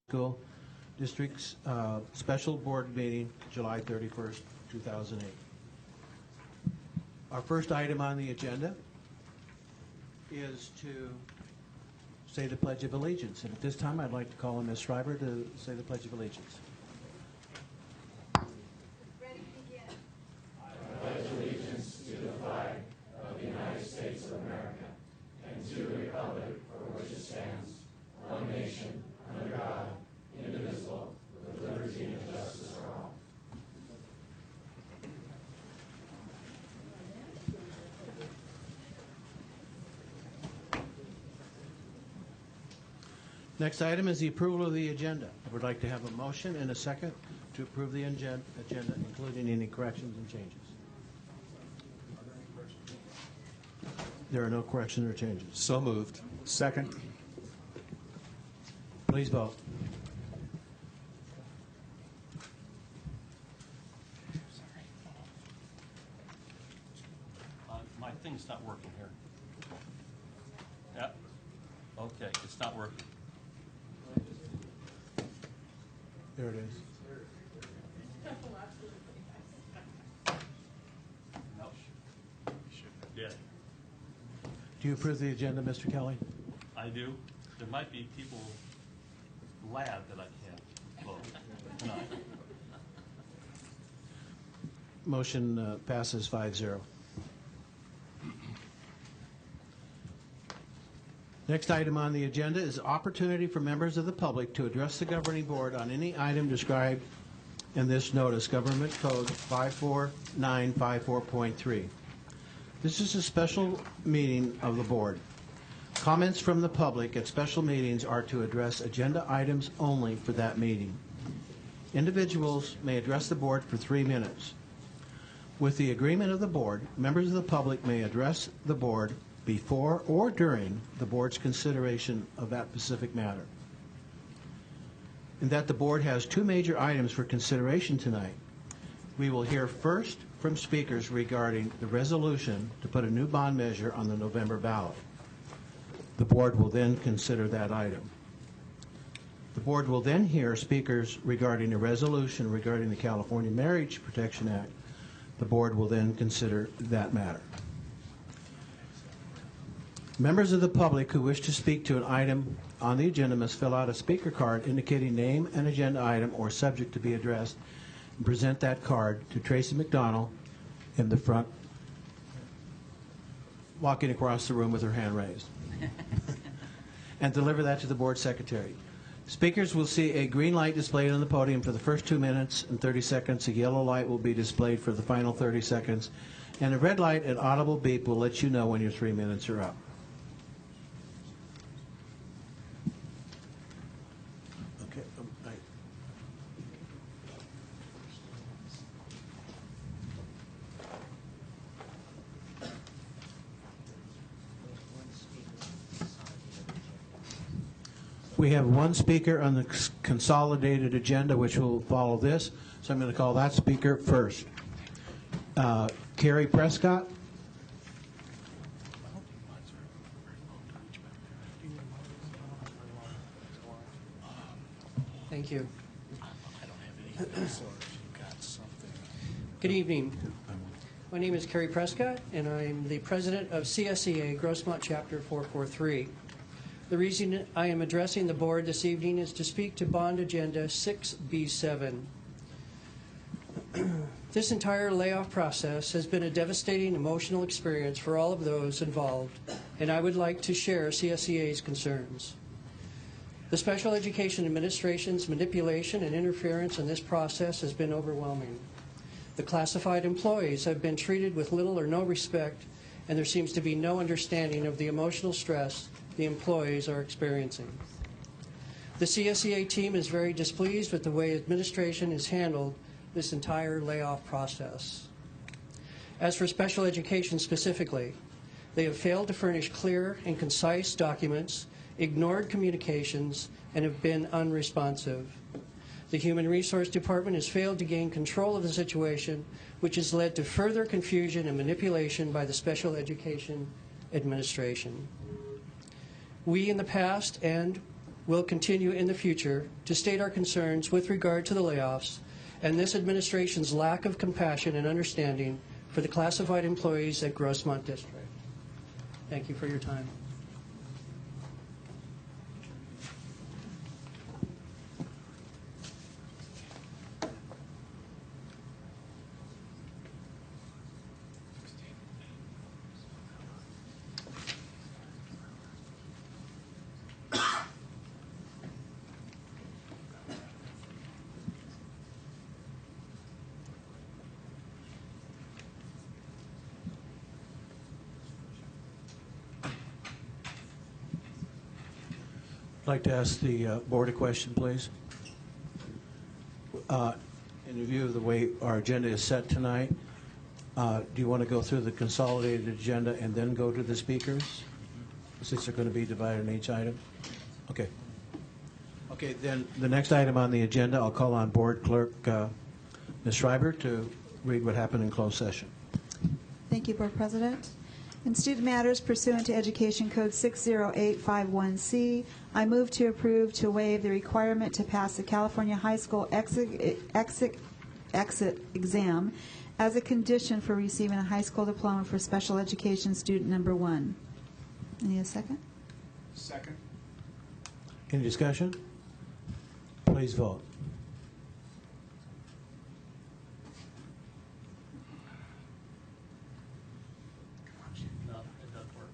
School District's special board meeting, July 31st, 2008. Our first item on the agenda is to say the Pledge of Allegiance. And at this time, I'd like to call on Ms. Schreiber to say the Pledge of Allegiance. Ready to begin. I pledge allegiance to the flag of the United States of America and to the republic for which it stands, one nation, under God, indivisible, with liberty and justice for all. Next item is the approval of the agenda. I would like to have a motion and a second to approve the agenda, including any corrections and changes. There are no corrections or changes. So moved. Second. Please vote. My thing's not working here. Yep. Okay, it's not working. There it is. Nope. Yeah, Do you approve the agenda, Mr. Kelly? I do. There might be people glad that I can't vote tonight. Motion passes 5-0. Next item on the agenda is opportunity for members of the public to address the governing board on any item described in this notice, Government Code 54954.3. This is a special meeting of the board. Comments from the public at special meetings are to address agenda items only for that meeting. Individuals may address the board for 3 minutes. With the agreement of the board, members of the public may address the board before or during the board's consideration of that specific matter. And that the board has 2 major items for consideration tonight. We will hear first from speakers regarding the resolution to put a new bond measure on the November ballot. The board will then consider that item. The board will then hear speakers regarding a resolution regarding the California Marriage Protection Act. The board will then consider that matter. Members of the public who wish to speak to an item on the agenda must fill out a speaker card indicating name and agenda item or subject to be addressed and present that card to Tracy McDonald in the front, walking across the room with her hand raised, and deliver that to the board secretary. Speakers will see a green light displayed on the podium for the first 2 minutes and 30 seconds. A yellow light will be displayed for the final 30 seconds, and a red light and audible beep will let you know when your 3 minutes are up. Okay. We have 1 speaker on the consolidated agenda, which will follow this. So I'm going to call that speaker first. Carrie Prescott. Thank you. Good evening. My name is Carrie Prescott, and I'm the president of CSEA Grossmont Chapter 443. The reason I am addressing the board this evening is to speak to Bond Agenda 6B7. This entire layoff process has been a devastating emotional experience for all of those involved, and I would like to share CSEA's concerns. The Special Education Administration's manipulation and interference in this process has been overwhelming. The classified employees have been treated with little or no respect, and there seems to be no understanding of the emotional stress the employees are experiencing. The CSEA team is very displeased with the way administration has handled this entire layoff process. As for special education specifically, they have failed to furnish clear and concise documents, ignored communications, and have been unresponsive. The Human Resource Department has failed to gain control of the situation, which has led to further confusion and manipulation by the Special Education Administration. We in the past and will continue in the future to state our concerns with regard to the layoffs and this administration's lack of compassion and understanding for the classified employees at Grossmont District. Thank you for your time. I'd like to ask the board a question, please. In view of the way our agenda is set tonight, do you want to go through the consolidated agenda and then go to the speakers? Since they're going to be divided in each item? Okay. Okay, then the next item on the agenda, I'll call on Board Clerk Ms. Schreiber to read what happened in closed session. Thank you, Board President. In student matters pursuant to Education Code 60851C, I move to approve to waive the requirement to pass the California High School exit exam as a condition for receiving a high school diploma for special education student number 1. Need a second? Second. Any discussion? Please vote. No, it doesn't work.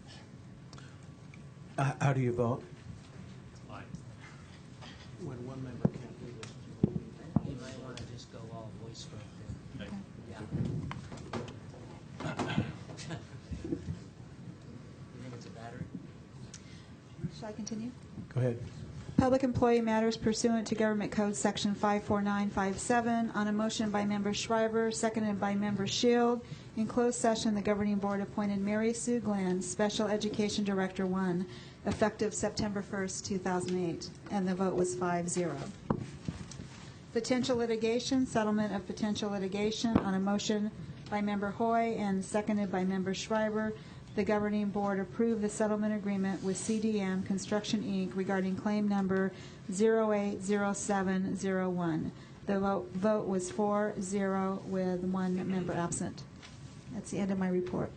How do you vote? Aye. When one member can't do this. You might want to just go all voice vote then. Okay. Yeah. You think it's a battery? Shall I continue? Go ahead. Public employee matters pursuant to Government Code Section 54957 on a motion by Member Schreiber, seconded by Member Shield. In closed session, the Governing Board appointed Mary Sue Glenn, Special Education Director 1, effective September 1st, 2008, and the vote was 5-0. Potential litigation, settlement of potential litigation on a motion by Member Hoy and seconded by Member Schreiber. The Governing Board approved the settlement agreement with CDM Construction, Inc. regarding claim number 080701. The vote was 4-0 with one member absent. That's the end of my report.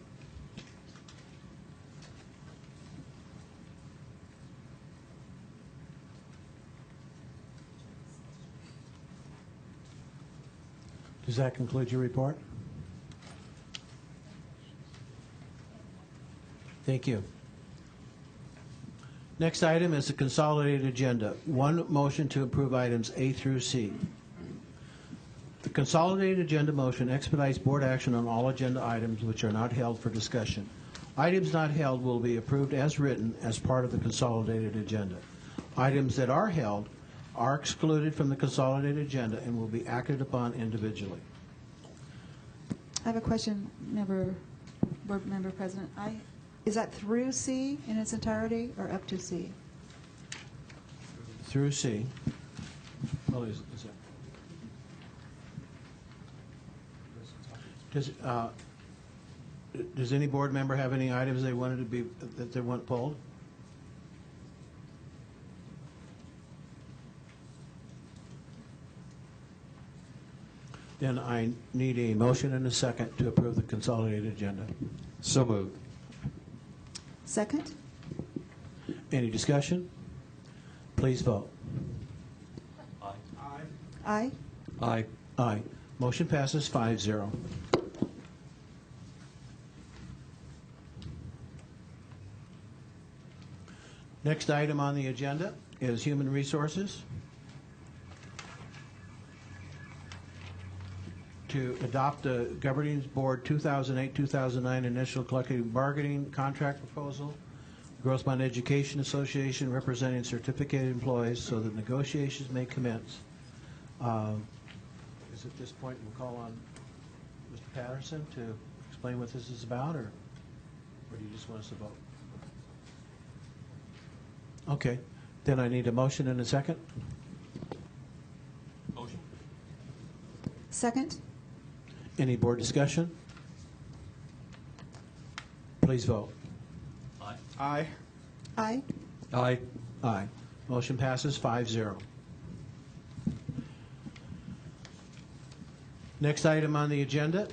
Does that conclude your report? Thank you. Next item is the consolidated agenda. One motion to approve items A through C. The consolidated agenda motion expedites board action on all agenda items which are not held for discussion. Items not held will be approved as written as part of the consolidated agenda. Items that are held are excluded from the consolidated agenda and will be acted upon individually. I have a question, Board Member President. Is that through C in its entirety or up to C? Through C. Well, is it? Does any board member have any items they wanted to be that they want pulled? Then I need a motion and a second to approve the consolidated agenda. So moved. Second? Any discussion? Please vote. Aye. Aye. Aye. Aye. Motion passes 5-0. Next item on the agenda is Human Resources. To adopt the Governing Board 2008-2009 Initial Collective Bargaining Contract Proposal, Grossmont Education Association representing certificated employees so that negotiations may commence. Is at this point we'll call on Mr. Patterson to explain what this is about, or do you just want us to vote? Okay, then I need a motion and a second. Motion? Second? Any board discussion? Please vote. Aye. Aye. Aye. Aye. Aye. Motion passes 5-0. Next item on the agenda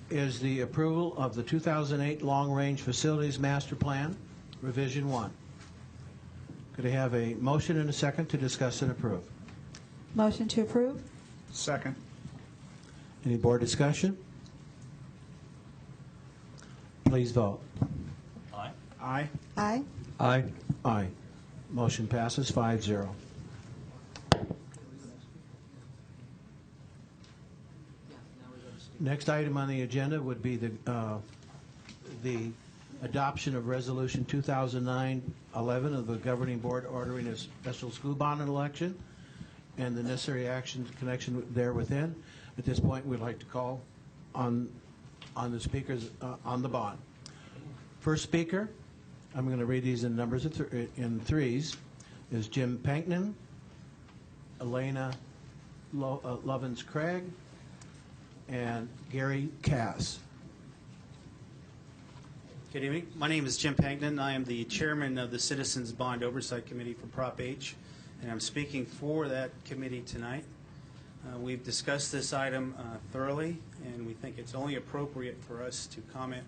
is the approval of the 2008 Long Range Facilities Master Plan, Revision 1. Could I have a motion and a second to discuss and approve? Motion to approve? Second. Any board discussion? Please vote. Aye. Aye. Aye. Aye. Aye. Motion passes 5-0. Next item on the agenda would be the adoption of Resolution 2009-11 of the Governing Board ordering a special school bond election and the necessary action in connection therewithin. At this point, we'd like to call on the speakers on the bond. First speaker, I'm going to read these in numbers in threes, is Jim Panknin, Elena Lovins-Craig, and Gary Cass. Good evening. My name is Jim Pagnon. I am the chairman of the Citizens Bond Oversight Committee for Prop H, and I'm speaking for that committee tonight. We've discussed this item thoroughly, and we think it's only appropriate for us to comment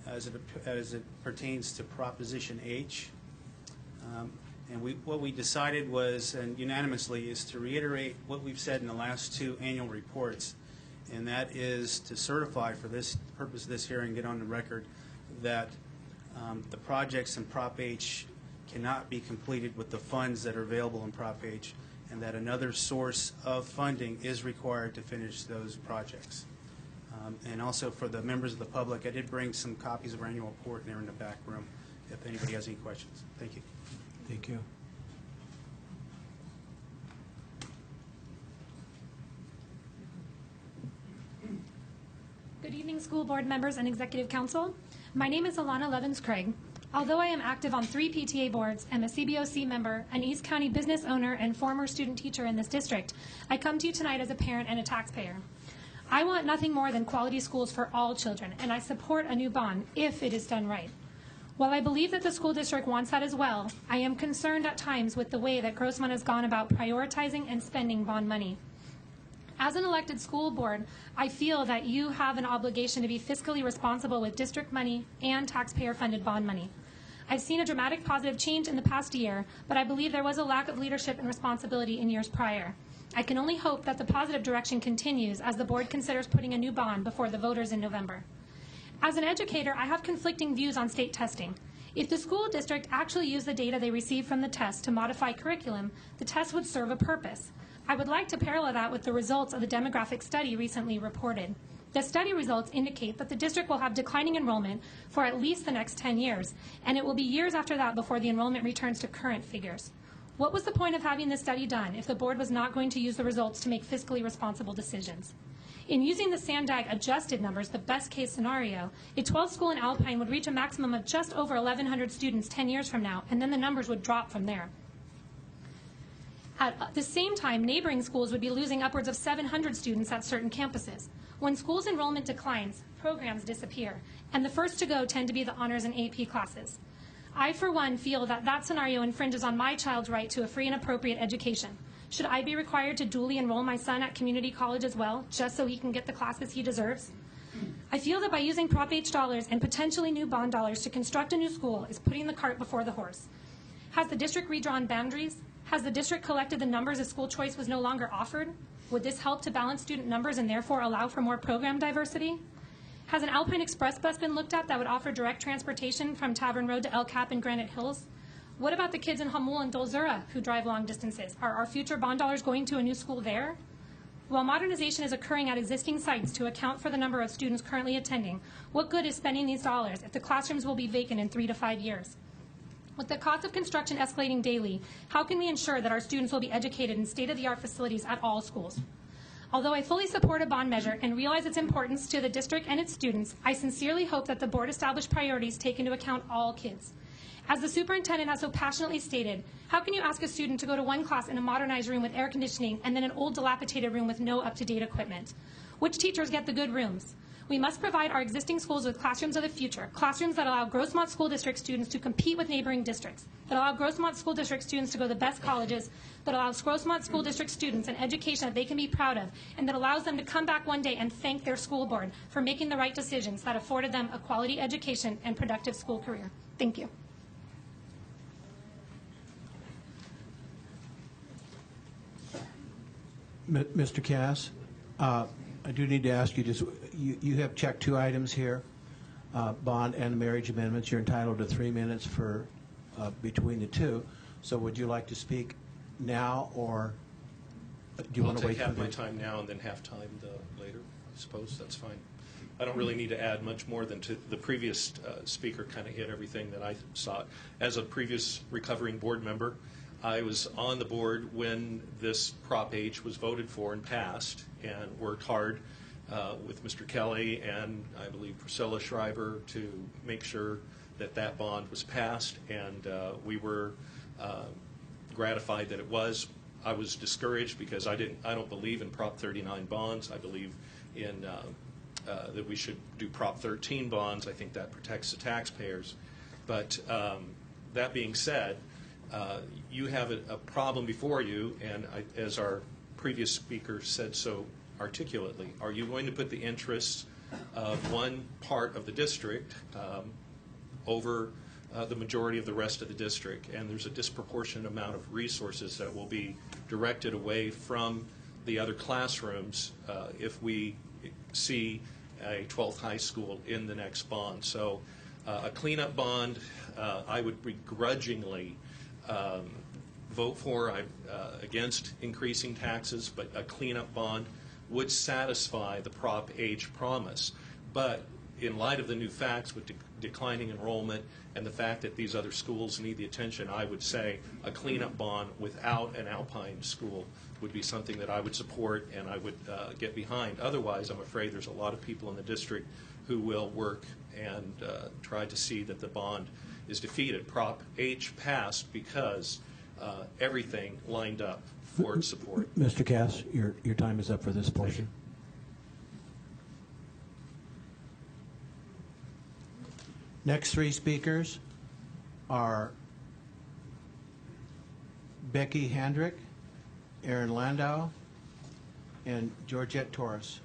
as it pertains to Proposition H. What we decided was, and unanimously, is to reiterate what we've said in the last two annual reports, and that is to certify for this purpose of this hearing, get on the record, that the projects in Prop H cannot be completed with the funds that are available in Prop H, and that another source of funding is required to finish those projects. And also for the members of the public, I did bring some copies of our annual report, and they're in the back room if anybody has any questions. Thank you. Thank you. Good evening, school board members and executive council. My name is Alana Levins-Craig. Although I am active on 3 PTA boards, am a CBOC member, an East County business owner, and former student teacher in this district, I come to you tonight as a parent and a taxpayer. I want nothing more than quality schools for all children, and I support a new bond if it is done right. While I believe that the school district wants that as well, I am concerned at times with the way that Grossman has gone about prioritizing and spending bond money. As an elected school board, I feel that you have an obligation to be fiscally responsible with district money and taxpayer-funded bond money. I've seen a dramatic positive change in the past year, but I believe there was a lack of leadership and responsibility in years prior. I can only hope that the positive direction continues as the board considers putting a new bond before the voters in November. As an educator, I have conflicting views on state testing. If the school district actually used the data they received from the test to modify curriculum, the test would serve a purpose. I would like to parallel that with the results of the demographic study recently reported. The study results indicate that the district will have declining enrollment for at least the next 10 years, and it will be years after that before the enrollment returns to current figures. What was the point of having this study done if the board was not going to use the results to make fiscally responsible decisions? In using the SANDAG adjusted numbers, the best case scenario, a 12th school in Alpine would reach a maximum of just over 1,100 students 10 years from now, and then the numbers would drop from there. At the same time, neighboring schools would be losing upwards of 700 students at certain campuses. When schools' enrollment declines, programs disappear, and the first to go tend to be the honors and AP classes. I, for one, feel that that scenario infringes on my child's right to a free and appropriate education. Should I be required to duly enroll my son at community college as well, just so he can get the classes he deserves? I feel that by using Prop H dollars and potentially new bond dollars to construct a new school is putting the cart before the horse. Has the district redrawn boundaries? Has the district collected the numbers if school choice was no longer offered? Would this help to balance student numbers and therefore allow for more program diversity? Has an Alpine Express bus been looked at that would offer direct transportation from Tavern Road to El Cap and Granite Hills? What about the kids in Hamul and Dolzura who drive long distances? Are our future bond dollars going to a new school there? While modernization is occurring at existing sites to account for the number of students currently attending, what good is spending these dollars if the classrooms will be vacant in 3 to 5 years? With the cost of construction escalating daily, how can we ensure that our students will be educated in state-of-the-art facilities at all schools? Although I fully support a bond measure and realize its importance to the district and its students, I sincerely hope that the board established priorities take into account all kids. As the superintendent has so passionately stated, how can you ask a student to go to one class in a modernized room with air conditioning and then an old dilapidated room with no up-to-date equipment? Which teachers get the good rooms? We must provide our existing schools with classrooms of the future, classrooms that allow Grossmont School District students to compete with neighboring districts, that allow Grossmont School District students to go to the best colleges, that allows Grossmont School District students an education that they can be proud of, and that allows them to come back one day and thank their school board for making the right decisions that afforded them a quality education and productive school career. Thank you. Mr. Cass, I do need to ask you, you have checked two items here, bond and marriage amendments. You're entitled to 3 minutes for between the two. So would you like to speak now, or do you want to wait for I'll take half my time now and then half time later, I suppose. That's fine. I don't really need to add much more than to the previous speaker kind of hit everything that I saw. As a previous recovering board member, I was on the board when this Prop H was voted for and passed, and worked hard with Mr. Kelly and I believe Priscilla Schreiber to make sure that that bond was passed, and we were gratified that it was. I was discouraged because I don't believe in Prop 39 bonds. I believe in that we should do Prop 13 bonds. I think that protects the taxpayers. But that being said, you have a problem before you, and as our previous speaker said so articulately, are you going to put the interests of one part of the district over the majority of the rest of the district? And there's a disproportionate amount of resources that will be directed away from the other classrooms if we see a 12th high school in the next bond. So a cleanup bond, I would begrudgingly vote for. Against increasing taxes, but a cleanup bond would satisfy the Prop H promise. But in light of the new facts with declining enrollment and the fact that these other schools need the attention, I would say a cleanup bond without an Alpine school would be something that I would support and I would get behind. Otherwise, I'm afraid there's a lot of people in the district who will work and try to see that the bond is defeated. Prop H passed because everything lined up for support. Mr. Cass, your time is up for this portion. Next three speakers are Becky Handrick, Aaron Landau, and Georgette Torres.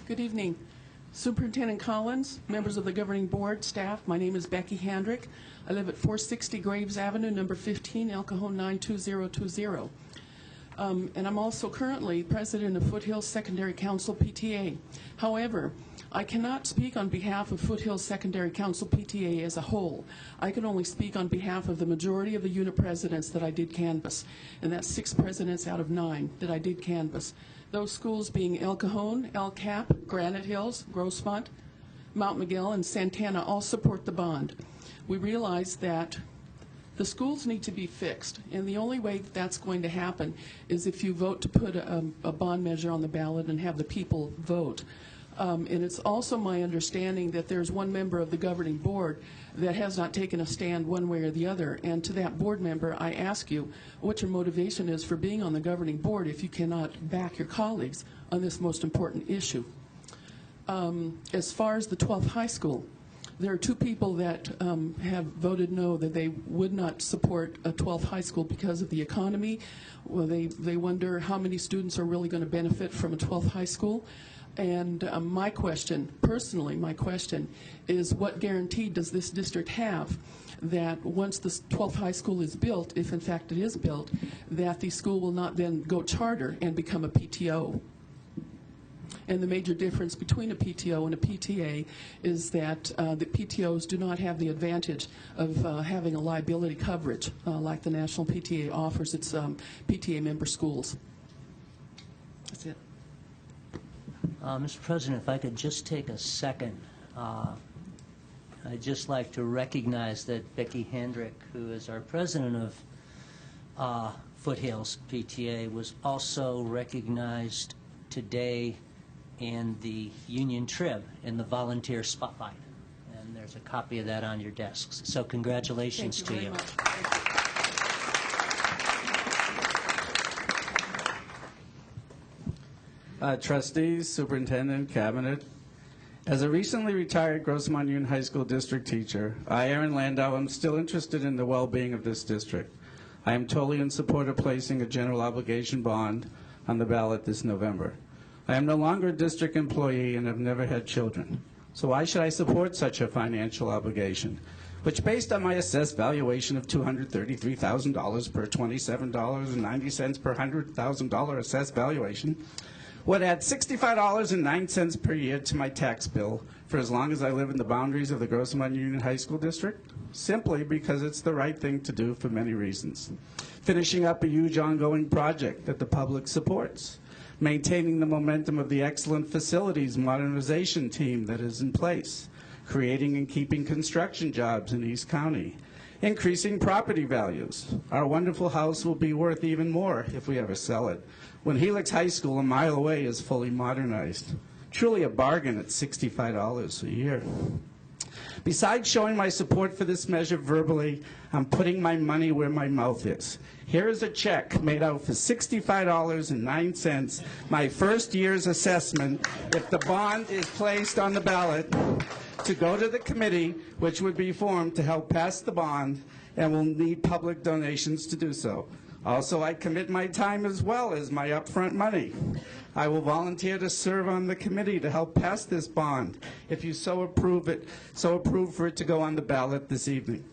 Good evening. Superintendent Collins, members of the governing board, staff, my name is Becky Handrick. I live at 460 Graves Avenue, number 15, El Cajon 92020. And I'm also currently president of Foothills Secondary Council PTA. However, I cannot speak on behalf of Foothills Secondary Council PTA as a whole. I can only speak on behalf of the majority of the unit presidents that I did canvass, and that's 6 presidents out of 9 that I did canvass. Those schools being El Cajon, El Cap, Granite Hills, Grossmont, Mount Miguel, and Santana all support the bond. We realize that the schools need to be fixed, and the only way that's going to happen is if you vote to put a bond measure on the ballot and have the people vote. And it's also my understanding that there's one member of the governing board that has not taken a stand one way or the other. And to that board member, I ask you what your motivation is for being on the governing board if you cannot back your colleagues on this most important issue. As far as the 12th high school, there are 2 people that have voted no, that they would not support a 12th high school because of the economy. Well, they wonder how many students are really going to benefit from a 12th high school. And my question, personally, my question is, what guarantee does this district have that once the 12th high school is built, if in fact it is built, that the school will not then go charter and become a PTO? And the major difference between a PTO and a PTA is that the PTOs do not have the advantage of having a liability coverage like the National PTA offers its PTA member schools. That's it. Mr. President, if I could just take a second, I'd just like to recognize that Becky Handrick, who is our president of Foothills PTA, was also recognized today in the Union Trib in the volunteer spotlight. And there's a copy of that on your desks. So congratulations to you. Thank you very much. Trustees, Superintendent, Cabinet. As a recently retired Grossmont Union High School district teacher, I, Aaron Landau, am still interested in the well-being of this district. I am totally in support of placing a general obligation bond on the ballot this November. I am no longer a district employee and have never had children. So why should I support such a financial obligation, which, based on my assessed valuation of $233,000 per $27.90 per $100,000 assessed valuation, would add $65.09 per year to my tax bill for as long as I live in the boundaries of the Grossmont Union High School District, simply because it's the right thing to do for many reasons. Finishing up a huge ongoing project that the public supports, maintaining the momentum of the excellent facilities modernization team that is in place, creating and keeping construction jobs in East County, increasing property values. Our wonderful house will be worth even more if we ever sell it, when Helix High School a mile away is fully modernized. Truly a bargain at $65 a year. Besides showing my support for this measure verbally, I'm putting my money where my mouth is. Here is a check made out for $65.09, my first year's assessment, if the bond is placed on the ballot, to go to the committee, which would be formed to help pass the bond, and will need public donations to do so. Also, I commit my time as well as my upfront money. I will volunteer to serve on the committee to help pass this bond, if you so approve for it to go on the ballot this evening.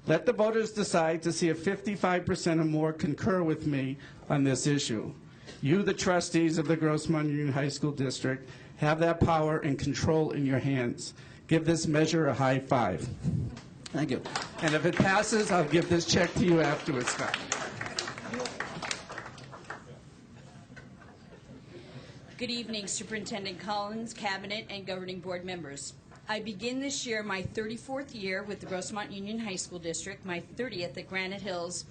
Let the voters decide to see if 55% or more concur with me on this issue. You, the trustees of the Grossmont Union High School District, have that power and control in your hands. Give this measure a high five. Thank you. And if it passes, I'll give this check to you afterwards, Scott. Good evening, Superintendent Collins, Cabinet, and Governing Board members. I begin this year my 34th year with the Grossmont Union High School District, my 30th at Granite Hills,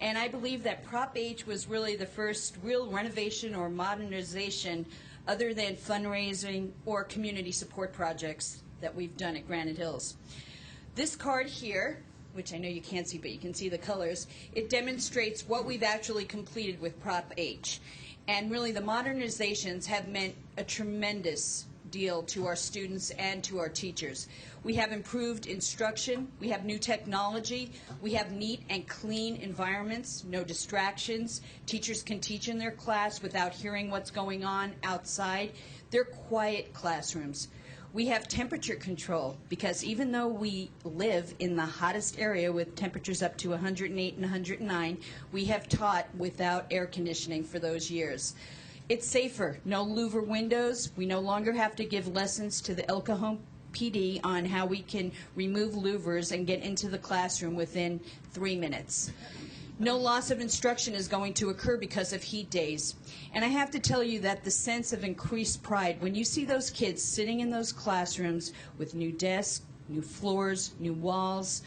and I believe that Prop H was really the first real renovation or modernization other than fundraising or community support projects that we've done at Granite Hills. This card here, which I know you can't see, but you can see the colors, it demonstrates what we've actually completed with Prop H. And really, the modernizations have meant a tremendous deal to our students and to our teachers. We have improved instruction, we have new technology, we have neat and clean environments, no distractions. Teachers can teach in their class without hearing what's going on outside. They're quiet classrooms. We have temperature control, because even though we live in the hottest area with temperatures up to 108 and 109, we have taught without air conditioning for those years. It's safer. No louver windows. We no longer have to give lessons to the El Cajon PD on how we can remove louvers and get into the classroom within 3 minutes. No loss of instruction is going to occur because of heat days. And I have to tell you that the sense of increased pride, when you see those kids sitting in those classrooms with new desks, new floors, new walls,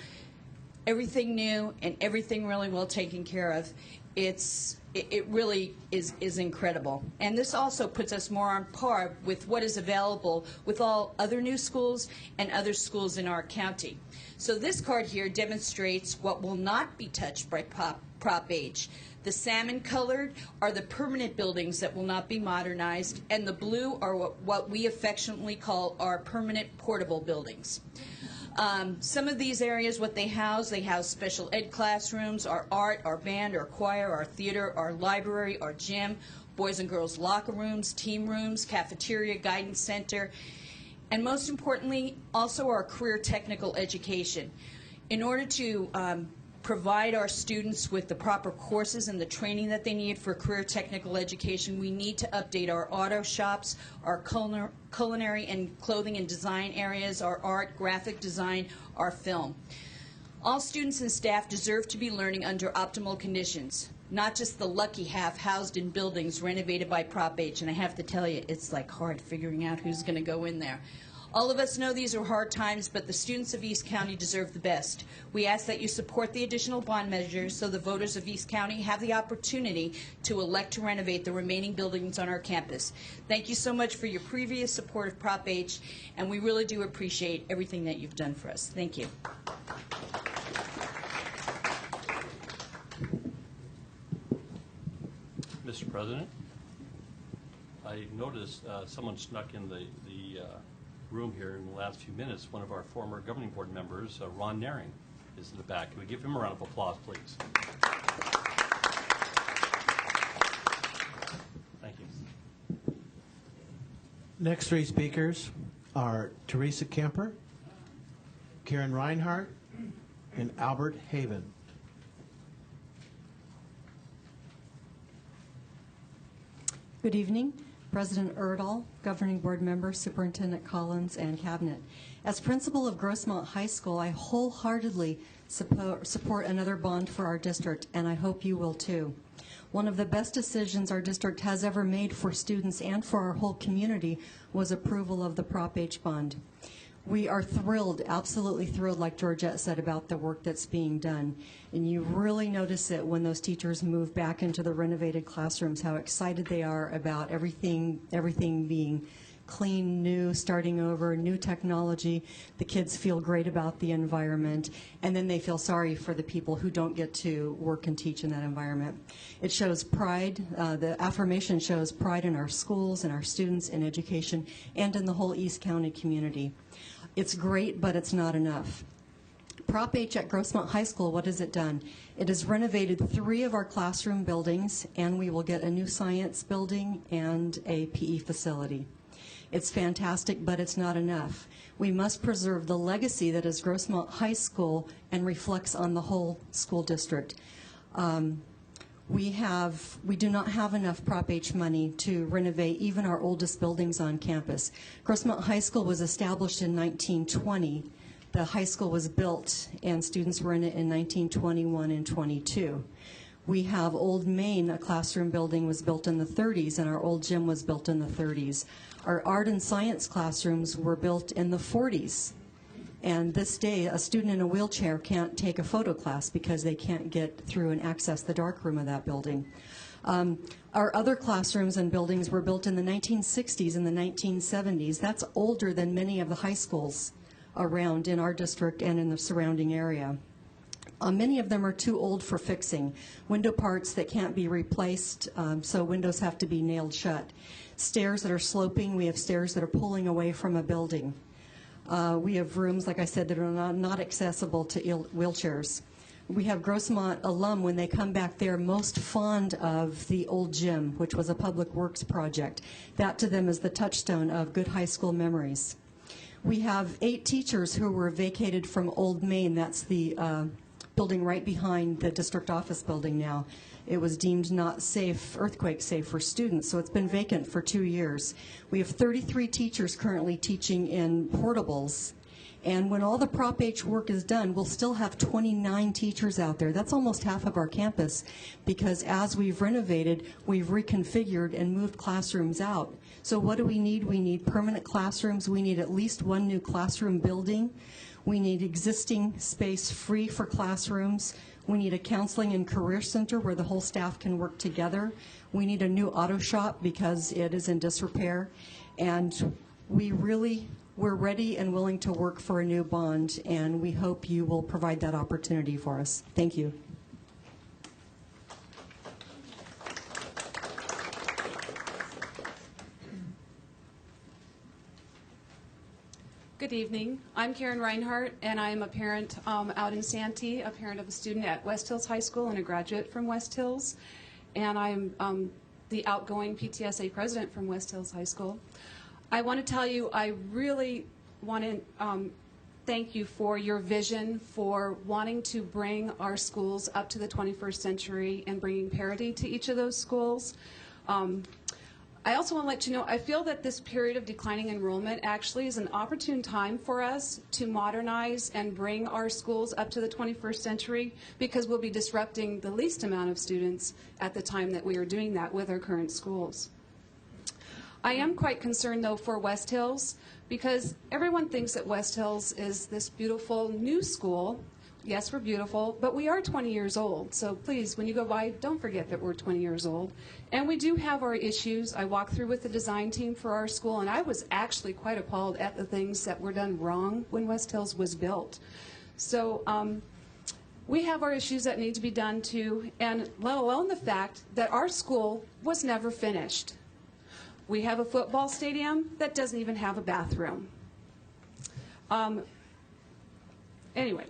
everything new and everything really well taken care of, it really is incredible. And this also puts us more on par with what is available with all other new schools and other schools in our county. So this card here demonstrates what will not be touched by Prop H. The salmon colored are the permanent buildings that will not be modernized, and the blue are what we affectionately call our permanent portable buildings. Some of these areas, what they house special ed classrooms, our art, our band, our choir, our theater, our library, our gym, boys and girls locker rooms, team rooms, cafeteria, guidance center, and most importantly, also our career technical education. In order to provide our students with the proper courses and the training that they need for career technical education, we need to update our auto shops, our culinary and clothing and design areas, our art, graphic design, our film. All students and staff deserve to be learning under optimal conditions, not just the lucky half housed in buildings renovated by Prop H. And I have to tell you, it's like hard figuring out who's going to go in there. All of us know these are hard times, but the students of East County deserve the best. We ask that you support the additional bond measures so the voters of East County have the opportunity to elect to renovate the remaining buildings on our campus. Thank you so much for your previous support of Prop H, and we really do appreciate everything that you've done for us. Thank you. Mr. President, I I noticed someone snuck in the room here in the last few minutes. One of our former governing board members, Ron Naring, is in the back. Can we give him a round of applause, please? Thank you. Next three speakers are Teresa Kemper, Karen Reinhardt, and Albert Haven. Good evening, President Erdahl, Governing Board members, Superintendent Collins, and Cabinet. As principal of Grossmont High School, I wholeheartedly support another bond for our district, and I hope you will too. One of the best decisions our district has ever made for students and for our whole community was approval of the Prop H bond. We are thrilled, absolutely thrilled, like Georgette said, about the work that's being done. And you really notice it when those teachers move back into the renovated classrooms, how excited they are about everything being clean, new, starting over, new technology. The kids feel great about the environment, and then they feel sorry for the people who don't get to work and teach in that environment. It shows pride. The affirmation shows pride in our schools and our students in education and in the whole East County community. It's great, but it's not enough. Prop H at Grossmont High School, what has it done? It has renovated 3 of our classroom buildings, and we will get a new science building and a PE facility. It's fantastic, but it's not enough. We must preserve the legacy that is Grossmont High School and reflects on the whole school district. We do not have enough Prop H money to renovate even our oldest buildings on campus. Grossmont High School was established in 1920. The high school was built and students were in it in 1921 and 22. We have Old Main, a classroom building was built in the 30s, and our old gym was built in the 30s. Our art and science classrooms were built in the 40s. And this day, a student in a wheelchair can't take a photo class because they can't get through and access the darkroom of that building. Our other classrooms and buildings were built in the 1960s and the 1970s. That's older than many of the high schools around in our district and in the surrounding area. Many of them are too old for fixing. Window parts that can't be replaced, so windows have to be nailed shut. Stairs that are sloping, we have stairs that are pulling away from a building. We have rooms, like I said, that are not accessible to wheelchairs. We have Grossmont alum, when they come back, they're most fond of the old gym, which was a public works project. That to them is the touchstone of good high school memories. We have 8 teachers who were vacated from Old Main. That's the building right behind the district office building now. It was deemed not safe, earthquake safe for students, so it's been vacant for 2 years. We have 33 teachers currently teaching in portables, and when all the Prop H work is done, we'll still have 29 teachers out there. That's almost half of our campus, because as we've renovated, we've reconfigured and moved classrooms out. So what do we need? We need permanent classrooms. We need at least 1 new classroom building. We need existing space free for classrooms. We need a counseling and career center where the whole staff can work together. We need a new auto shop because it is in disrepair. And we're ready and willing to work for a new bond, and we hope you will provide that opportunity for us. Thank you. Good evening. I'm Karen Reinhardt, and I'm a parent out in Santee, a parent of a student at West Hills High School and a graduate from West Hills. And I'm the outgoing PTSA president from West Hills High School. I want to tell you, I really want to thank you for your vision for wanting to bring our schools up to the 21st century and bringing parity to each of those schools. I also want to let you know, I feel that this period of declining enrollment actually is an opportune time for us to modernize and bring our schools up to the 21st century, because we'll be disrupting the least amount of students at the time that we are doing that with our current schools. I am quite concerned, though, for West Hills, because everyone thinks that West Hills is this beautiful new school. Yes, we're beautiful, but we are 20 years old. So please, when you go by, don't forget that we're 20 years old. And we do have our issues. I walked through with the design team for our school, and I was actually quite appalled at the things that were done wrong when West Hills was built. So we have our issues that need to be done too, and let alone the fact that our school was never finished. We have a football stadium that doesn't even have a bathroom. Anyway,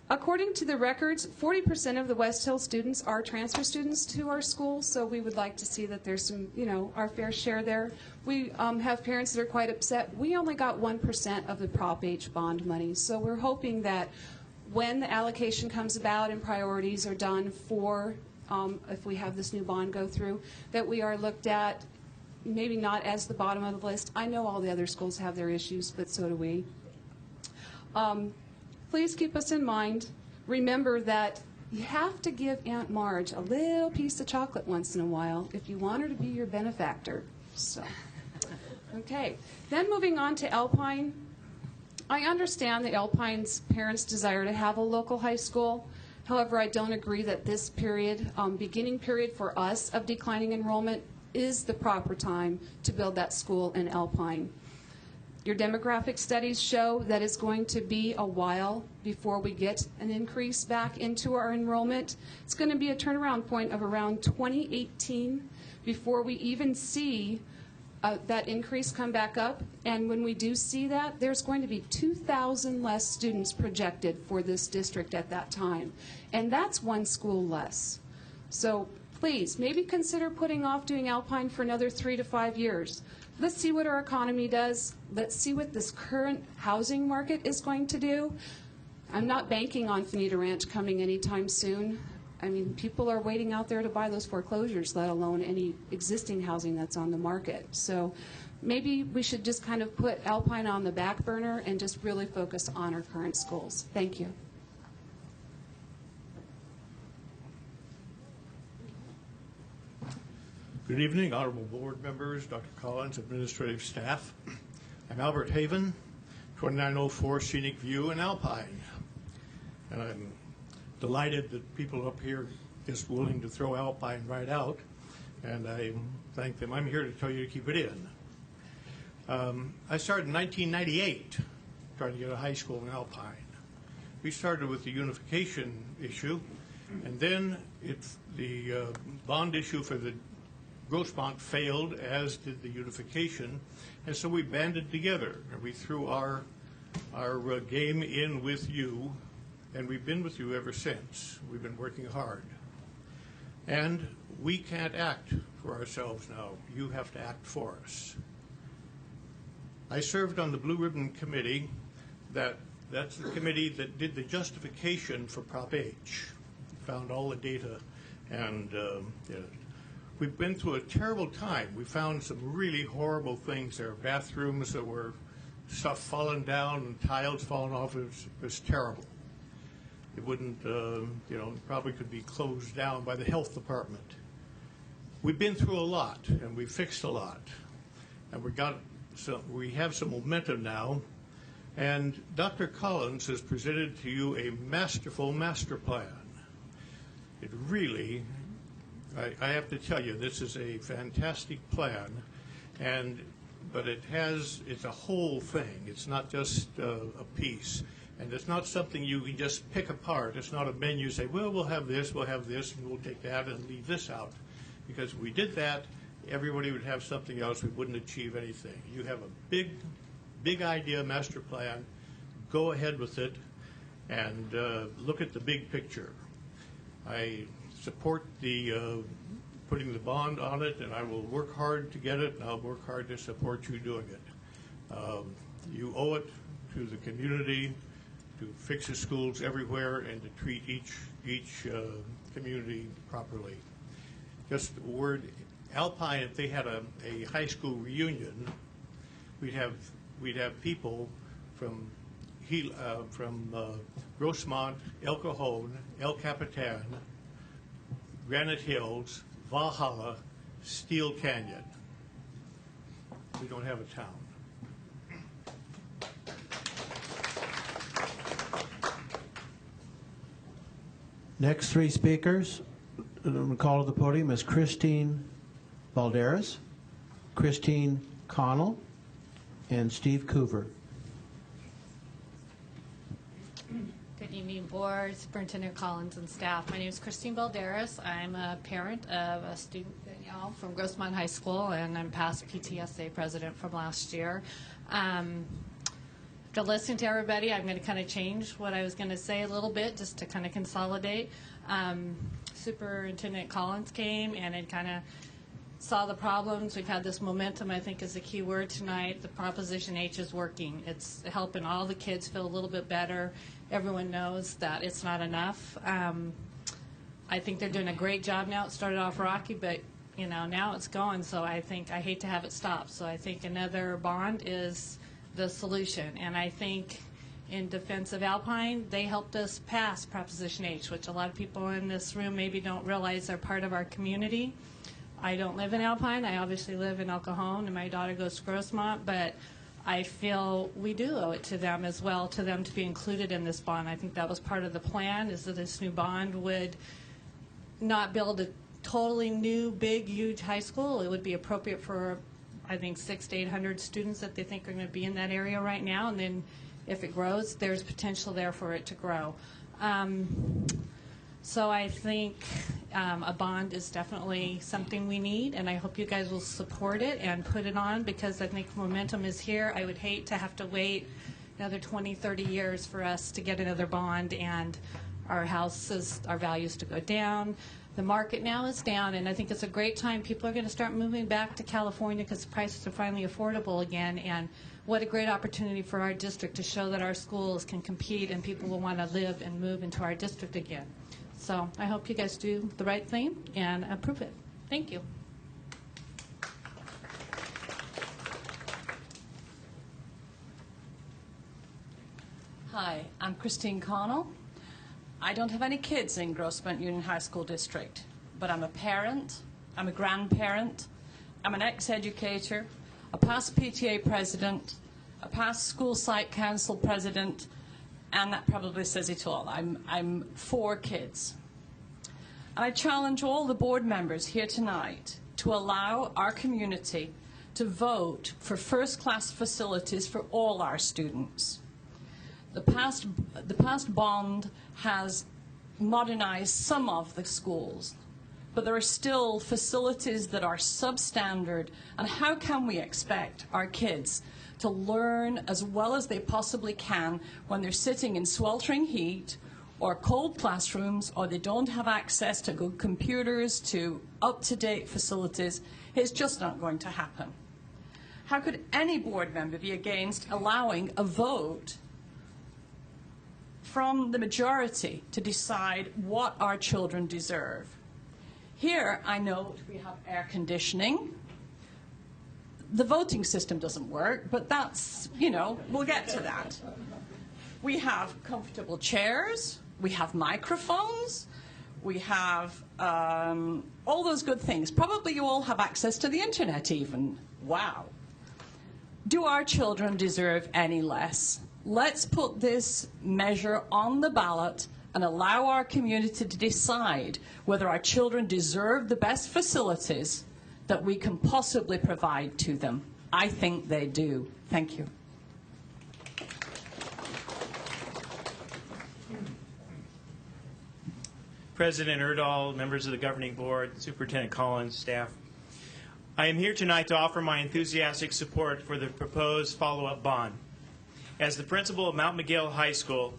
according to the records, 40% of the West Hill students are transfer students to our schools, so we would like to see that there's some, our fair share there. We have parents that are quite upset. We only got 1% of the Prop H bond money, so we're hoping that when the allocation comes about and priorities are done for, if we have this new bond go through, that we are looked at maybe not as the bottom of the list. I know all the other schools have their issues, but so do we. Please keep us in mind. Remember that you have to give Aunt Marge a little piece of chocolate once in a while if you want her to be your benefactor. So, okay. Then moving on to Alpine. I understand the Alpine's parents' desire to have a local high school. However, I don't agree that this period, beginning period for us of declining enrollment, is the proper time to build that school in Alpine. Your demographic studies show that it's going to be a while before we get an increase back into our enrollment. It's going to be a turnaround point of around 2018 before we even see that increase come back up. And when we do see that, there's going to be 2,000 less students projected for this district at that time. And that's one school less. So please, maybe consider putting off doing Alpine for another 3 to 5 years. Let's see what our economy does. Let's see what this current housing market is going to do. I'm not banking on Fanita Ranch coming anytime soon. I mean, people are waiting out there to buy those foreclosures, let alone any existing housing that's on the market. So maybe we should just kind of put Alpine on the back burner and just really focus on our current schools. Thank you. Good evening, honorable board members, Dr. Collins, administrative staff. I'm Albert Haven, 2904 Scenic View in Alpine. And I'm delighted that people up here is willing to throw Alpine right out, and I thank them. I'm here to tell you to keep it in. I started in 1998 trying to get a high school in Alpine. We started with the unification issue, and then the bond issue for the Grossmont failed, as did the unification, and so we banded together and we threw our game in with you, and we've been with you ever since. We've been working hard, and we can't act for ourselves now. You have to act for us. I served on the Blue Ribbon Committee. That's the committee that did the justification for Prop H, found all the data, and we've been through a terrible time. We found some really horrible things. There are bathrooms that were stuff falling down and tiles falling off. It was terrible. It wouldn't, probably could be closed down by the health department. We've been through a lot, and we fixed a lot, and we have some momentum now. And Dr. Collins has presented to you a masterful master plan. It really, I have to tell you, this is a fantastic plan, but it's a whole thing. It's not just a piece, and it's not something you can just pick apart. It's not a menu. Say, well, we'll have this, and we'll take that and leave this out, because if we did that, everybody would have something else. We wouldn't achieve anything. You have a big idea, master plan. Go ahead with it, and look at the big picture. I support the putting the bond on it, and I will work hard to get it, and I'll work hard to support you doing it. You owe it to the community to fix the schools everywhere and to treat each community properly. Just a word, Alpine, if they had a high school reunion, we'd have people from Grossmont, El Cajon, El Capitan, Granite Hills, Valhalla, Steel Canyon. We don't have a town. Next three speakers, I'm going to call to the podium is Christine Balderas, Christine Connell, and Steve Coover. Good evening, Board, Superintendent Collins, and staff. My name is Christine Balderas. I'm a parent of a student, Danielle, Cornell from Grossmont High School, and I'm past PTSA president from last year. After listening to everybody, I'm going to kind of change what I was going to say a little bit just to kind of consolidate. Superintendent Collins came and it kind of saw the problems. We've had this momentum, I think is the key word tonight. The Proposition H is working. It's helping all the kids feel a little bit better. Everyone knows that it's not enough. I think they're doing a great job now. It started off rocky, but you know, now it's going. So I hate to have it stop. So I think another bond is the solution. And I think in defense of Alpine, they helped us pass Proposition H, which a lot of people in this room maybe don't realize are part of our community. I don't live in Alpine. I obviously live in El Cajon, and my daughter goes to Grossmont, but I feel we do owe it to them as well, to them to be included in this bond. I think that was part of the plan, is that this new bond would not build a totally new, big, huge high school. It would be appropriate for, I think, 600 to 800 students that they think are going to be in that area right now, and then if it grows, there's potential there for it to grow. So I think a bond is definitely something we need, and I hope you guys will support it and put it on, because I think momentum is here. I would hate to have to wait another 20, 30 years for us to get another bond and our houses, our values to go down. The market now is down, and I think it's a great time. People are going to start moving back to California because the prices are finally affordable again, and what a great opportunity for our district to show that our schools can compete and people will want to live and move into our district again. So I hope you guys do the right thing and approve it. Thank you. Hi, I'm Christine Connell. I don't have any kids in Grossmont Union High School District, but I'm a parent, I'm a grandparent, I'm an ex-educator, a past PTA president, a past school site council president, and that probably says it all. I'm 4 kids. And I challenge all the board members here tonight to allow our community to vote for first-class facilities for all our students. The past bond has modernized some of the schools, but there are still facilities that are substandard, and how can we expect our kids to learn as well as they possibly can when they're sitting in sweltering heat or cold classrooms, or they don't have access to good computers, to up-to-date facilities? It's just not going to happen. How could any board member be against allowing a vote from the majority to decide what our children deserve? Here, I know we have air conditioning. The voting system doesn't work, but that's, you know, we'll get to that. We have comfortable chairs. We have microphones. We have all those good things. Probably you all have access to the internet even. Wow. Do our children deserve any less? Let's put this measure on the ballot and allow our community to decide whether our children deserve the best facilities that we can possibly provide to them. I think they do. Thank you. President Erdahl, members of the governing board, Superintendent Collins, staff. I am here tonight to offer my enthusiastic support for the proposed follow-up bond. As the principal of Mount Miguel High School,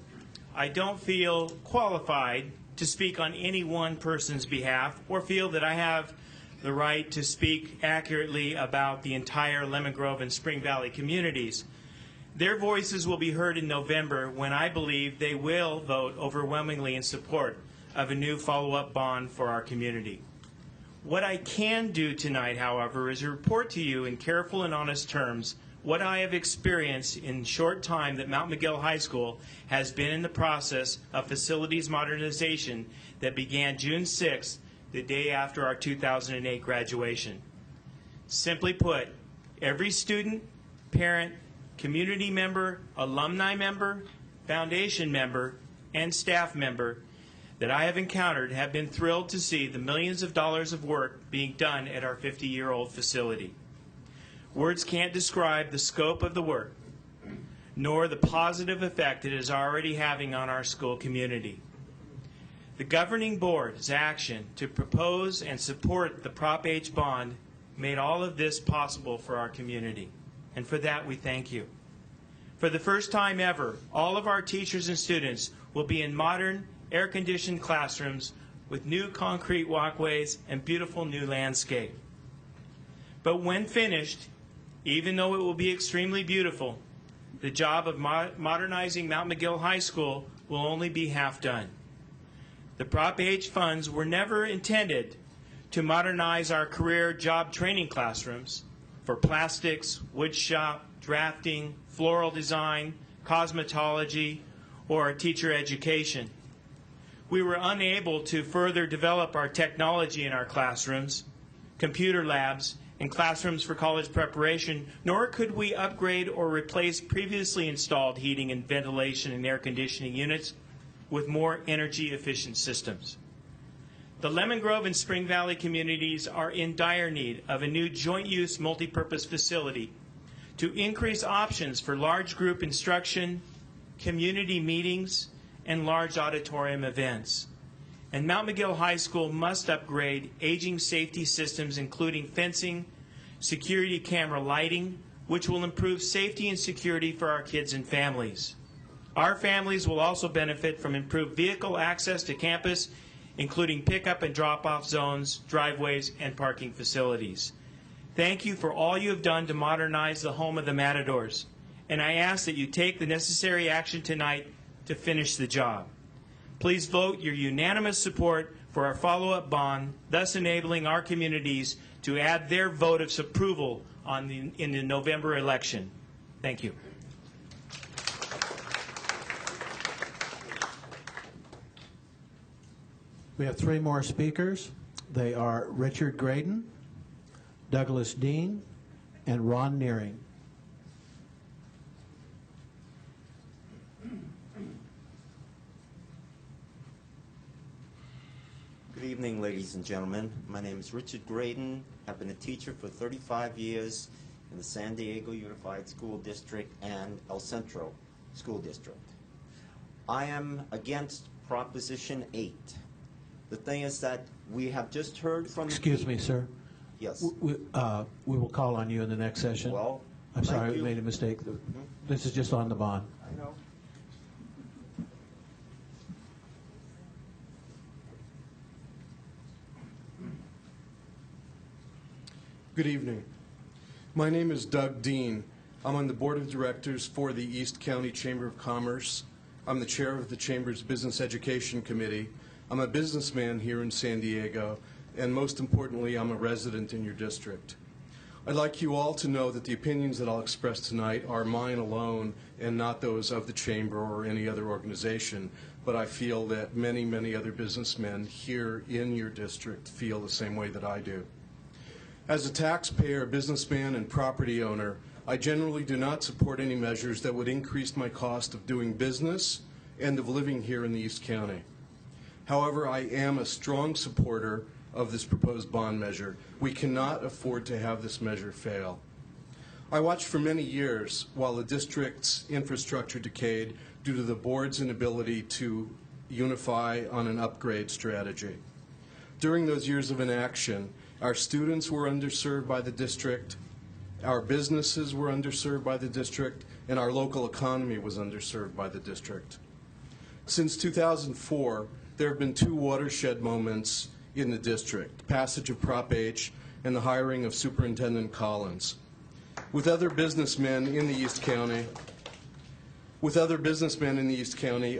I don't feel qualified to speak on any one person's behalf or feel that I have the right to speak accurately about the entire Lemon Grove and Spring Valley communities. Their voices will be heard in November, when I believe they will vote overwhelmingly in support of a new follow-up bond for our community. What I can do tonight, however, is report to you in careful and honest terms what I have experienced in short time that Mount Miguel High School has been in the process of facilities modernization that began June 6th, the day after our 2008 graduation. Simply put, every student, parent, community member, alumni member, foundation member, and staff member that I have encountered have been thrilled to see the millions of dollars of work being done at our 50-year-old facility. Words can't describe the scope of the work, nor the positive effect it is already having on our school community. The governing board's action to propose and support the Prop H bond made all of this possible for our community, and for that we thank you. For the first time ever, all of our teachers and students will be in modern, air-conditioned classrooms with new concrete walkways and beautiful new landscape. But when finished, even though it will be extremely beautiful, the job of modernizing Mount McGill High School will only be half done. The Prop H funds were never intended to modernize our career job training classrooms for plastics, wood shop, drafting, floral design, cosmetology, or teacher education. We were unable to further develop our technology in our classrooms, computer labs, and classrooms for college preparation, nor could we upgrade or replace previously installed heating and ventilation and air conditioning units with more energy-efficient systems. The Lemon Grove and Spring Valley communities are in dire need of a new joint-use multipurpose facility to increase options for large group instruction, community meetings, and large auditorium events. And Mount McGill High School must upgrade aging safety systems, including fencing, security camera lighting, which will improve safety and security for our kids and families. Our families will also benefit from improved vehicle access to campus, including pickup and drop-off zones, driveways, and parking facilities. Thank you for all you have done to modernize the home of the Matadors, and I ask that you take the necessary action tonight to finish the job. Please vote your unanimous support for our follow-up bond, thus enabling our communities to add their vote of approval in the November election. Thank you. We have three more speakers. They are Richard Graydon, Douglas Dean, and Ron Nearing. Good evening, ladies and gentlemen. My name is Richard Graydon. I've been a teacher for 35 years in the San Diego Unified School District and El Centro School District. I am against Proposition 8. The thing is that we have just heard from... Excuse me, sir. Yes. We will call on you in the next session. Well, I'm sorry, we made a mistake. This is just on the bond. I know. Good evening. My name is Doug Dean. I'm on the Board of Directors for the East County Chamber of Commerce. I'm the chair of the Chamber's Business Education Committee. I'm a businessman here in San Diego, and most importantly, I'm a resident in your district. I'd like you all to know that the opinions that I'll express tonight are mine alone and not those of the Chamber or any other organization, but I feel that many, many other businessmen here in your district feel the same way that I do. As a taxpayer, businessman, and property owner, I generally do not support any measures that would increase my cost of doing business and of living here in the East County. However, I am a strong supporter of this proposed bond measure. We cannot afford to have this measure fail. I watched for many years while the district's infrastructure decayed due to the board's inability to unify on an upgrade strategy. During those years of inaction, our students were underserved by the district, our businesses were underserved by the district, and our local economy was underserved by the district. Since 2004, there have been two watershed moments in the district, passage of Prop H and the hiring of Superintendent Collins. With other businessmen in the East County,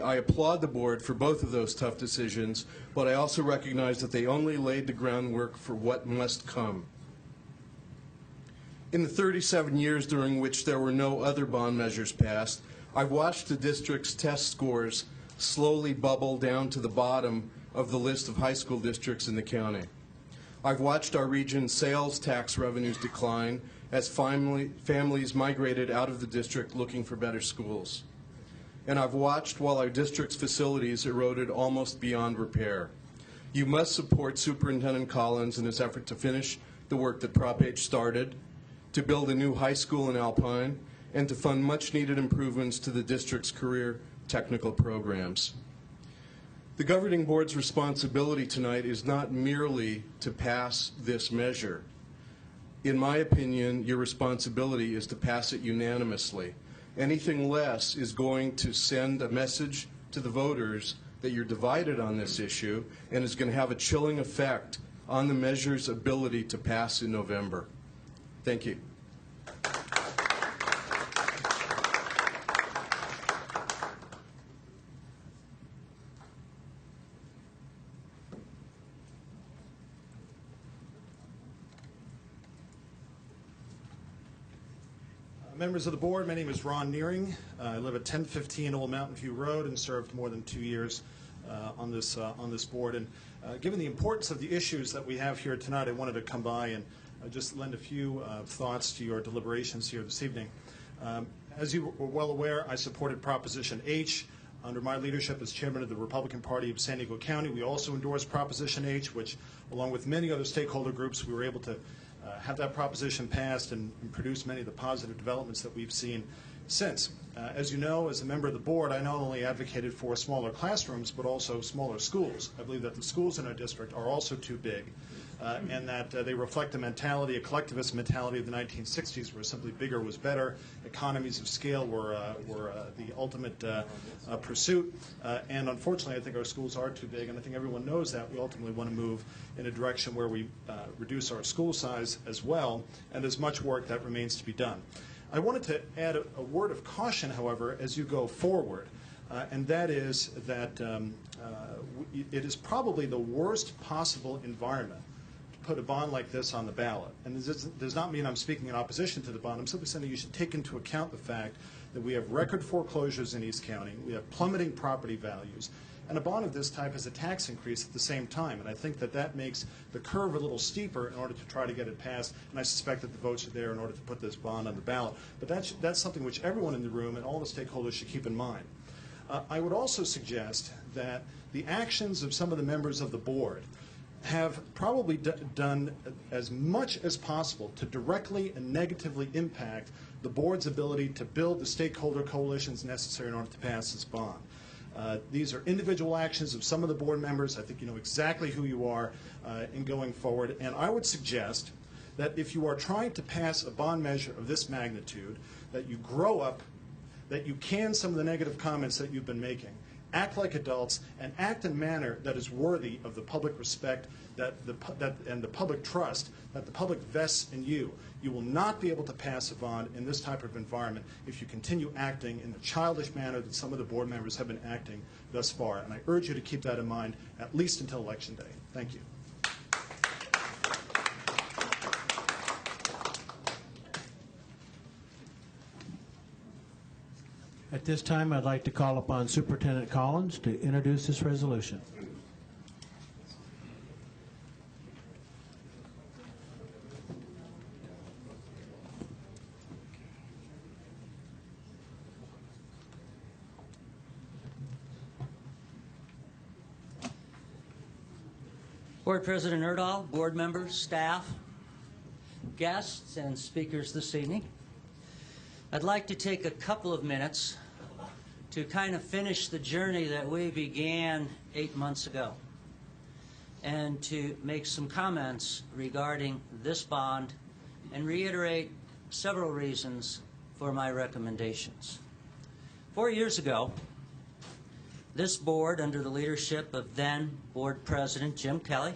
I applaud the board for both of those tough decisions, but I also recognize that they only laid the groundwork for what must come. In the 37 years during which there were no other bond measures passed, I've watched the district's test scores slowly bubble down to the bottom of the list of high school districts in the county. I've watched our region's sales tax revenues decline as families migrated out of the district looking for better schools. And I've watched while our district's facilities eroded almost beyond repair. You must support Superintendent Collins in his effort to finish the work that Prop H started, to build a new high school in Alpine, and to fund much-needed improvements to the district's career technical programs. The governing board's responsibility tonight is not merely to pass this measure. In my opinion, your responsibility is to pass it unanimously. Anything less is going to send a message to the voters that you're divided on this issue and is going to have a chilling effect on the measure's ability to pass in November. Thank you. Members of the board, my name is Ron Nearing. I live at 1015 Old Mountain View Road and served more than 2 years on this board. And given the importance of the issues that we have here tonight, I wanted to come by and just lend a few thoughts to your deliberations here this evening. As you were well aware, I supported Proposition H. Under my leadership as chairman of the Republican Party of San Diego County, we also endorsed Proposition H, which, along with many other stakeholder groups, we were able to have that proposition passed and produce many of the positive developments that we've seen since. As you know, as a member of the board, I not only advocated for smaller classrooms, but also smaller schools. I believe that the schools in our district are also too big, and that they reflect a mentality, a collectivist mentality of the 1960s, where simply bigger was better. Economies of scale were the ultimate pursuit. And unfortunately, I think our schools are too big, and I think everyone knows that. We ultimately want to move in a direction where we reduce our school size as well, and there's much work that remains to be done. I wanted to add a word of caution, however, as you go forward, and that is that it is probably the worst possible environment to put a bond like this on the ballot. And this does not mean I'm speaking in opposition to the bond. I'm simply saying that you should take into account the fact that we have record foreclosures in East County, we have plummeting property values, and a bond of this type is a tax increase at the same time. And I think that that makes the curve a little steeper in order to try to get it passed. And I suspect that the votes are there in order to put this bond on the ballot. But that's something which everyone in the room and all the stakeholders should keep in mind. I would also suggest that the actions of some of the members of the board have probably done as much as possible to directly and negatively impact the board's ability to build the stakeholder coalitions necessary in order to pass this bond. These are individual actions of some of the board members. I think you know exactly who you are in going forward. And I would suggest that if you are trying to pass a bond measure of this magnitude, that you grow up, that you can some of the negative comments that you've been making, act like adults, and act in a manner that is worthy of the public respect and the public trust that the public vests in you. You will not be able to pass a bond in this type of environment if you continue acting in the childish manner that some of the board members have been acting thus far. And I urge you to keep that in mind at least until Election Day. Thank you. At this time, I'd like to call upon Superintendent Collins to introduce this resolution. Board President Erdahl, board members, staff, guests, and speakers this evening. I'd like to take a couple of minutes to kind of finish the journey that we began 8 months ago and to make some comments regarding this bond and reiterate several reasons for my recommendations. 4 years ago, this board, under the leadership of then Board President Jim Kelly,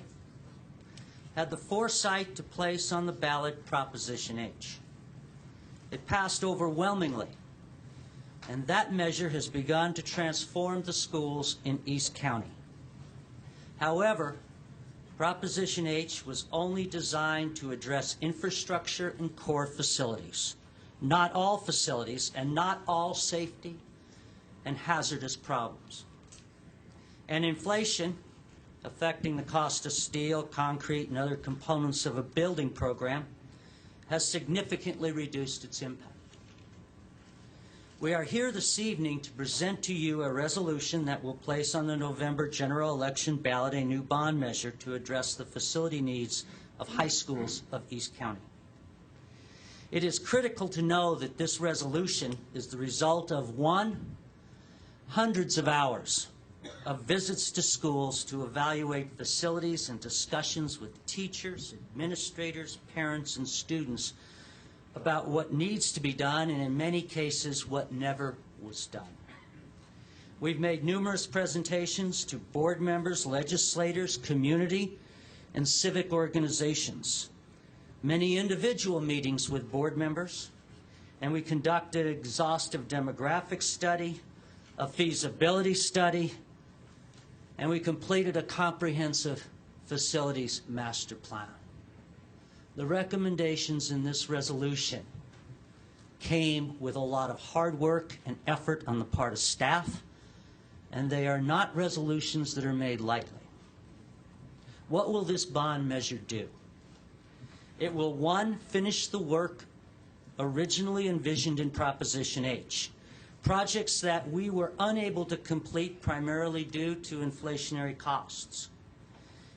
had the foresight to place on the ballot Proposition H. It passed overwhelmingly, and that measure has begun to transform the schools in East County. However, Proposition H was only designed to address infrastructure and core facilities, not all facilities and not all safety and hazardous problems. And inflation, affecting the cost of steel, concrete, and other components of a building program, has significantly reduced its impact. We are here this evening to present to you a resolution that will place on the November general election ballot a new bond measure to address the facility needs of high schools of East County. It is critical to know that this resolution is the result of, one, hundreds of hours of visits to schools to evaluate facilities and discussions with teachers, administrators, parents, and students about what needs to be done, and in many cases, what never was done. We've made numerous presentations to board members, legislators, community, and civic organizations, many individual meetings with board members, and we conducted an exhaustive demographic study, a feasibility study, and we completed a comprehensive facilities master plan. The recommendations in this resolution came with a lot of hard work and effort on the part of staff, and they are not resolutions that are made lightly. What will this bond measure do? It will, one, finish the work originally envisioned in Proposition H, projects that we were unable to complete primarily due to inflationary costs.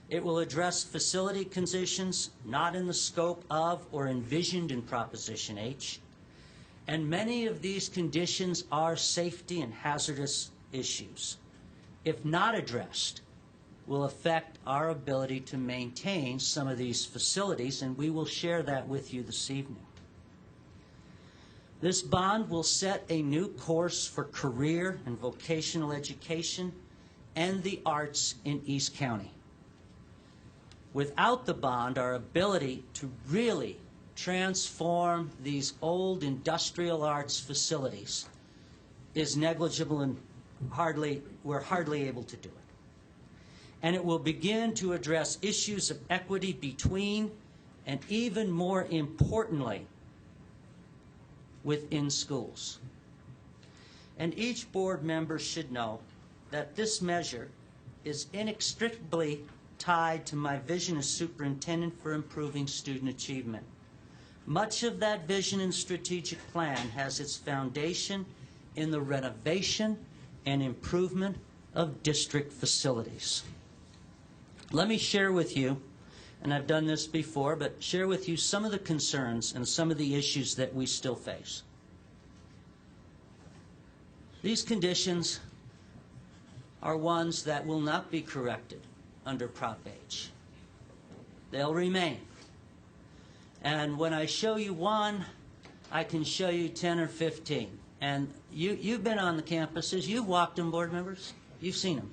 It will address facility conditions not in the scope of or envisioned in Proposition H, and many of these conditions are safety and hazardous issues. If not addressed, will affect our ability to maintain some of these facilities, and we will share that with you this evening. This bond will set a new course for career and vocational education and the arts in East County. Without the bond, our ability to really transform these old industrial arts facilities is negligible, and we're hardly able to do it. And it will begin to address issues of equity between, and even more importantly, within schools. And each board member should know that this measure is inextricably tied to my vision as superintendent for improving student achievement. Much of that vision and strategic plan has its foundation in the renovation and improvement of district facilities. Let me share with you, and I've done this before, but share with you some of the concerns and some of the issues that we still face. These conditions are ones that will not be corrected under Prop H. They'll remain. And when I show you one, I can show you 10 or 15. And you've been on the campuses, you've walked them, board members, you've seen them.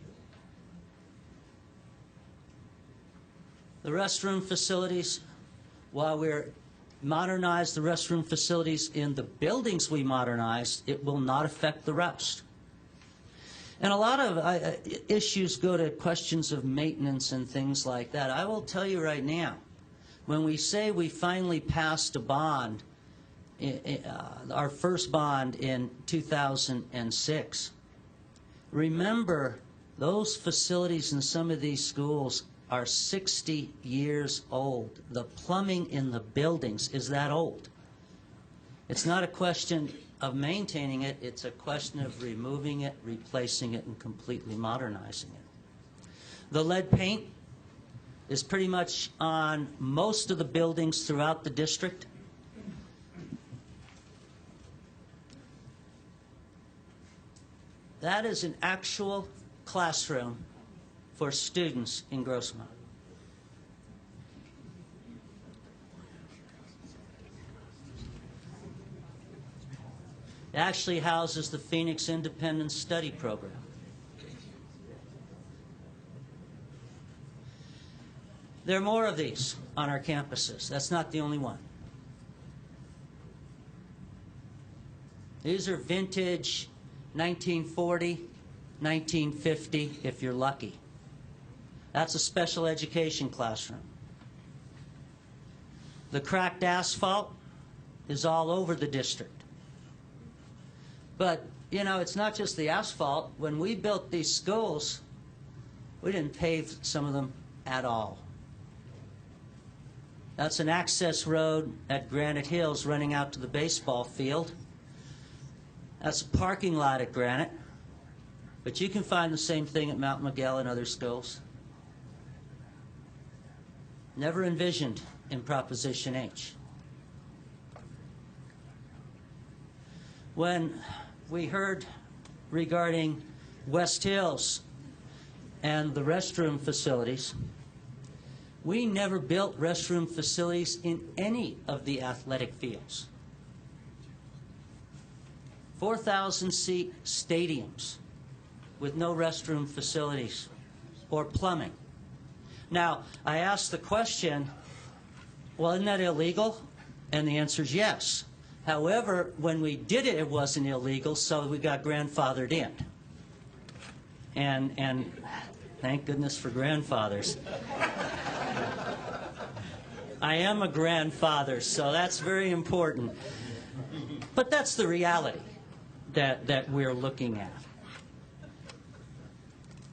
The restroom facilities, while we're modernize the restroom facilities in the buildings we modernized, it will not affect the rest. And a lot of issues go to questions of maintenance and things like that. I will tell you right now, when we say we finally passed a bond, our first bond in 2006, remember those facilities in some of these schools are 60 years old. The plumbing in the buildings is that old. It's not a question of maintaining it, it's a question of removing it, replacing it, and completely modernizing it. The lead paint is pretty much on most of the buildings throughout the district. That is an actual classroom for students in Grossmont. It actually houses the Phoenix Independent Study Program. There are more of these on our campuses. That's not the only one. These are vintage 1940, 1950, if you're lucky. That's a special education classroom. The cracked asphalt is all over the district. But, you know, it's not just the asphalt. When we built these schools, we didn't pave some of them at all. That's an access road at Granite Hills running out to the baseball field. That's a parking lot at Granite. But you can find the same thing at Mount Miguel and other schools. Never envisioned in Proposition H. When we heard regarding West Hills, and the restroom facilities. We never built restroom facilities in any of the athletic fields. 4,000-seat stadiums with no restroom facilities or plumbing. Now, I asked the question, well, isn't that illegal? And the answer is yes. However, when we did it, it wasn't illegal, so we got grandfathered in. And thank goodness for grandfathers. I am a grandfather, so that's very important. But that's the reality that we're looking at.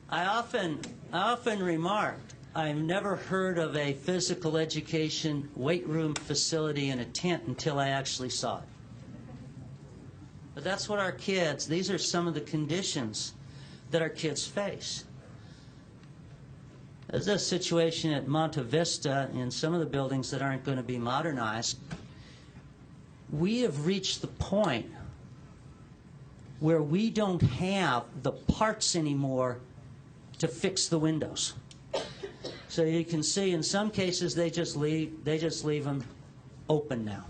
I often remark, I've never heard of a physical education weight room facility in a tent until I actually saw it. But that's what our kids, these are some of the conditions that our kids face. There's a situation at Monte Vista in some of the buildings that aren't going to be modernized. We have reached the point where we don't have the parts anymore to fix the windows. So you can see in some cases they just leave them open now.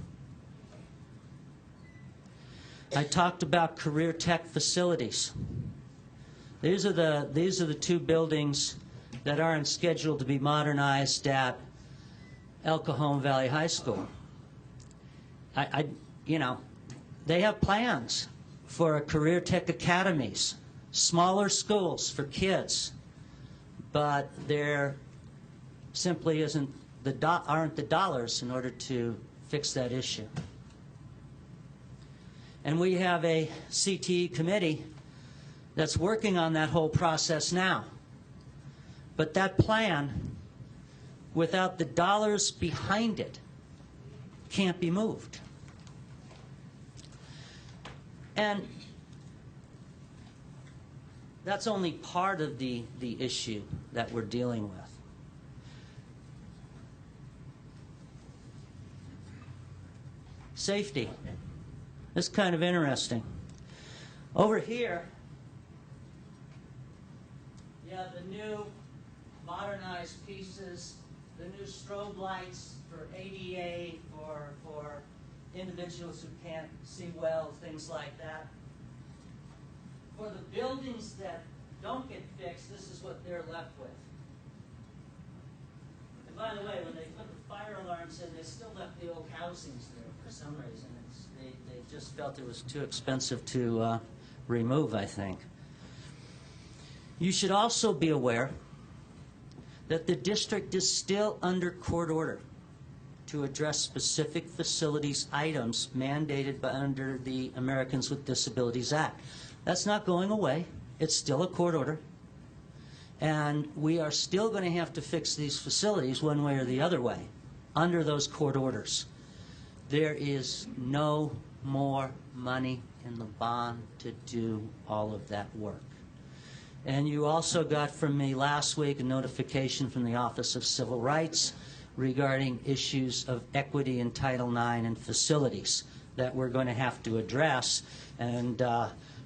I talked about career tech facilities. These are the two buildings that aren't scheduled to be modernized at El Cajon Valley High School. You know, they have plans for career tech academies, smaller schools for kids, but there simply aren't the dollars in order to fix that issue. And we have a CTE committee that's working on that whole process now. But that plan, without the dollars behind it, can't be moved. And that's only part of the issue that we're dealing with. Safety. This is kind of interesting. Over here, you have the new modernized pieces, the new strobe lights for ADA, for individuals who can't see well, things like that. For the buildings that don't get fixed, this is what they're left with. And by the way, when they put the fire alarms in, they still left the old housings there for some reason. They just felt it was too expensive to remove, I think. You should also be aware that the district is still under court order to address specific facilities items mandated under the Americans with Disabilities Act. That's not going away. It's still a court order. And we are still going to have to fix these facilities one way or the other way under those court orders. There is no more money in the bond to do all of that work. And you also got from me last week a notification from the Office of Civil Rights regarding issues of equity in Title IX and facilities that we're going to have to address. And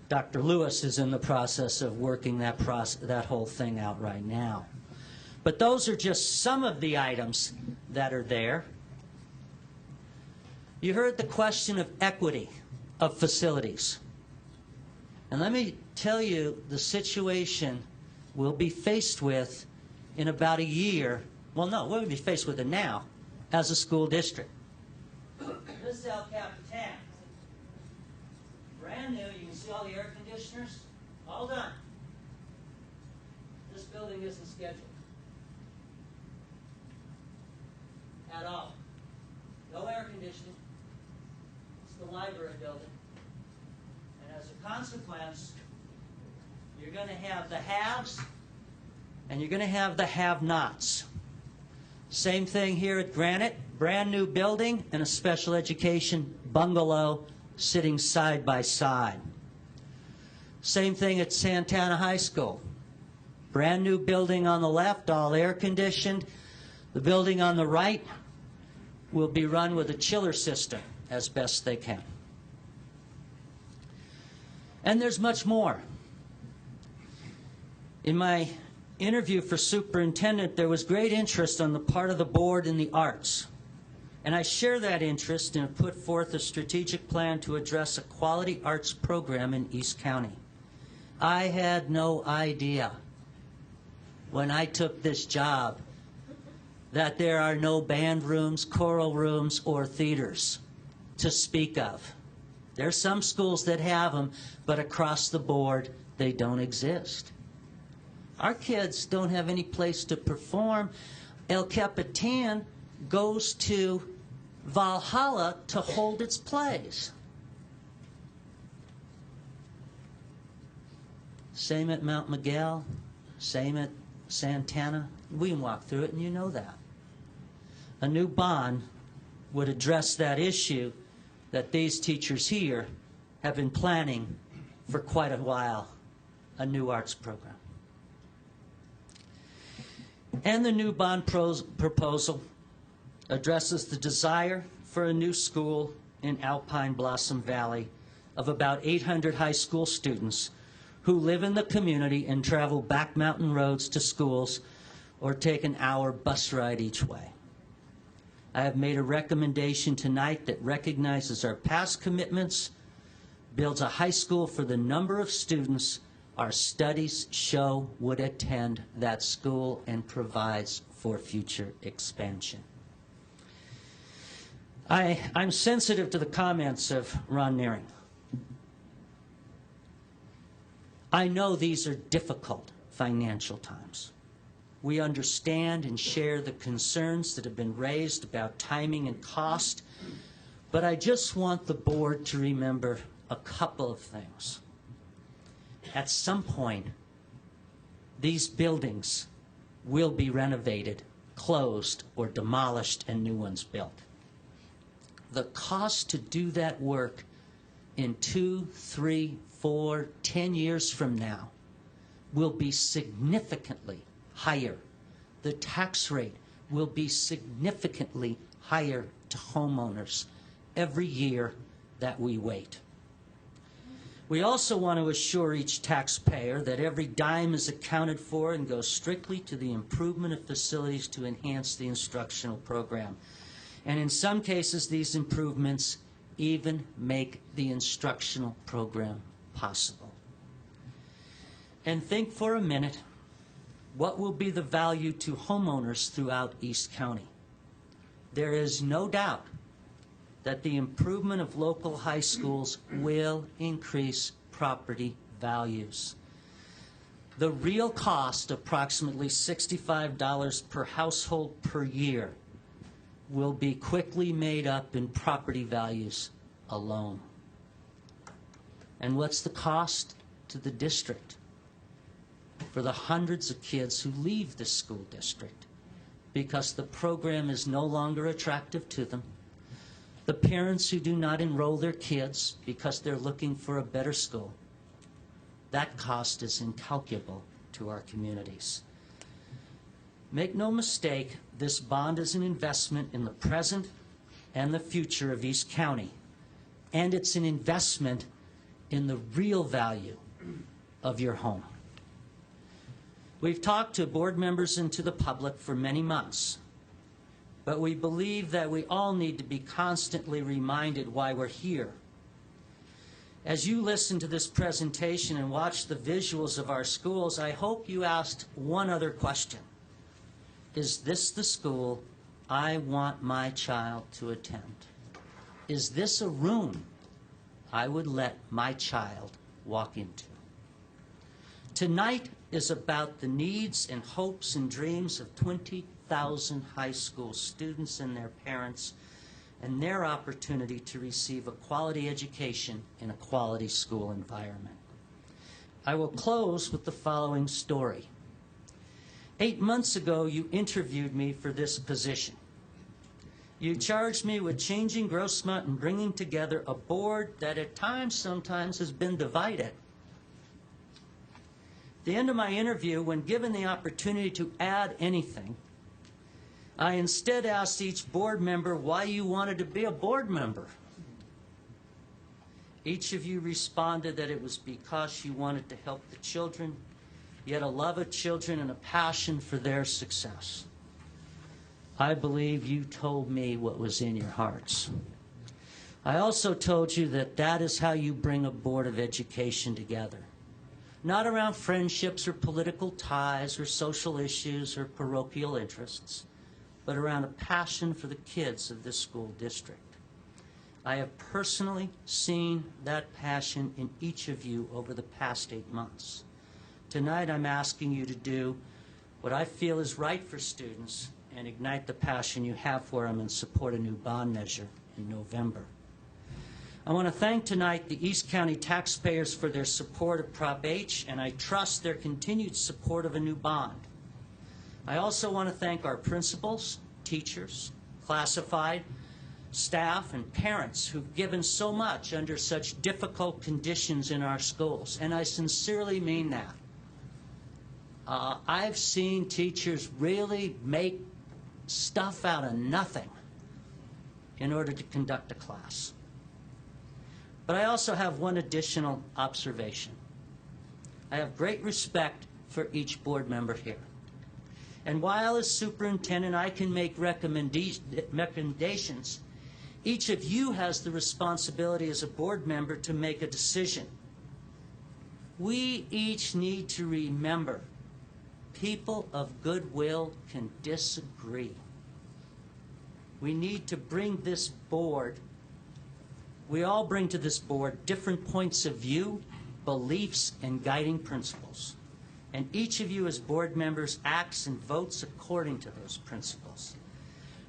Dr. Lewis is in the process of working that whole thing out right now. But those are just some of the items that are there. You heard the question of equity of facilities. And let me tell you the situation we'll be faced with in about a year. Well, no, we'll be faced with it now as a school district. This is El Capitan. Brand new. You can see all the air conditioners. All done. This building isn't scheduled at all. No air conditioning. It's the library building. And as a consequence, you're going to have the haves and you're going to have the have-nots. Same thing here at Granite. Brand new building and a special education bungalow sitting side by side. Same thing at Santana High School. Brand new building on the left, all air conditioned. The building on the right will be run with a chiller system as best they can. And there's much more. In my interview for superintendent, there was great interest on the part of the board in the arts. And I share that interest and have put forth a strategic plan to address a quality arts program in East County. I had no idea when I took this job that there are no band rooms, choral rooms, or theaters to speak of. There are some schools that have them, but across the board, they don't exist. Our kids don't have any place to perform. El Capitan goes to Valhalla to hold its plays. Same at Mount Miguel, same at Santana. We can walk through it and you know that. A new bond would address that issue that these teachers here have been planning for quite a while, a new arts program. And the new bond proposal addresses the desire for a new school in Alpine Blossom Valley of about 800 high school students who live in the community and travel back mountain roads to schools or take an hour bus ride each way. I have made a recommendation tonight that recognizes our past commitments, builds a high school for the number of students our studies show would attend that school, and provides for future expansion. I'm sensitive to the comments of Ron Nearing. I know these are difficult financial times. We understand and share the concerns that have been raised about timing and cost, but I just want the board to remember a couple of things. At some point, these buildings will be renovated, closed, or demolished and new ones built. The cost to do that work in 2, 3, 4, 10 years from now will be significantly higher. The tax rate will be significantly higher to homeowners every year that we wait. We also want to assure each taxpayer that every dime is accounted for and goes strictly to the improvement of facilities to enhance the instructional program. And in some cases, these improvements even make the instructional program possible. And think for a minute, what will be the value to homeowners throughout East County? There is no doubt that the improvement of local high schools will increase property values. The real cost, approximately $65 per household per year, will be quickly made up in property values alone. And what's the cost to the district for the hundreds of kids who leave the school district because the program is no longer attractive to them? The parents who do not enroll their kids because they're looking for a better school. That cost is incalculable to our communities. Make no mistake, this bond is an investment in the present and the future of East County, and it's an investment in the real value of your home. We've talked to board members and to the public for many months, but we believe that we all need to be constantly reminded why we're here. As you listen to this presentation and watch the visuals of our schools, I hope you asked one other question. Is this the school I want my child to attend? Is this a room I would let my child walk into? Tonight is about the needs and hopes and dreams of 20,000 high school students and their parents and their opportunity to receive a quality education in a quality school environment. I will close with the following story. 8 months ago, you interviewed me for this position. You charged me with changing Grossmont and bringing together a board that at times, sometimes, has been divided. At the end of my interview, when given the opportunity to add anything, I instead asked each board member why you wanted to be a board member. Each of you responded that it was because you wanted to help the children yet a love of children and a passion for their success. I believe you told me what was in your hearts. I also told you that that is how you bring a Board of Education together. Not around friendships or political ties or social issues or parochial interests, but around a passion for the kids of this school district. I have personally seen that passion in each of you over the past 8 months. Tonight I'm asking you to do what I feel is right for students and ignite the passion you have for them and support a new bond measure in November. I want to thank tonight the East County taxpayers for their support of Prop H, and I trust their continued support of a new bond. I also want to thank our principals, teachers, classified, staff, and parents who've given so much under such difficult conditions in our schools, and I sincerely mean that. I've seen teachers really make stuff out of nothing in order to conduct a class. But I also have one additional observation. I have great respect for each board member here. And while as superintendent I can make recommendations, each of you has the responsibility as a board member to make a decision. We each need to remember people of goodwill can disagree. We need to bring this board, we all bring to this board different points of view, beliefs, and guiding principles. And each of you as board members acts and votes according to those principles.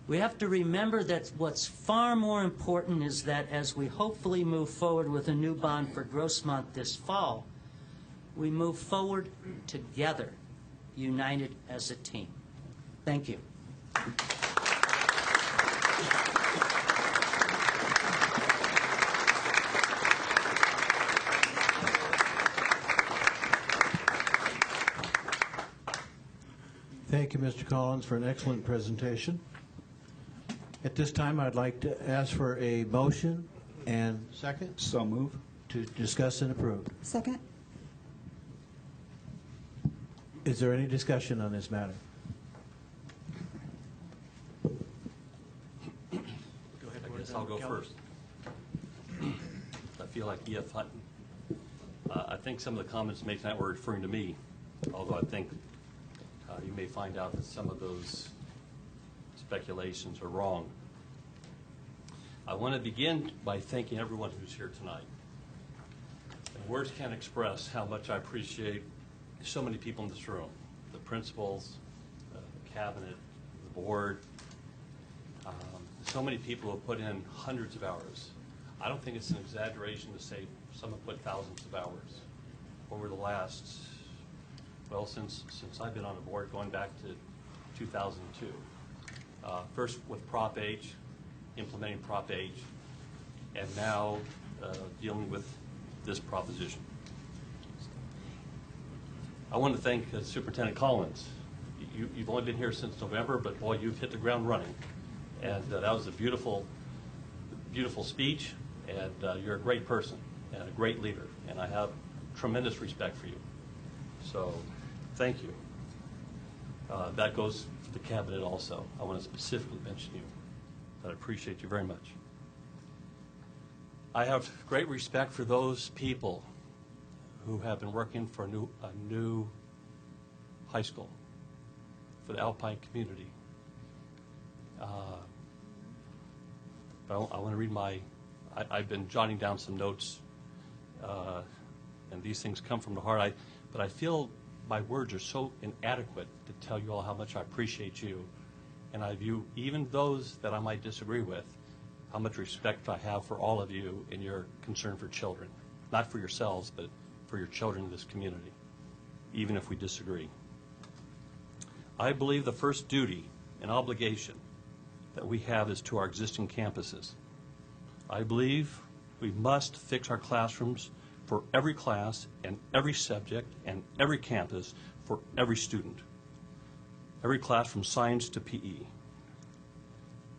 We have to remember that what's far more important is that as we hopefully move forward with a new bond for Grossmont this fall, we move forward together, united as a team. Thank you. Thank you, Mr. Collins, for an excellent presentation. At this time, I'd like to ask for a motion and second. So move. To discuss and approve. Second. Is there any discussion on this matter? Go ahead. I guess I'll go first. I feel like E.F. Hutton. I think some of the comments made tonight were referring to me, although I think you may find out that some of those speculations are wrong. I want to begin by thanking everyone who's here tonight. And words can't express how much I appreciate so many people in this room, the principals, the cabinet, the board, so many people who have put in hundreds of hours. I don't think it's an exaggeration to say some have put thousands of hours over the last, well, since I've been on the board, going back to 2002. First with Prop H, implementing Prop H, and now dealing with this proposition. I want to thank Superintendent Collins. You've only been here since November, but boy, you've hit the ground running. And that was a beautiful, beautiful speech, and you're a great person and a great leader, and I have tremendous respect for you. So thank you. That goes for the cabinet also. I want to specifically mention you. I appreciate you very much. I have great respect for those people who have been working for a new high school, for the Alpine community. I want to read I've been jotting down some notes, and these things come from the heart. But I feel my words are so inadequate to tell you all how much I appreciate you, and I view even those that I might disagree with, how much respect I have for all of you in your concern for children, not for yourselves, but for your children in this community, even if we disagree. I believe the first duty and obligation that we have is to our existing campuses. I believe we must fix our classrooms for every class and every subject and every campus for every student. Every class from science to PE.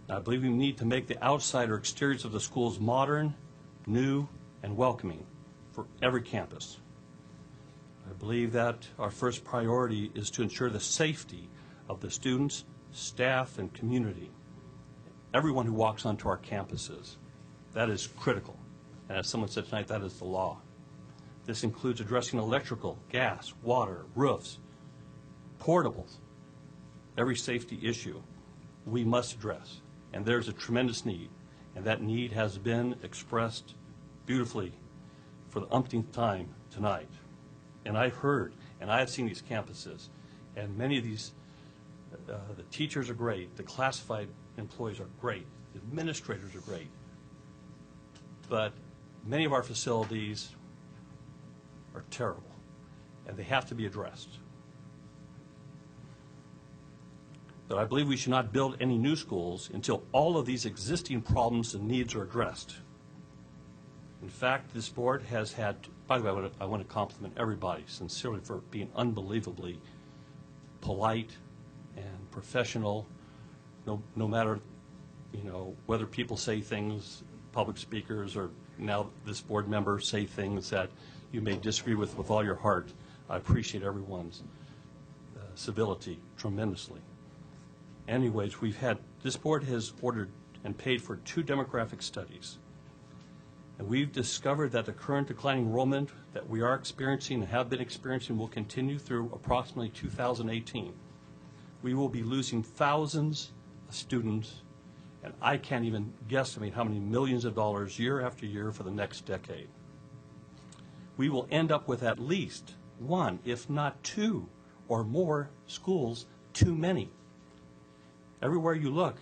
I believe we need to make the outside or exteriors of the schools modern, new, and welcoming for every campus. I believe that our first priority is to ensure the safety of the students, staff, and community, everyone who walks onto our campuses. That is critical. And as someone said tonight, that is the law. This includes addressing electrical, gas, water, roofs, portables, every safety issue we must address. And there's a tremendous need. And that need has been expressed beautifully for the umpteenth time tonight. And I've heard, and I have seen these campuses, and many of these, the teachers are great, the classified employees are great, the administrators are great. But many of our facilities are terrible, and they have to be addressed. But I believe we should not build any new schools until all of these existing problems and needs are addressed. In fact, this board has had, by the way, I want to compliment everybody sincerely for being unbelievably polite and professional, no matter, whether people say things, public speakers, or now this board member say things that you may disagree with all your heart. I appreciate everyone's civility tremendously. Anyways, this board has ordered and paid for 2 demographic studies. And we've discovered that the current declining enrollment that we are experiencing and have been experiencing will continue through approximately 2018. We will be losing thousands of students, and I can't even guesstimate how many millions of dollars year after year for the next decade. We will end up with at least 1, if not 2, or more schools too many. Everywhere you look,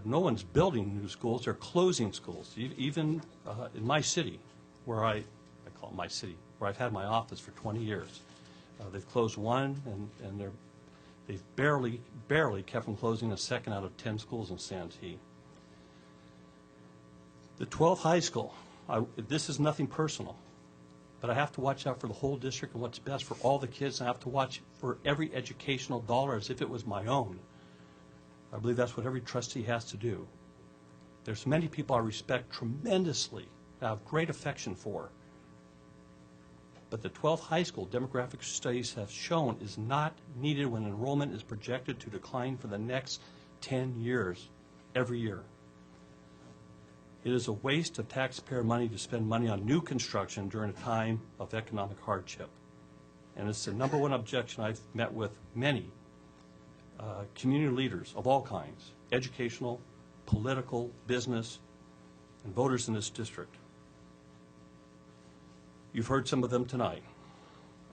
no one's building new schools, they're closing schools. Even in my city, where I call it my city, where I've had my office for 20 years, they've closed 1, and they've barely kept from closing a second out of 10 schools in Santee. The 12th high school, this is nothing personal, but I have to watch out for the whole district and what's best for all the kids, and I have to watch for every educational dollar as if it was my own. I believe that's what every trustee has to do. There's many people I respect tremendously, I have great affection for. But the 12th high school demographic studies have shown is not needed when enrollment is projected to decline for the next 10 years, every year. It is a waste of taxpayer money to spend money on new construction during a time of economic hardship. And it's the #1 objection I've met with many community leaders of all kinds, educational, political, business, and voters in this district. You've heard some of them tonight.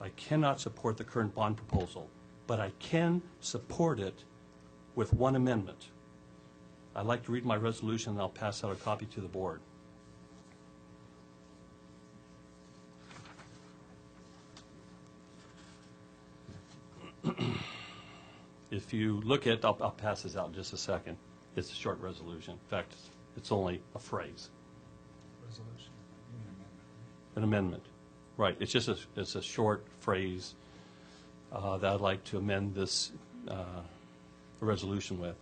I cannot support the current bond proposal, but I can support it with 1 amendment. I'd like to read my resolution, and I'll pass out a copy to the board. If you look at, I'll pass this out in just a second. It's a short resolution. In fact, it's only a phrase. Resolution. An amendment. Right. It's a short phrase that I'd like to amend this resolution with.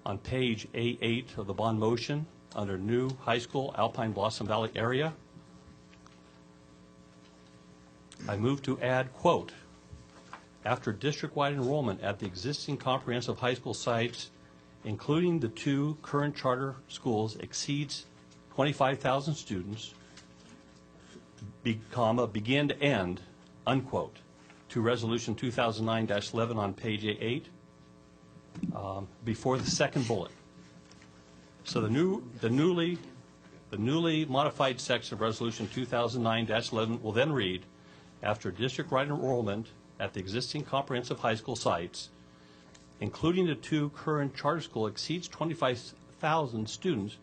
On page A8 of the bond motion, under new high school, Alpine Blossom Valley area, I move to add, quote, after district-wide enrollment at the existing comprehensive high school sites, including the 2 current charter schools, exceeds 25,000 students, begin to end, unquote, to Resolution 2009-11 on page A8, before the second bullet. So the newly modified section of Resolution 2009-11 will then read, after district-wide enrollment at the existing comprehensive high school sites, including the 2 current charter school, exceeds 25,000 students,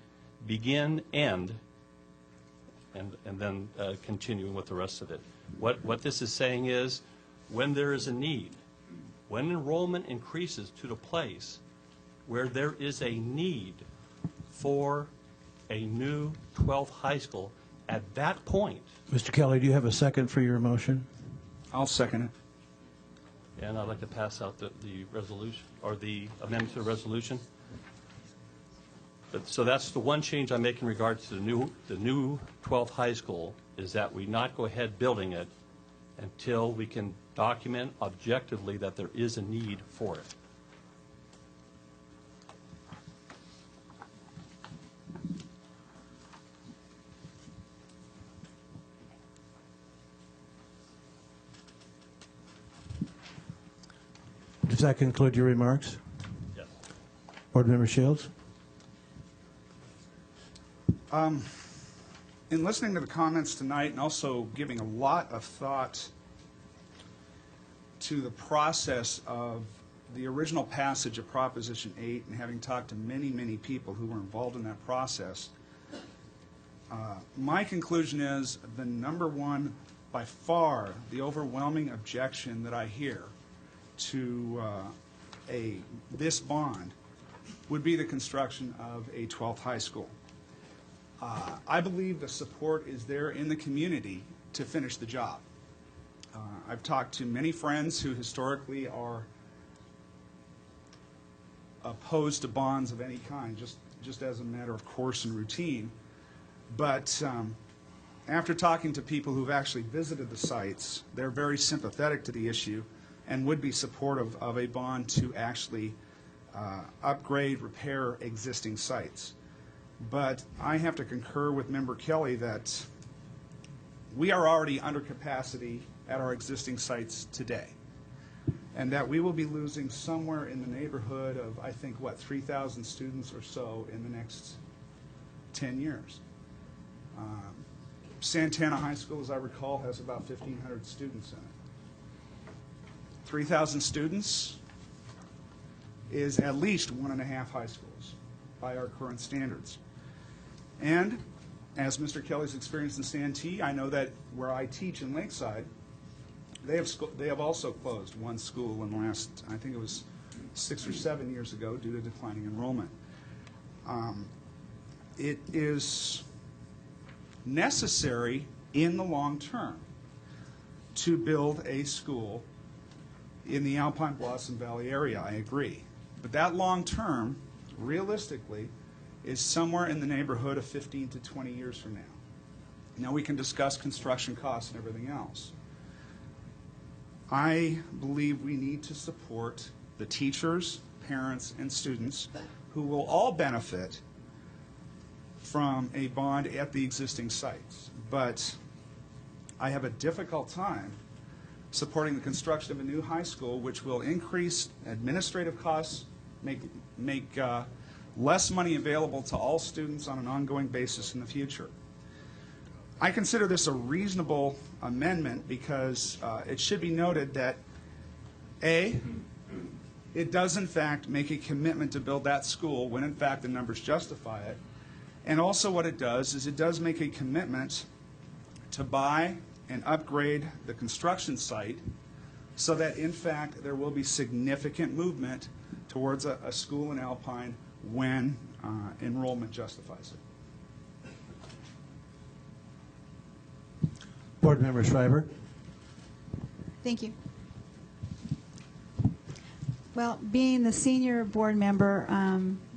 begin, end, and then continuing with the rest of it. What this is saying is, when there is a need, when enrollment increases to the place where there is a need for a new 12th high school, at that point. Mr. Kelly, do you have a second for your motion? I'll second it. And I'd like to pass out the resolution, or the amendment to the resolution. So that's the one change I make in regards to the new 12th high school, is that we not go ahead building it until we can document objectively that there is a need for it. Does that conclude your remarks? Yes. Board Member Shields? In listening to the comments tonight and also giving a lot of thought to the process of the original passage of Proposition 8 and having talked to many, many people who were involved in that process, my conclusion is the number one, by far, the overwhelming objection that I hear to this bond would be the construction of a 12th high school. I believe the support is there in the community to finish the job. I've talked to many friends who historically are opposed to bonds of any kind, just as a matter of course and routine. But after talking to people who've actually visited the sites, they're very sympathetic to the issue and would be supportive of a bond to actually upgrade, repair existing sites. But I have to concur with Member Kelly that we are already under capacity at our existing sites today, and that we will be losing somewhere in the neighborhood of, I think, 3,000 students or so in the next 10 years. Santana High School, as I recall, has about 1,500 students in it. 3,000 students is at least 1.5 high schools by our current standards. And as Mr. Kelly's experienced in Santee, I know that where I teach in Lakeside, they have also closed one school in the last, I think it was 6 or 7 years ago, due to declining enrollment. It is necessary in the long term to build a school in the Alpine Blossom Valley area, I agree. But that long term, realistically, is somewhere in the neighborhood of 15 to 20 years from now. Now we can discuss construction costs and everything else. I believe we need to support the teachers, parents, and students who will all benefit from a bond at the existing sites. But I have a difficult time supporting the construction of a new high school, which will increase administrative costs, make less money available to all students on an ongoing basis in the future. I consider this a reasonable amendment because it should be noted that, A, it does in fact make a commitment to build that school when in fact the numbers justify it. And also what it does is it does make a commitment to buy and upgrade the construction site so that in fact there will be significant movement towards a school in Alpine when enrollment justifies it. Board Member Schreiber? Thank you. Well, being the senior board member,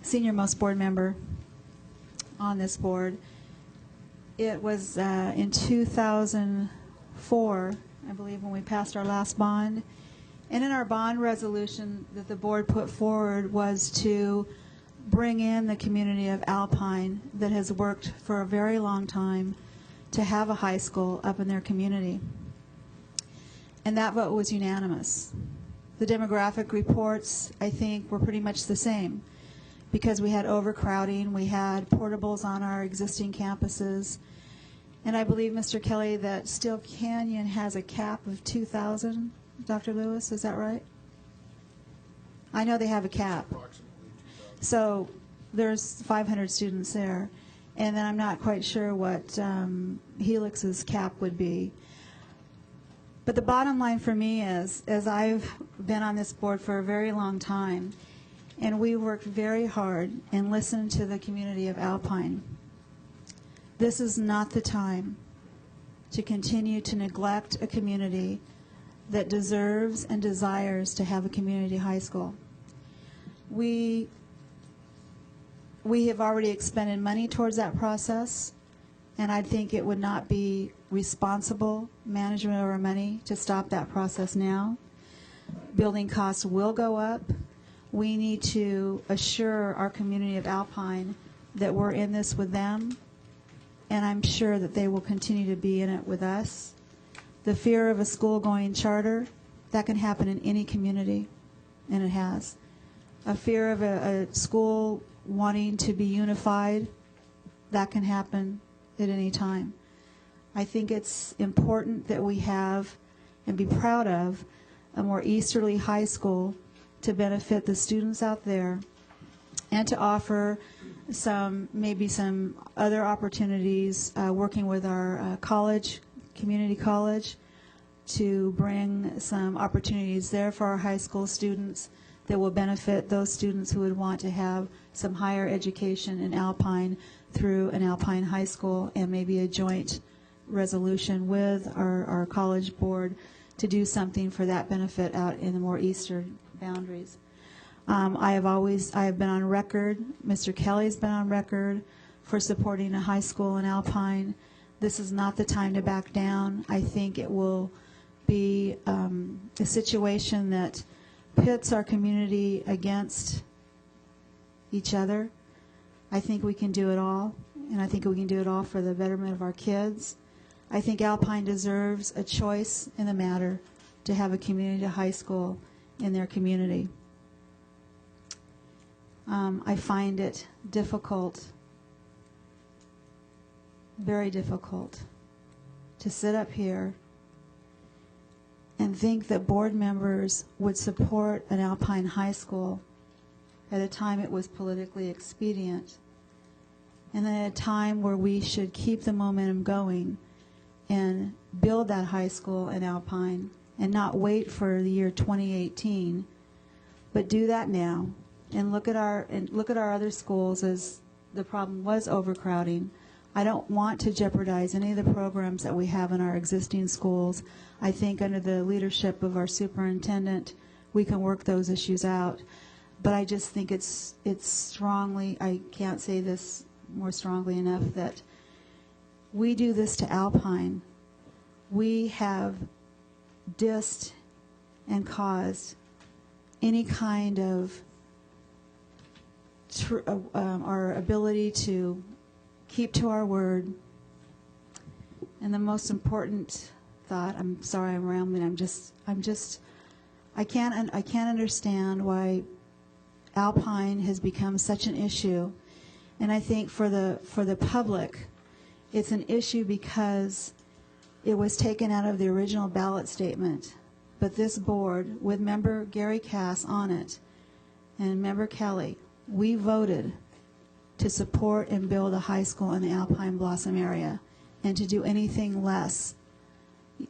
senior most board member on this board, it was in 2004, I believe, when we passed our last bond. And in our bond resolution that the board put forward was to bring in the community of Alpine that has worked for a very long time to have a high school up in their community. And that vote was unanimous. The demographic reports, I think, were pretty much the same because we had overcrowding, we had portables on our existing campuses, and I believe, Mr. Kelly, that Steel Canyon has a cap of 2,000. Dr. Lewis, is that right? I know they have a cap. So there's 500 students there. And then I'm not quite sure what Helix's cap would be. But the bottom line for me is, as I've been on this board for a very long time, and we worked very hard and listened to the community of Alpine, this is not the time to continue to neglect a community that deserves and desires to have a community high school. We have already expended money towards that process And I think it would not be responsible management of our money to stop that process now. Building costs will go up. We need to assure our community of Alpine that we're in this with them, and I'm sure that they will continue to be in it with us. The fear of a school going charter, that can happen in any community, and it has. A fear of a school wanting to be unified, that can happen at any time. I think it's important that we have and be proud of a more easterly high school to benefit the students out there and to offer maybe some other opportunities working with our college, community college, to bring some opportunities there for our high school students that will benefit those students who would want to have some higher education in Alpine through an Alpine high school, and maybe a joint resolution with our college board to do something for that benefit out in the more eastern boundaries. I have been on record, Mr. Kelly's been on record for supporting a high school in Alpine. This is not the time to back down. I think it will be a situation that pits our community against each other. I think we can do it all, and I think we can do it all for the betterment of our kids. I think Alpine deserves a choice in the matter to have a community high school in their community. I find it difficult, very difficult, to sit up here and think that board members would support an Alpine high school at a time it was politically expedient, and then at a time where we should keep the momentum going and build that high school in Alpine and not wait for the year 2018, but do that now and look at our other schools, as the problem was overcrowding. I don't want to jeopardize any of the programs that we have in our existing schools. I think under the leadership of our superintendent, we can work those issues out. But I just think it's strongly, I can't say this more strongly enough, that we do this to Alpine. We have dissed and caused any kind of our ability to keep to our word. And the most important thought, I'm sorry I'm rambling, I can't understand why Alpine has become such an issue. And I think for the public, it's an issue because it was taken out of the original ballot statement. But this board, with member Gary Cass on it and member Kelly, we voted to support and build a high school in the Alpine Blossom area, and to do anything less.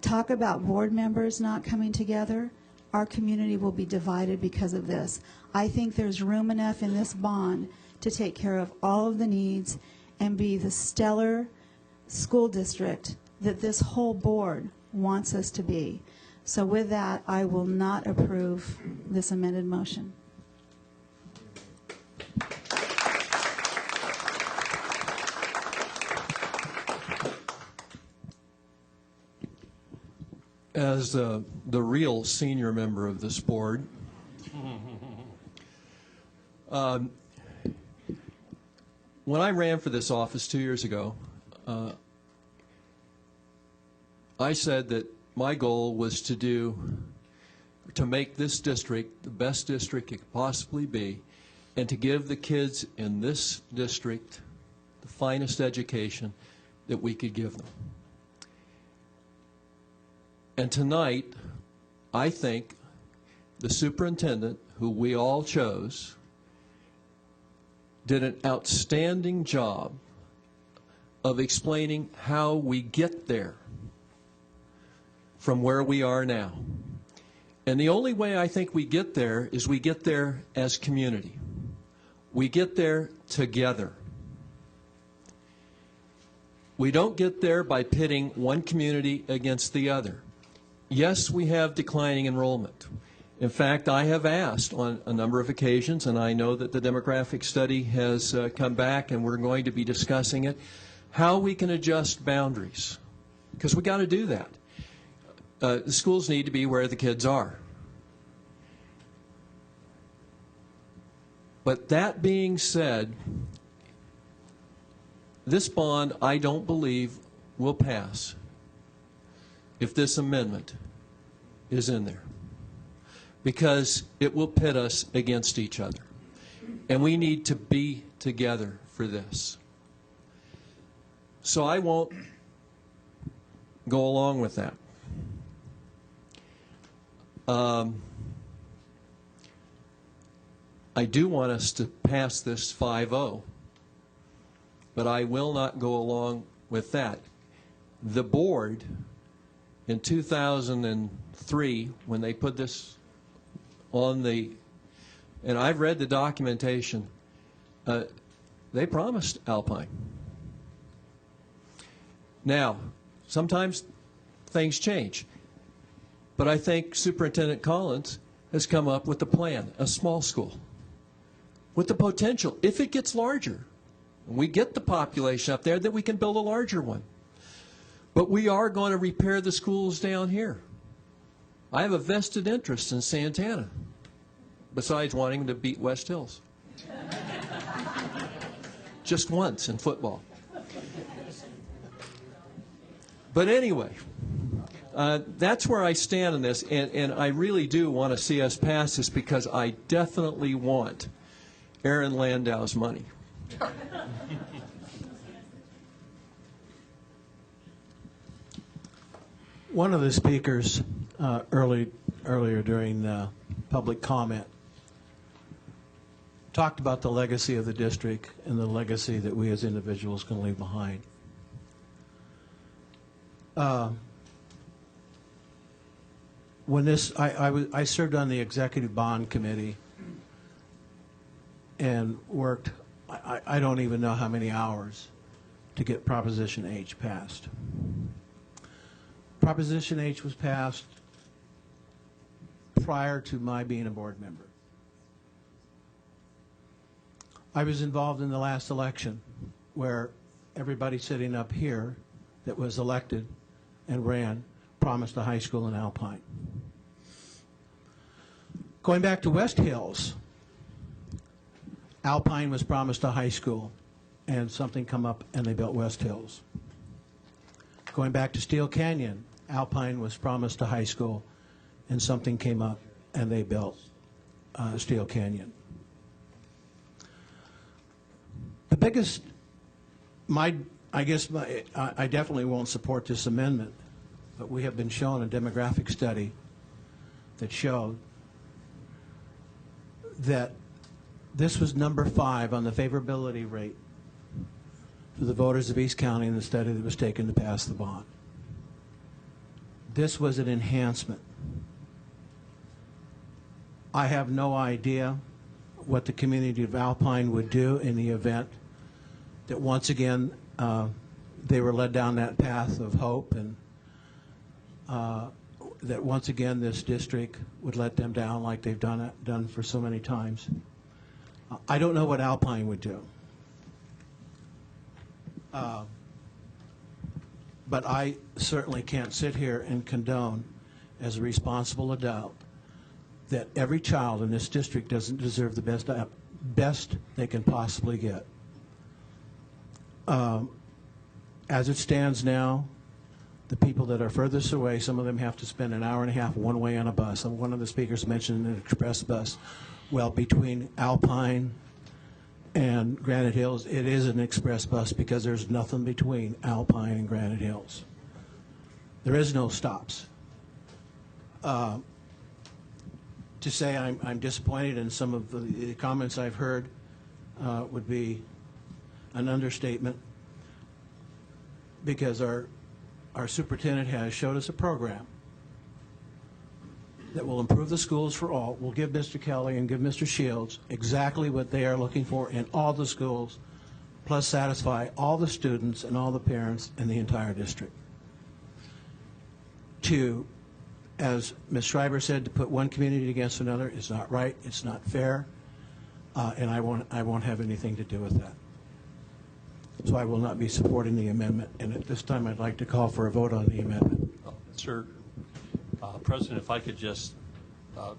Talk about board members not coming together. Our community will be divided because of this. I think there's room enough in this bond to take care of all of the needs and be the stellar school district that this whole board wants us to be. So with that, I will not approve this amended motion. As the real senior member of this board, when I ran for this office 2 years ago, I said that my goal was to make this district the best district it could possibly be, and to give the kids in this district the finest education that we could give them. And tonight, I think the superintendent, who we all chose, did an outstanding job of explaining how we get there from where we are now. And the only way I think we get there is we get there as community. We get there together. We don't get there by pitting one community against the other. Yes, we have declining enrollment. In fact, I have asked on a number of occasions, and I know that the demographic study has come back and we're going to be discussing it, how we can adjust boundaries, because we got to do that. The schools need to be where the kids are. But that being said, this bond, I don't believe, will pass if this amendment is in there, because it will pit us against each other. And we need to be together for this. So I won't go along with that. I do want us to pass this 5-0, but I will not go along with that. The board, in 2003, when they put this on the, and I've read the documentation, they promised Alpine. Now, sometimes things change, but I think Superintendent Collins has come up with a plan, a small school, with the potential, if it gets larger, we get the population up there, that we can build a larger one. But we are going to repair the schools down here. I have a vested interest in Santana, besides wanting to beat West Hills. Just once in football. But anyway, that's where I stand on this, and I really do want to see us pass this, because I definitely want Aaron Landau's money. One of the speakers earlier during public comment talked about the legacy of the district and the legacy that we as individuals can leave behind. When this, I served on the executive bond committee and worked, I don't even know how many hours to get Proposition H passed. Proposition H was passed prior to my being a board member. I was involved in the last election where everybody sitting up here that was elected and ran promised a high school in Alpine. Going back to West Hills, Alpine was promised a high school, and something come up and they built West Hills. Going back to Steel Canyon, Alpine was promised a high school, and something came up and they built Steel Canyon. The biggest, I definitely won't support this amendment, but we have been shown a demographic study that showed that this was number 5 on the favorability rate for the voters of East County in the study that was taken to pass the bond. This was an enhancement. I have no idea what the community of Alpine would do in the event that once again they were led down that path of hope, and that once again this district would let them down like they've done for so many times. I don't know what Alpine would do. But I certainly can't sit here and condone, as a responsible adult, that every child in this district doesn't deserve the best they can possibly get. As it stands now, the people that are furthest away, some of them have to spend an hour and a half one way on a bus. One of the speakers mentioned an express bus. Well, between Alpine and Granite Hills, it is an express bus because there's nothing between Alpine and Granite Hills. There is no stops. To say I'm disappointed in some of the comments I've heard would be an understatement, because our superintendent has showed us a program that will improve the schools for all, will give Mr. Kelly and give Mr. Shields exactly what they are looking for in all the schools, plus satisfy all the students and all the parents in the entire district. To, as Ms. Schreiber said, to put one community against another is not right, it's not fair, and I won't have anything to do with that. So I will not be supporting the amendment. And at this time, I'd like to call for a vote on the amendment. Mr. President, if I could just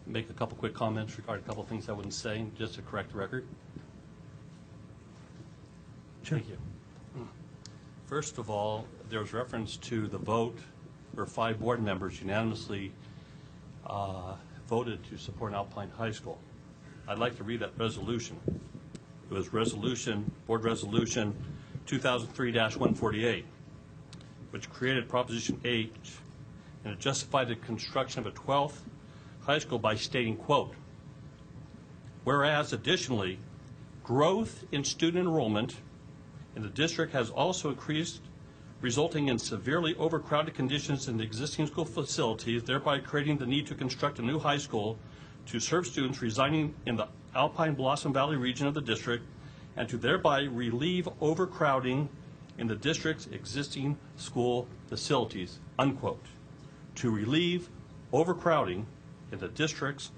make a couple quick comments regarding a couple of things I wouldn't say, just to correct the record. Sure. Thank you. First of all, there was reference to the vote where 5 board members unanimously voted to support Alpine High School. I'd like to read that resolution. It was Board Resolution 2003-148, which created Proposition H, and it justified the construction of a 12th high school by stating, quote, whereas additionally, growth in student enrollment in the district has also increased, resulting in severely overcrowded conditions in the existing school facilities, thereby creating the need to construct a new high school to serve students residing in the Alpine Blossom Valley region of the district, and to thereby relieve overcrowding in the district's existing school facilities, unquote. To relieve overcrowding in the district's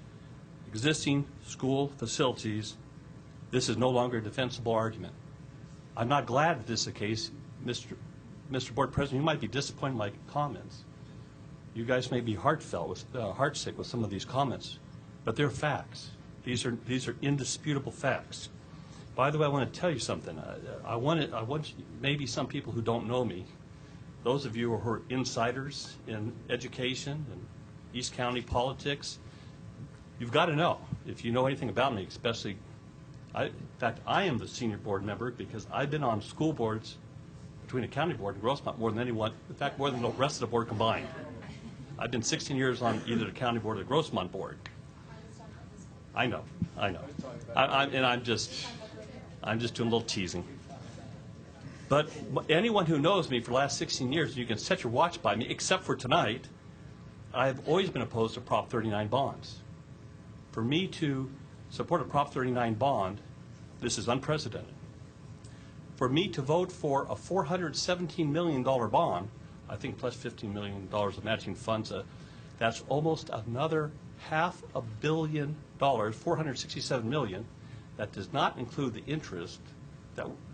existing school facilities, this is no longer a defensible argument. I'm not glad that this is the case. Mr. Board President, you might be disappointed in my comments. You guys may be heartsick with some of these comments, but they're facts. These are indisputable facts. By the way, I want to tell you something. I want maybe some people who don't know me, those of you who are insiders in education and East County politics, you've got to know, if you know anything about me, especially, in fact, I am the senior board member because I've been on school boards between the county board and Grossmont more than anyone, in fact, more than the rest of the board combined. I've been 16 years on either the county board or the Grossmont board. I know. I'm just doing a little teasing. But anyone who knows me for the last 16 years, you can set your watch by me, except for tonight, I've always been opposed to Prop 39 bonds. For me to support a Prop 39 bond, this is unprecedented. For me to vote for a $417 million bond, I think plus $15 million of matching funds, that's almost another $500 million, $467 million. That does not include the interest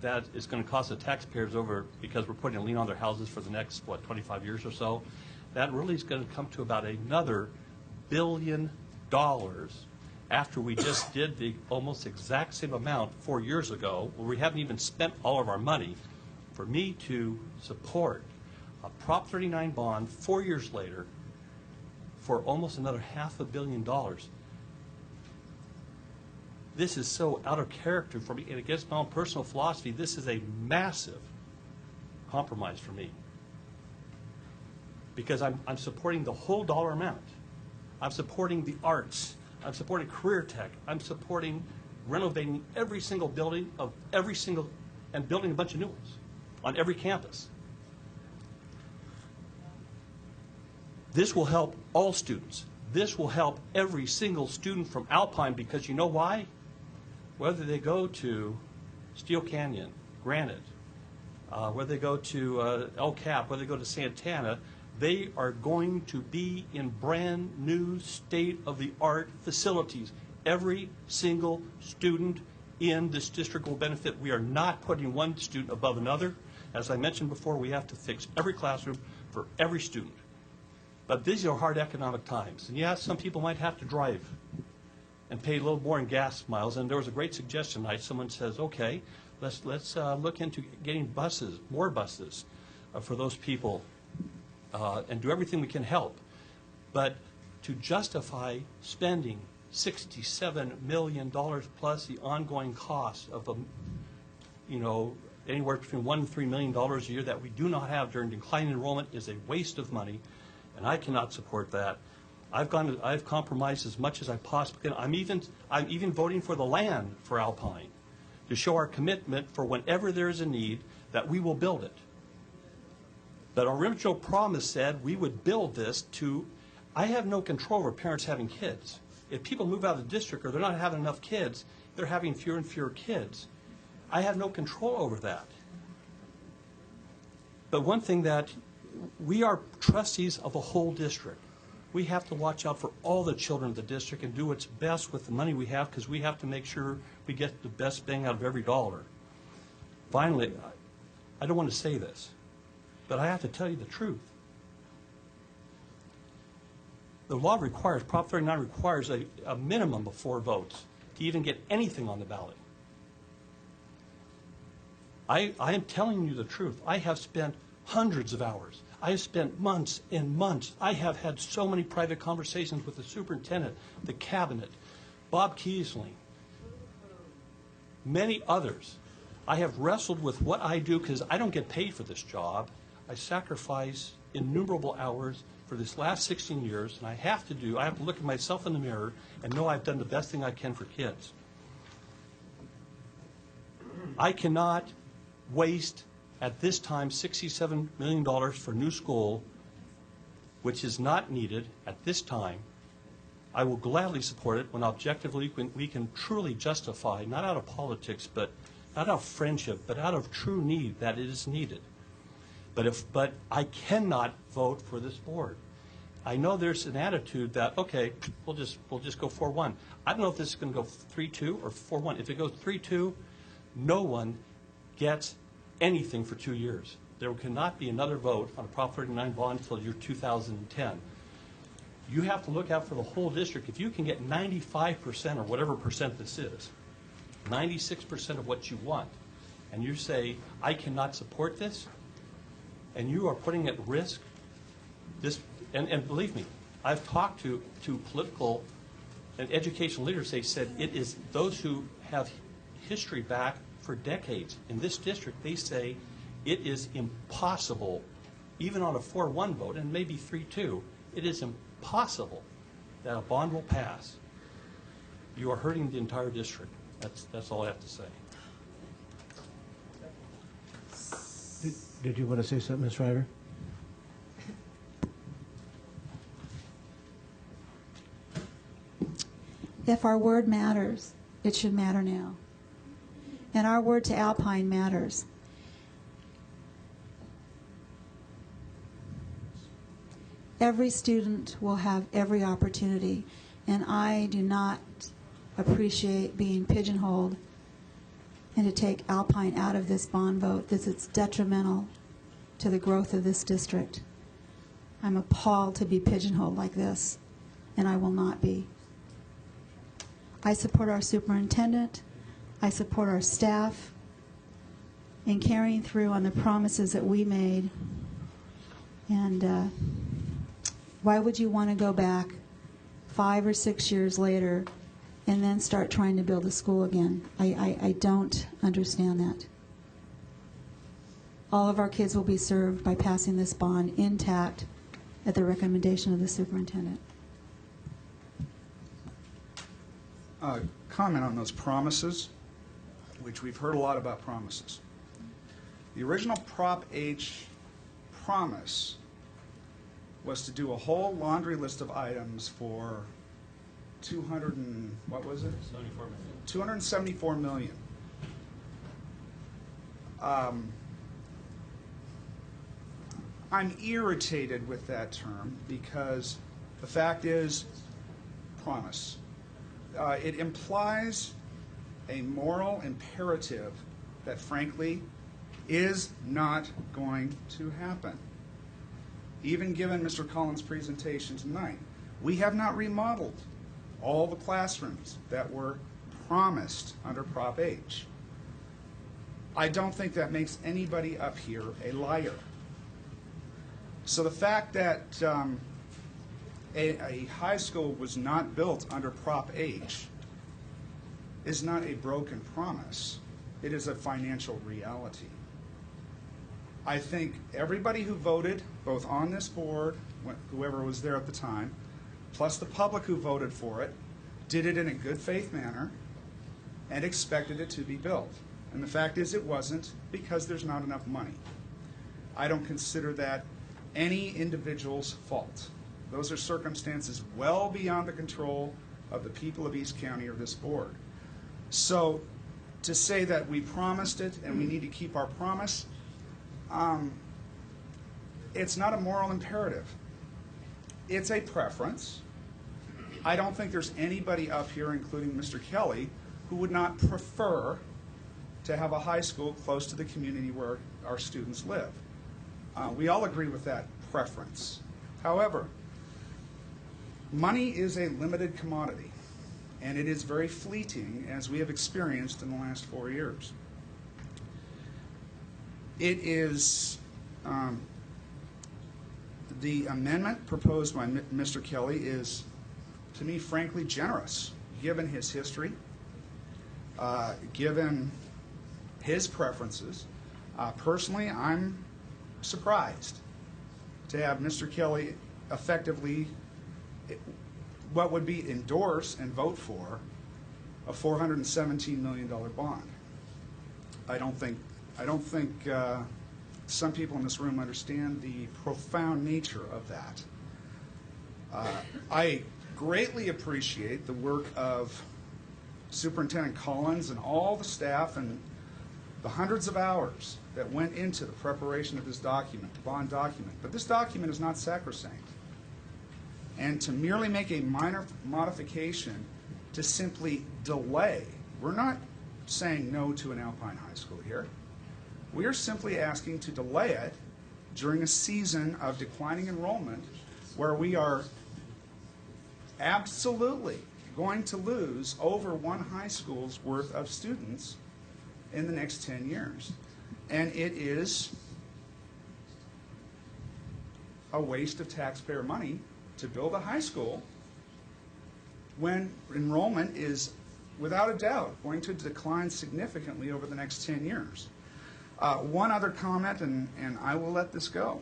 that is going to cost the taxpayers over, because we're putting a lien on their houses for the next, 25 years or so. That really is going to come to about another $1 billion after we just did the almost exact same amount 4 years ago, where we haven't even spent all of our money. For me to support a Prop 39 bond 4 years later for almost another $500 million, this is so out of character for me, and against my own personal philosophy. This is a massive compromise for me, because I'm supporting the whole dollar amount. I'm supporting the arts. I'm supporting career tech. I'm supporting renovating every single building and building a bunch of new ones on every campus. This will help all students. This will help every single student from Alpine, because you know why? Whether they go to Steel Canyon, Granite, whether they go to El Cap, whether they go to Santana, they are going to be in brand new state-of-the-art facilities. Every single student in this district will benefit. We are not putting one student above another. As I mentioned before, we have to fix every classroom for every student. But these are hard economic times. And yes, some people might have to drive and pay a little more in gas miles. And there was a great suggestion tonight. Someone says, okay, let's look into getting buses, more buses for those people, and do everything we can help. But to justify spending $67 million plus the ongoing cost of anywhere between $1 and $3 million a year that we do not have during declining enrollment is a waste of money, and I cannot support that. I've compromised as much as I possibly can. I'm even voting for the land for Alpine to show our commitment for whenever there is a need that we will build it. But our original promise said we would build this to. I have no control over parents having kids. If people move out of the district or they're not having enough kids, they're having fewer and fewer kids. I have no control over that. But one thing that we are trustees of a whole district. We have to watch out for all the children of the district and do what's best with the money we have, because we have to make sure we get the best bang out of every dollar. Finally, I don't want to say this, but I have to tell you the truth. The law requires, Prop 39 requires a minimum of 4 votes to even get anything on the ballot. I am telling you the truth. I have spent hundreds of hours. I have spent months and months. I have had so many private conversations with the superintendent, the cabinet, Bob Kiesling, many others. I have wrestled with what I do because I don't get paid for this job. I sacrifice innumerable hours for this last 16 years, and I have to look at myself in the mirror and know I've done the best thing I can for kids. I cannot waste at this time $67 million for new school, which is not needed at this time. I will gladly support it when objectively we can truly justify, not out of politics, but not out of friendship, but out of true need that it is needed. But I cannot vote for this board. I know there's an attitude that, okay, we'll just go 4-1. I don't know if this is going to go 3-2 or 4-1. If it goes 3-2, no one gets anything for 2 years. There cannot be another vote on a Prop 39 bond until year 2010. You have to look out for the whole district. If you can get 95% or whatever percent this is, 96% of what you want, and you say, I cannot support this, and you are putting at risk this, and believe me, I've talked to political and educational leaders. They said it is those who have history back for decades in this district. They say it is impossible, even on a 4-1 vote, and maybe 3-2, it is impossible that a bond will pass. You are hurting the entire district. That's all I have to say. Did you want to say something, Ms. Ryder? If our word matters, it should matter now. And our word to Alpine matters. Every student will have every opportunity, and I do not appreciate being pigeonholed and to take Alpine out of this bond vote. This is detrimental to the growth of this district. I'm appalled to be pigeonholed like this, and I will not be. I support our superintendent. I support our staff in carrying through on the promises that we made. And why would you want to go back 5 or 6 years later and then start trying to build a school again? I don't understand that. All of our kids will be served by passing this bond intact at the recommendation of the superintendent. Comment on those promises, which we've heard a lot about promises. The original Prop H promise was to do a whole laundry list of items for 200 and, what was it? 74 million. 274 million. I'm irritated with that term because the fact is, promise. It implies a moral imperative that, frankly, is not going to happen. Even given Mr. Collins' presentation tonight, we have not remodeled all the classrooms that were promised under Prop H. I don't think that makes anybody up here a liar. So the fact that a high school was not built under Prop H is not a broken promise. It is a financial reality. I think everybody who voted, both on this board, whoever was there at the time, plus the public who voted for it, did it in a good faith manner and expected it to be built. And the fact is it wasn't because there's not enough money. I don't consider that any individual's fault. Those are circumstances well beyond the control of the people of East County or this board. So to say that we promised it and we need to keep our promise, it's not a moral imperative. It's a preference. I don't think there's anybody up here, including Mr. Kelly, who would not prefer to have a high school close to the community where our students live. We all agree with that preference. However, money is a limited commodity, and it is very fleeting, as we have experienced in the last 4 years. It is the amendment proposed by Mr. Kelly is, to me, frankly generous, given his history, given his preferences. Personally, I'm surprised to have Mr. Kelly effectively what would be endorse and vote for a $417 million bond. I don't think some people in this room understand the profound nature of that. I greatly appreciate the work of Superintendent Collins and all the staff and the hundreds of hours that went into the preparation of this document, the bond document. But this document is not sacrosanct. And to merely make a minor modification to simply delay, we're not saying no to an Alpine High School here. We are simply asking to delay it during a season of declining enrollment where we are absolutely going to lose over one high school's worth of students in the next 10 years. And it is a waste of taxpayer money to build a high school when enrollment is, without a doubt, going to decline significantly over the next 10 years. One other comment, and I will let this go.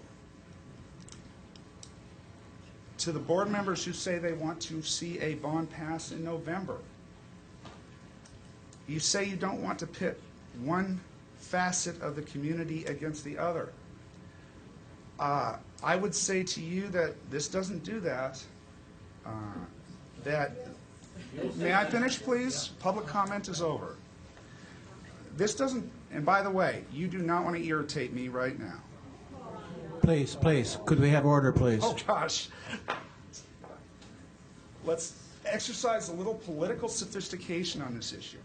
To the board members who say they want to see a bond pass in November, you say you don't want to pit one facet of the community against the other. I would say to you that this doesn't do that. May I finish, please? Public comment is over. This doesn't, and by the way, you do not want to irritate me right now. Please, could we have order, please? Oh, gosh. Let's exercise a little political sophistication on this issue.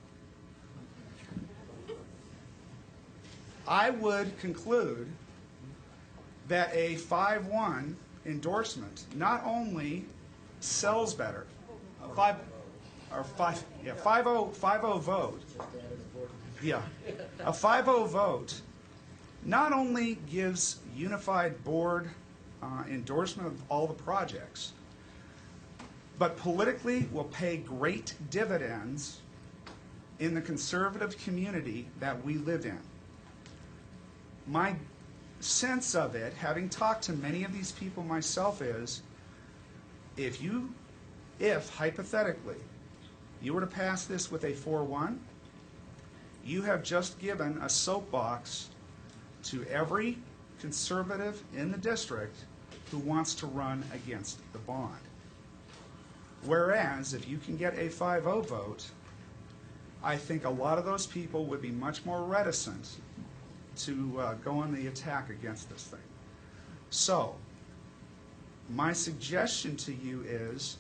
I would conclude that a 5-1 endorsement not only sells better, 5-0 vote. Yeah, a 5-0 vote not only gives unified board endorsement of all the projects, but politically will pay great dividends in the conservative community that we live in. My sense of it, having talked to many of these people myself, is if hypothetically you were to pass this with a 4-1, you have just given a soapbox to every conservative in the district who wants to run against the bond. Whereas, if you can get a 5-0 vote, I think a lot of those people would be much more reticent to go on the attack against this thing. So, my suggestion to you is,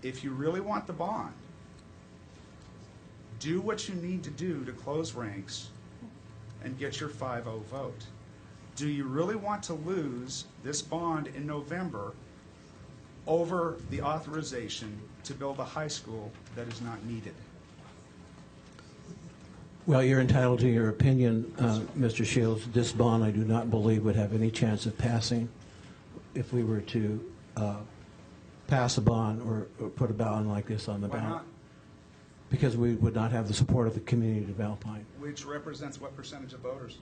if you really want the bond, do what you need to do to close ranks and get your 5-0 vote. Do you really want to lose this bond in November over the authorization to build a high school that is not needed? Well, you're entitled to your opinion, Mr. Shields. This bond, I do not believe, would have any chance of passing if we were to pass a bond or put a bond like this on the ballot. Why not? Because we would not have the support of the community of Alpine. Which represents what percentage of voters?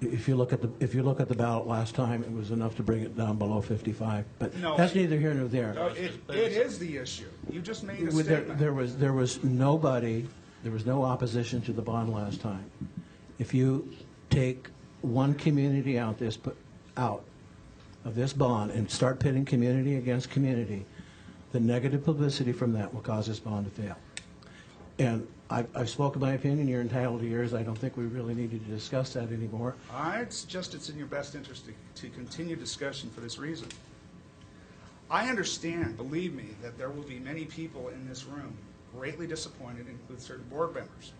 If you look at the ballot last time, it was enough to bring it down below 55. But No, that's neither here nor there. No, it is the issue. You just made a statement. There was nobody. There was no opposition to the bond last time. If you take one community out of this bond and start pitting community against community, the negative publicity from that will cause this bond to fail. And I've spoken my opinion. You're entitled to yours. I don't think we really needed to discuss that anymore. I'd suggest it's in your best interest to continue discussion for this reason. I understand, believe me, that there will be many people in this room greatly disappointed, include certain board members.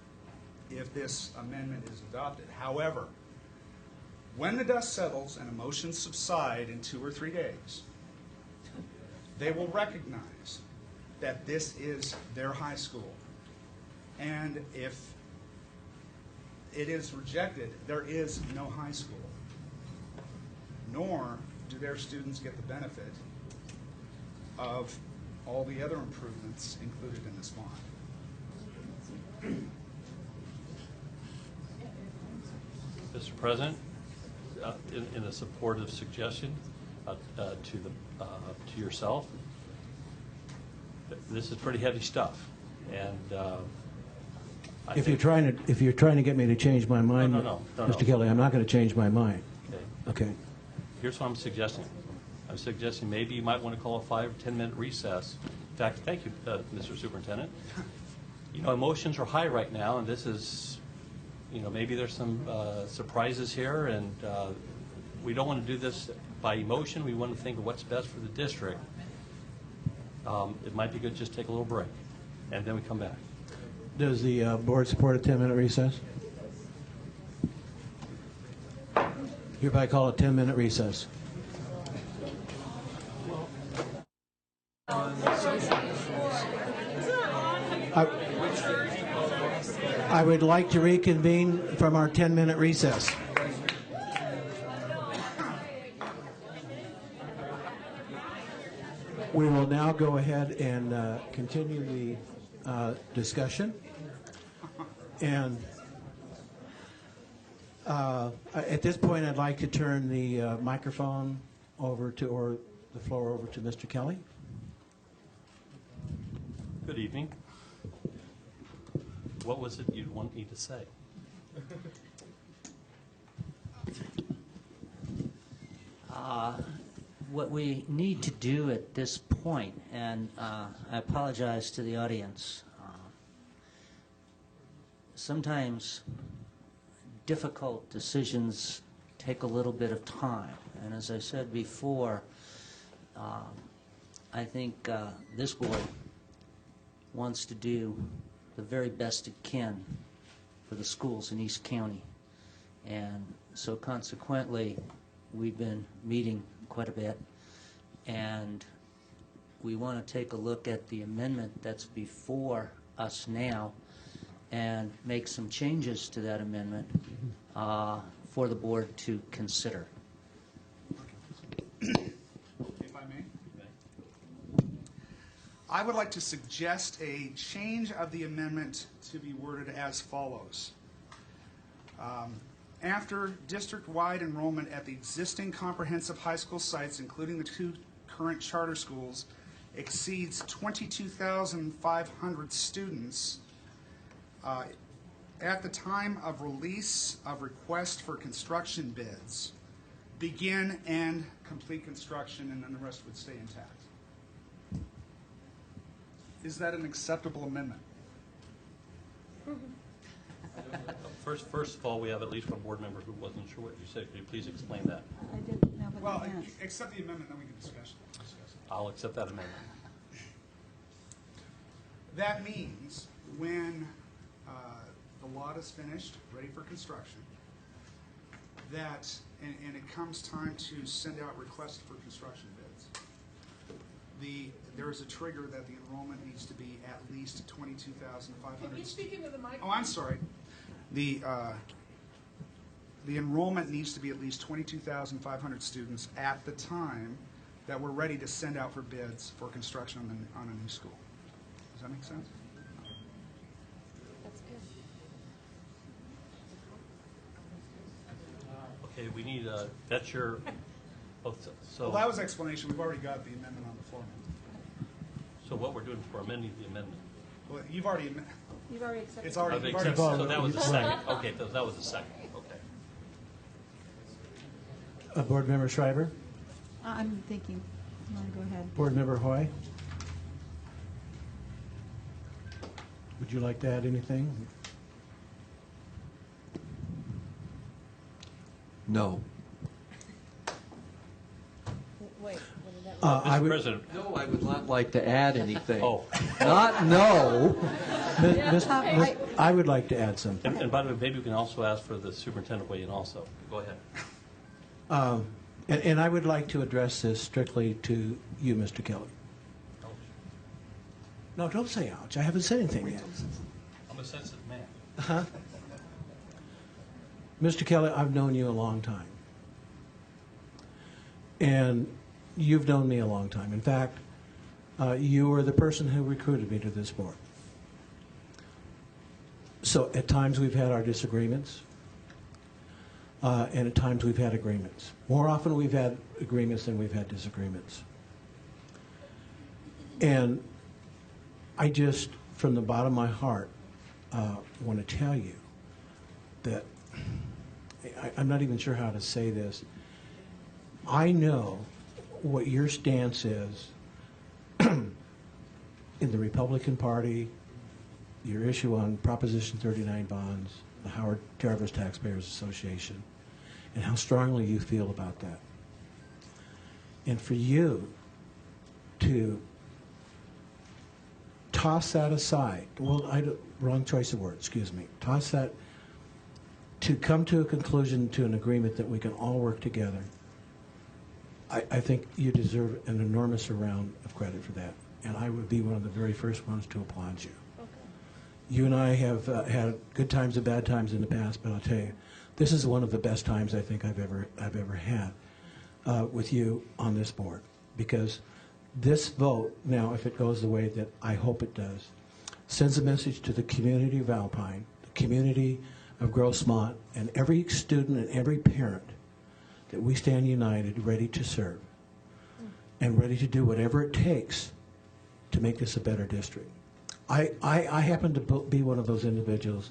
if this amendment is adopted. However, when the dust settles and emotions subside in 2 or 3 days, they will recognize that this is their high school. And if it is rejected, there is no high school, nor do their students get the benefit of all the other improvements included in this bond. Mr. President, in a supportive suggestion to yourself, this is pretty heavy stuff, and If you're trying to get me to change my mind, No, Mr. Kelly, I'm not going to change my mind. Okay. Okay. Here's what I'm suggesting. I'm suggesting maybe you might want to call a 5 or 10-minute recess. In fact, thank you, Mr. Superintendent. You know, emotions are high right now, and this is, you know, maybe there's some surprises here, and we don't want to do this by emotion. We want to think of what's best for the district. It might be good to just take a little break, and then we come back. Does the board support a 10-minute recess? Hereby call a 10-minute recess. I would like to reconvene from our 10-minute recess. We will now go ahead and continue the discussion. And at this point, I'd like to turn the microphone over to, or the floor over to Mr. Kelly. Good evening. What was it you'd want me to say? What we need to do at this point, and I apologize to the audience, sometimes difficult decisions take a little bit of time. And as I said before, I think this board wants to do the very best it can for the schools in East County. And so consequently, we've been meeting quite a bit, and we want to take a look at the amendment that's before us now and make some changes to that amendment for the board to consider. If I may. I would like to suggest a change of the amendment to be worded as follows. After district-wide enrollment at the existing comprehensive high school sites, including the 2 current charter schools, exceeds 22,500 students, at the time of release of request for construction bids, begin and complete construction, and then the rest would stay intact. Is that an acceptable amendment? First of all, we have at least one board member who wasn't sure what you said. Could you please explain that? I didn't know what Well, that meant. accept the amendment, then we can discuss it. I'll accept that amendment. That means when the lot is finished, ready for construction, that, and it comes time to send out requests for construction bids, there is a trigger that the enrollment needs to be at least 22,500. Can you speak into the microphone? Oh, I'm sorry. The enrollment needs to be at least 22,500 students at the time that we're ready to send out for bids for construction on a new school. Does that make sense? That's good. Okay, we need that's your. Oh, so Well, that was explanation. We've already got the amendment on the floor. So what we're doing is we're amending the amendment. Well, you've already accepted. It's already. I've you've already accepted- so that was the second. Okay, so that was the second. Okay. Board Member Schreiber? I'm thinking. You want to go ahead? Board Member Hoy? Would you like to add anything? No. Wait, what did that I Mr. would- President. No, I would not like to add anything. Oh. Not no. I would like to add something. And by the way, maybe we can also ask for the superintendent weigh in also. Go ahead. And I would like to address this strictly to you, Mr. Kelly. No, don't say ouch. I haven't said anything yet. I'm a sensitive man. Huh? Mr. Kelly, I've known you a long time. And you've known me a long time. In fact, you were the person who recruited me to this board. So at times we've had our disagreements, and at times we've had agreements. More often we've had agreements than we've had disagreements. And I just, from the bottom of my heart, want to tell you that I'm not even sure how to say this. I know what your stance is in the Republican Party, your issue on Proposition 39 bonds, the Howard Jarvis Taxpayers Association, and how strongly you feel about that. And for you to toss that aside, well, wrong choice of words, excuse me, toss that, to come to a conclusion, to an agreement that we can all work together, I think you deserve an enormous amount of credit for that. And I would be one of the very first ones to applaud you. Okay. You and I have had good times and bad times in the past, but I'll tell you, this is one of the best times I think I've ever had with you on this board. Because this vote, now, if it goes the way that I hope it does, sends a message to the community of Alpine, the community of Grossmont, and every student and every parent that we stand united, ready to serve, and ready to do whatever it takes to make this a better district. I happen to be one of those individuals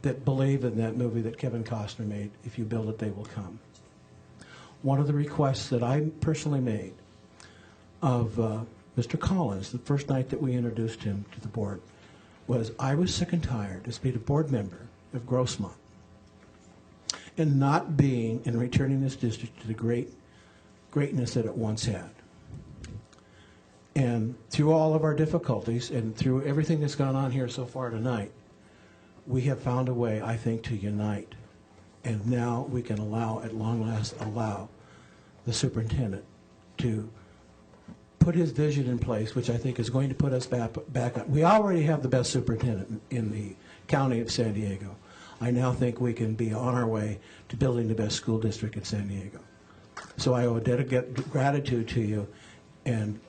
that believe in that movie that Kevin Costner made, If You Build It, They Will Come. One of the requests that I personally made of Mr. Collins, the first night that we introduced him to the board, was I was sick and tired as being a board member of Grossmont and not being and returning this district to the greatness that it once had. And through all of our difficulties and through everything that's gone on here so far tonight, we have found a way, I think, to unite. And now we can allow, at long last, allow the superintendent to put his vision in place, which I think is going to put us back on. We already have the best superintendent in the county of San Diego. I now think we can be on our way to building the best school district in San Diego. So I owe a debt of gratitude to you. And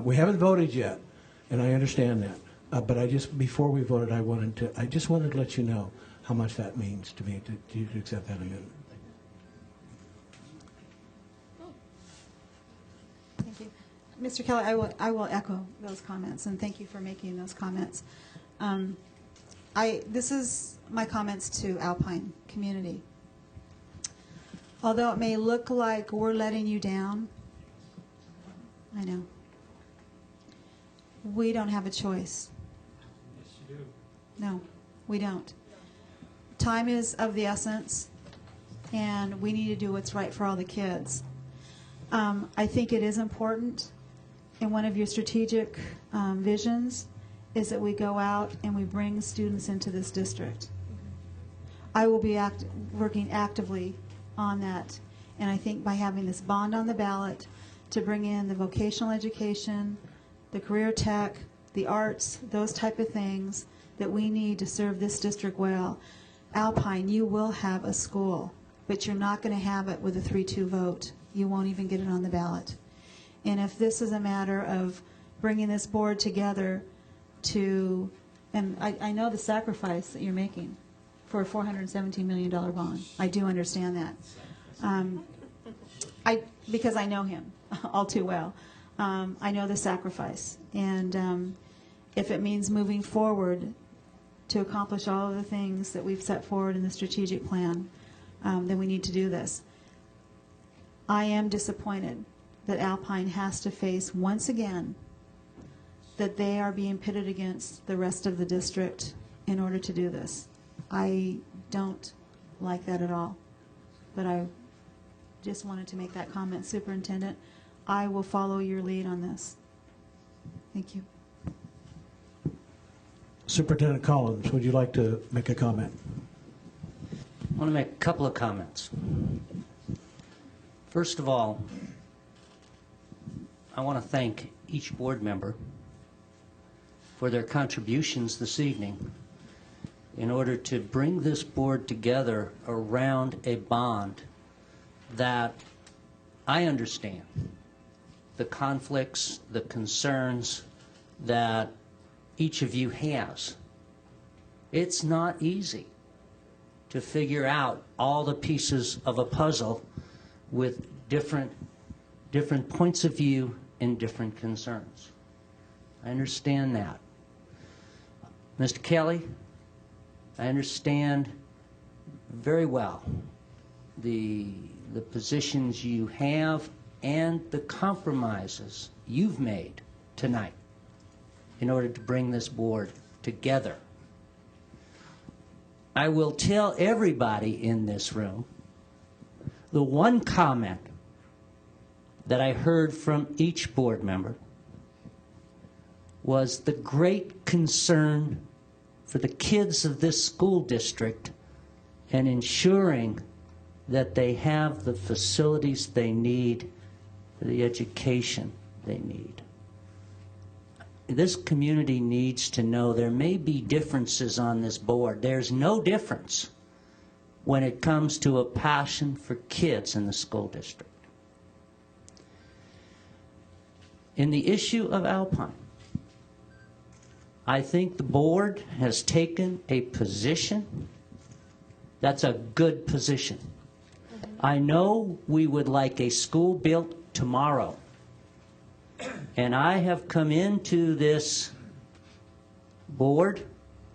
we haven't voted yet, and I understand that. But before we voted, I just wanted to let you know how much that means to me to accept that amendment. Thank you. Mr. Kelly, I will echo those comments, and thank you for making those comments. This is my comments to Alpine community. Although it may look like we're letting you down, I know, we don't have a choice. Yes, you do. No, we don't. Time is of the essence, and we need to do what's right for all the kids. I think it is important, and one of your strategic visions is that we go out and we bring students into this district. I will be working actively on that, and I think by having this bond on the ballot to bring in the vocational education, the career tech, the arts, those type of things that we need to serve this district well. Alpine, you will have a school, but you're not going to have it with a 3-2 vote. You won't even get it on the ballot. And if this is a matter of bringing this board together to, and I know the sacrifice that you're making for a $417 million bond. I do understand that. Because I know him all too well. I know the sacrifice. And if it means moving forward to accomplish all of the things that we've set forward in the strategic plan, then we need to do this. I am disappointed that Alpine has to face once again that they are being pitted against the rest of the district in order to do this. I don't like that at all. But I just wanted to make that comment. Superintendent, I will follow your lead on this. Thank you. Superintendent Collins, would you like to make a comment? I want to make a couple of comments. First of all, I want to thank each board member for their contributions this evening in order to bring this board together around a bond that I understand the conflicts, the concerns that each of you has. It's not easy to figure out all the pieces of a puzzle with different points of view and different concerns. I understand that. Mr. Kelly, I understand very well the positions you have and the compromises you've made tonight in order to bring this board together. I will tell everybody in this room the one comment that I heard from each board member was the great concern for the kids of this school district and ensuring that they have the facilities they need for the education they need. This community needs to know there may be differences on this board. There's no difference when it comes to a passion for kids in the school district. In the issue of Alpine, I think the board has taken a position that's a good position. I know we would like a school built tomorrow. And I have come into this board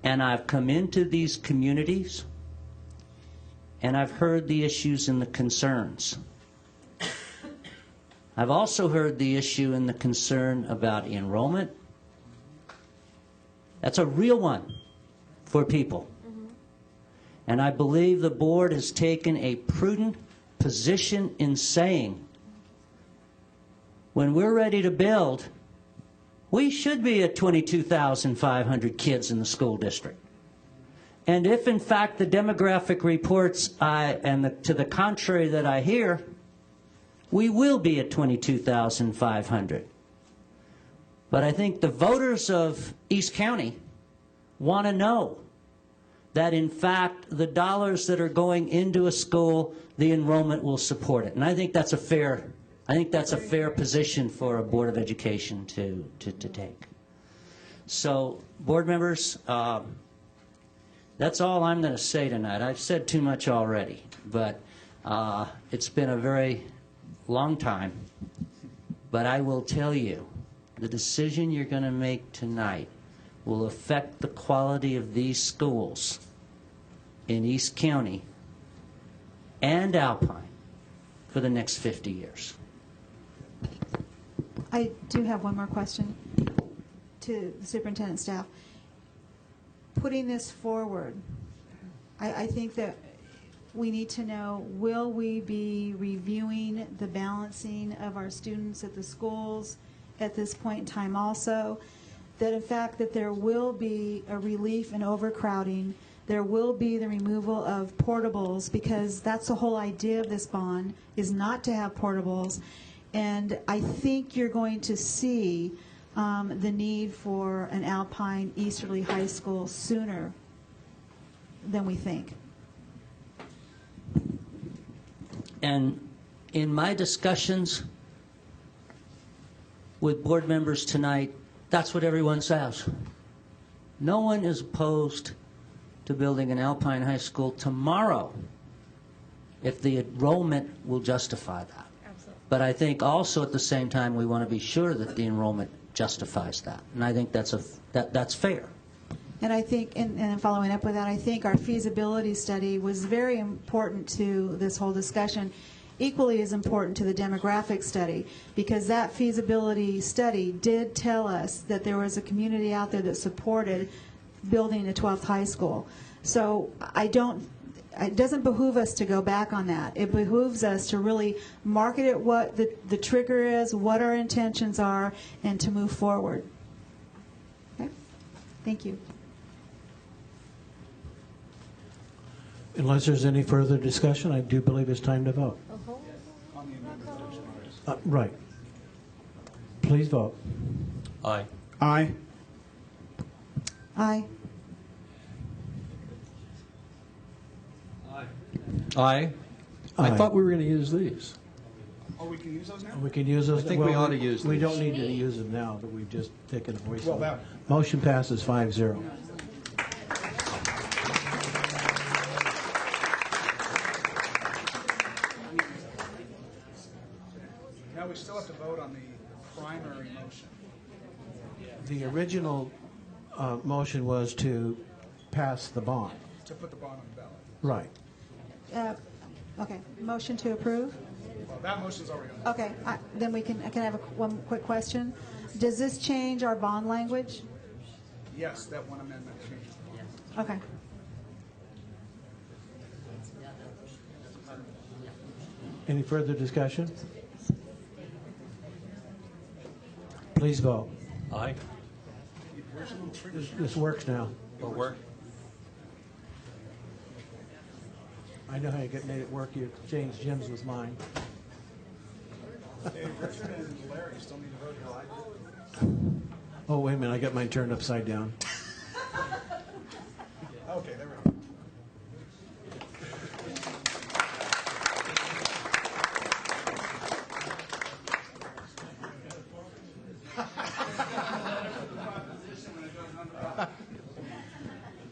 and I've come into these communities and I've heard the issues and the concerns. I've also heard the issue and the concern about enrollment. That's a real one for people. And I believe the board has taken a prudent position in saying, when we're ready to build, we should be at 22,500 kids in the school district. And if, in fact, the demographic reports to the contrary that I hear, we will be at 22,500. But I think the voters of East County want to know that, in fact, the dollars that are going into a school, the enrollment will support it. And I think that's a fair position for a Board of Education to take. So, board members, that's all I'm going to say tonight. I've said too much already, but it's been a very long time. But I will tell you, the decision you're going to make tonight will affect the quality of these schools in East County and Alpine for the next 50 years. I do have one more question to the superintendent staff. Putting this forward, I think that we need to know, will we be reviewing the balancing of our students at the schools at this point in time also? That in fact that there will be a relief in overcrowding, there will be the removal of portables, because that's the whole idea of this bond, is not to have portables. And I think you're going to see the need for an Alpine Easterly High School sooner than we think. And in my discussions with board members tonight, that's what everyone says. No one is opposed to building an Alpine High School tomorrow if the enrollment will justify that. Absolutely. But I think also at the same time we want to be sure that the enrollment justifies that. And I think that's fair. And I think, and following up with that, I think our feasibility study was very important to this whole discussion, equally as important to the demographic study, because that feasibility study did tell us that there was a community out there that supported building a 12th high school. So it doesn't behoove us to go back on that. It behooves us to really market it, what the trigger is, what our intentions are, and to move forward. Okay? Thank you. Unless there's any further discussion, I do believe it's time to vote. Right. Please vote. Aye. Aye. Aye. Aye. I Aye. thought we were going to use these. Oh, we can use those now? We can use those. I think we ought to use We these. don't need to use them now, that we've just taken a voice Well, vote. that- Motion passes 5-0. Now we still have to vote on the primary motion. The original motion was to pass the bond. To put the bond on the ballot. Right. Okay, motion to approve? Well, that motion's already on. Okay, then I can have one quick question. Does this change our bond language? Yes, that one amendment changes. Okay. Any further discussion? Please vote. Aye. This works now. Or work? I know how you made it work. You changed Jim's with mine. Hey, Richard and Larry still need to vote how I did. Oh, wait a minute. I got mine turned upside down. Okay, there we go.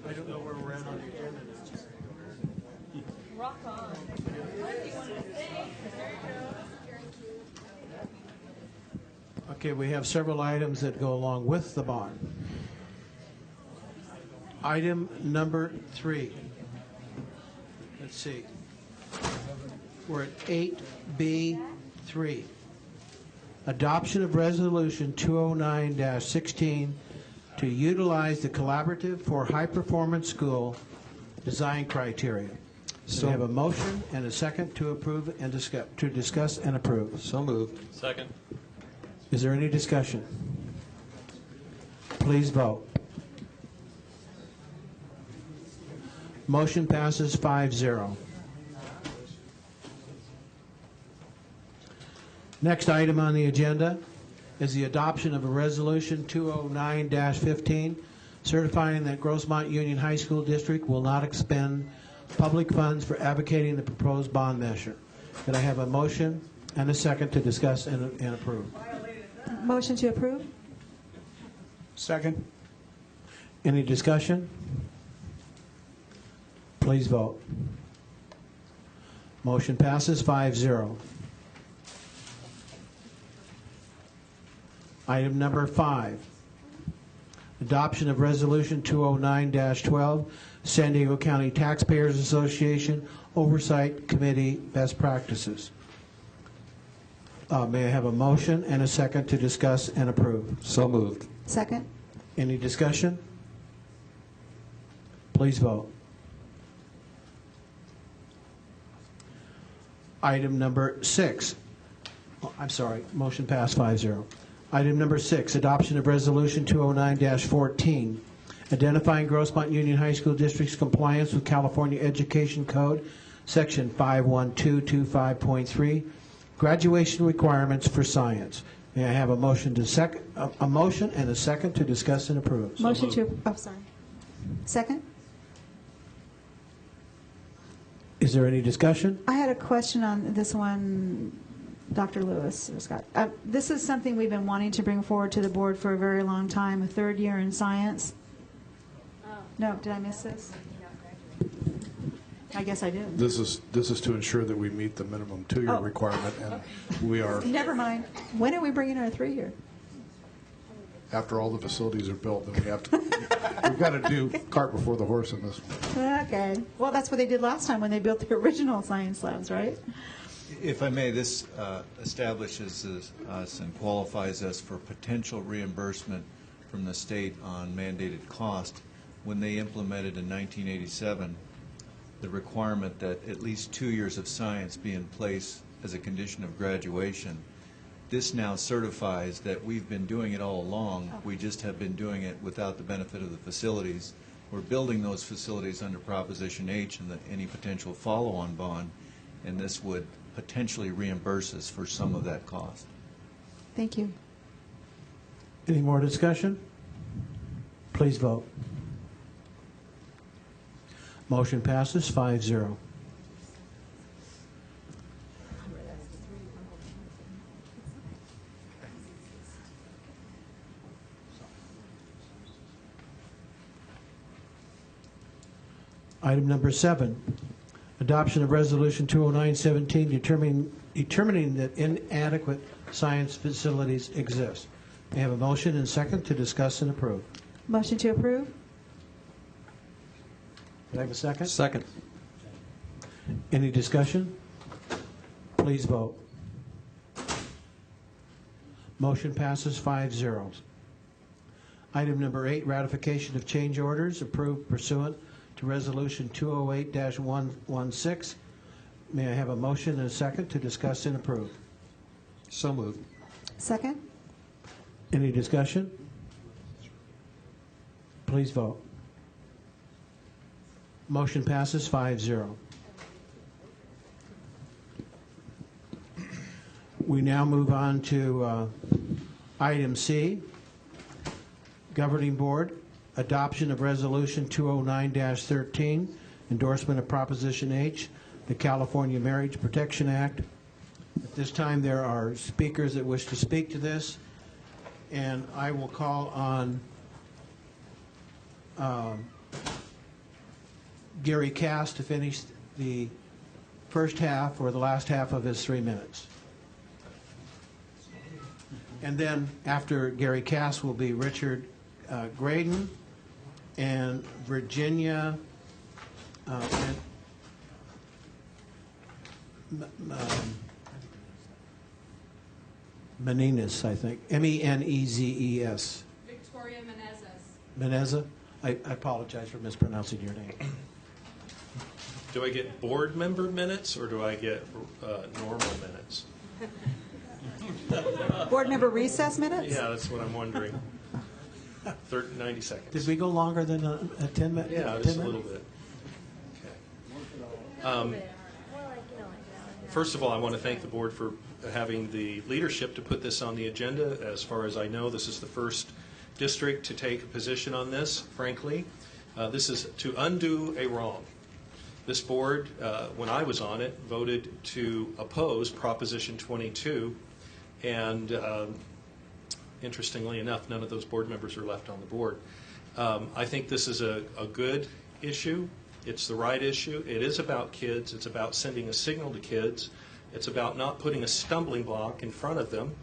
I don't know where we're at on the agenda now. Rock on. Okay, we have several items that go along with the bond. Item number 3. Let's see. We're at 8B3. Adoption of Resolution 209-16 to utilize the Collaborative for High Performance School design criteria. So we have a motion and a second to approve and discuss and approve. So moved. Second. Is there any discussion? Please vote. Motion passes 5-0. Next item on the agenda is the adoption of a resolution 209-15 certifying that Grossmont Union High School District will not expend public funds for advocating the proposed bond measure. Could I have a motion and a second to discuss and approve? Motion to approve? Second. Any discussion? Please vote. Motion passes 5-0. Item number 5, adoption of Resolution 209-12, San Diego County Taxpayers Association Oversight Committee Best Practices. May I have a motion and a second to discuss and approve? So moved. Second? Any discussion? Please vote. Item number 6. Oh, I'm sorry, motion passed 5-0. Item number 6, adoption of Resolution 209-14, identifying Grossmont Union High School District's compliance with California Education Code, Section 51225.3, graduation requirements for science. May I have a motion to a motion and a second to discuss and approve? Motion to, oh, sorry. Second? Is there any discussion? I had a question on this one, Dr. Lewis or Scott. This is something we've been wanting to bring forward to the board for a very long time, a third year in science. No, did I miss this? I guess I did. This is to ensure that we meet the minimum 2-year requirement, and we are, Never mind. When are we bringing our 3-year? after all the facilities are built, then we've got to do cart before the horse in this one. Okay. Well, that's what they did last time when they built the original science labs, right? If I may, this establishes us and qualifies us for potential reimbursement from the state on mandated cost. When they implemented in 1987 the requirement that at least 2 years of science be in place as a condition of graduation, this now certifies that we've been doing it all along. We just have been doing it without the benefit of the facilities. we're building those facilities under Proposition H and any potential follow-on bond, and this would potentially reimburse us for some of that cost. Thank you. Any more discussion? Please vote. Motion passes 5-0. Item number 7, adoption of Resolution 209-17 determining that inadequate science facilities exist. May I have a motion and second to discuss and approve? Motion to approve? Can I have a second? Second. Any discussion? Please vote. Motion passes 5-0. Item number 8, ratification of change orders approved pursuant to Resolution 208-116. May I have a motion and a second to discuss and approve? So moved. Second? Any discussion? Please vote. Motion passes 5-0. We now move on to item C, Governing Board, adoption of Resolution 209-13, endorsement of Proposition H, the California Marriage Protection Act. At this time, there are speakers that wish to speak to this, and I will call on Gary Cass to finish the first half or the last half of his 3 minutes. And then after Gary Cass will be Richard Graydon and Virginia Menezes, I think. Menezes. Victoria Menezes. Menezes? I apologize for mispronouncing your name. Do I get board member minutes or do I get normal minutes? Board member recess minutes? Yeah, that's what I'm wondering. 90 seconds. Did we go longer than a 10 minute? Yeah, just a little bit. Okay. First of all, I want to thank the board for having the leadership to put this on the agenda. As far as I know, this is the first district to take a position on this, frankly. This is to undo a wrong. This board, when I was on it, voted to oppose Proposition 22, and interestingly enough, none of those board members are left on the board. I think this is a good issue. It's the right issue. It is about kids. It's about sending a signal to kids. It's about not putting a stumbling block in front of them,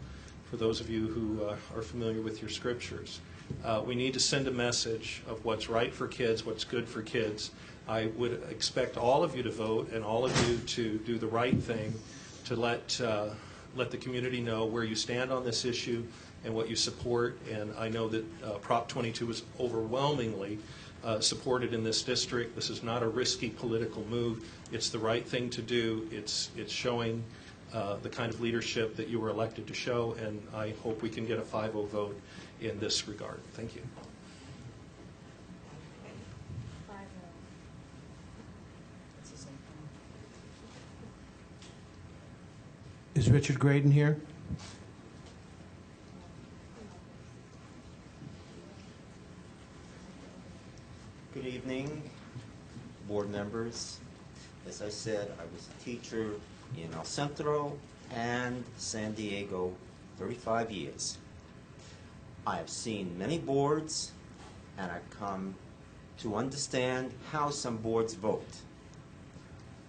for those of you who are familiar with your scriptures. We need to send a message of what's right for kids, what's good for kids. I would expect all of you to vote and all of you to do the right thing to let the community know where you stand on this issue and what you support. And I know that Prop 22 was overwhelmingly supported in this district. This is not a risky political move. It's the right thing to do. It's showing the kind of leadership that you were elected to show, and I hope we can get a 5-0 vote in this regard. Thank you. Is Richard Graydon here? Good evening, board members. As I said, I was a teacher in El Centro and San Diego 35 years. I have seen many boards, and I've come to understand how some boards vote.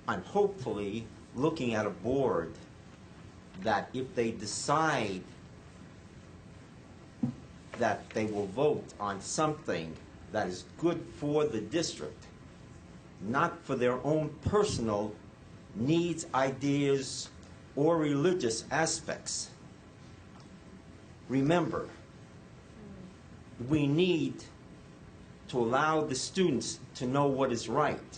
I'm hopefully looking at a board that if they decide that they will vote on something that is good for the district, not for their own personal needs, ideas, or religious aspects. Remember, we need to allow the students to know what is right.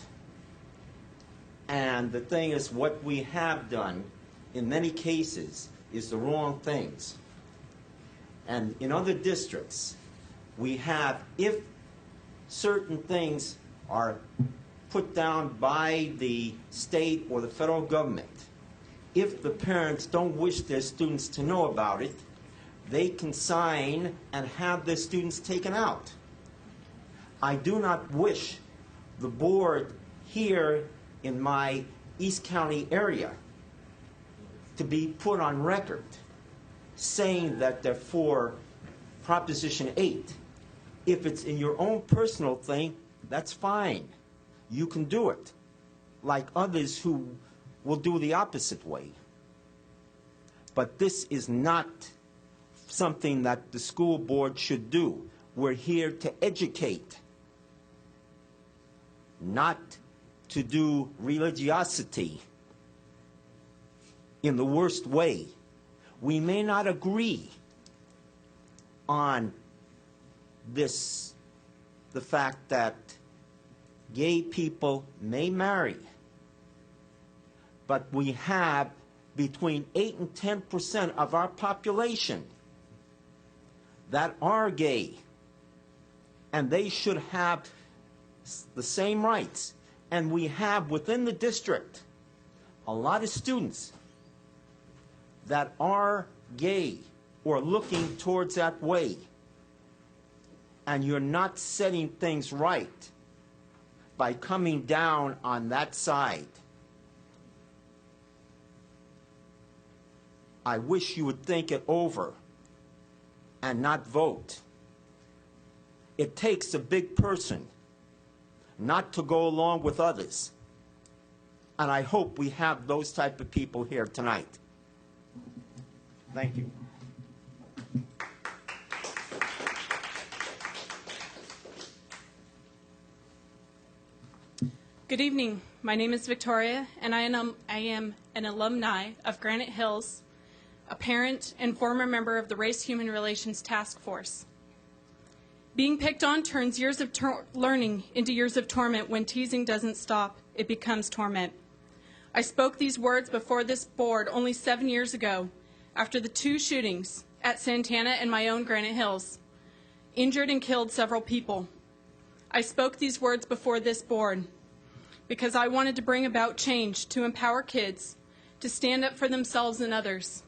And the thing is, what we have done in many cases is the wrong things. And in other districts, we have, if certain things are put down by the state or the federal government, if the parents don't wish their students to know about it, they can sign and have their students taken out. I do not wish the board here in my East County area to be put on record saying that they're for Proposition 8. If it's in your own personal thing, that's fine. You can do it, like others who will do the opposite way. But this is not something that the school board should do. We're here to educate, not to do religiosity in the worst way. We may not agree on this, the fact that gay people may marry, but we have between 8 and 10% of our population that are gay, and they should have the same rights. And we have within the district a lot of students that are gay or looking towards that way, and you're not setting things right by coming down on that side. I wish you would think it over and not vote. It takes a big person not to go along with others. And I hope we have those type of people here tonight. Thank you. Good evening. My name is Victoria, and I am an alumni of Granite Hills, a parent and former member of the Race-Human Relations Task Force. Being picked on turns years of learning into years of torment. When teasing doesn't stop, it becomes torment. I spoke these words before this board only 7 years ago, after the 2 shootings at Santana and my own Granite Hills, injured and killed several people. I spoke these words before this board because I wanted to bring about change to empower kids to stand up for themselves and others.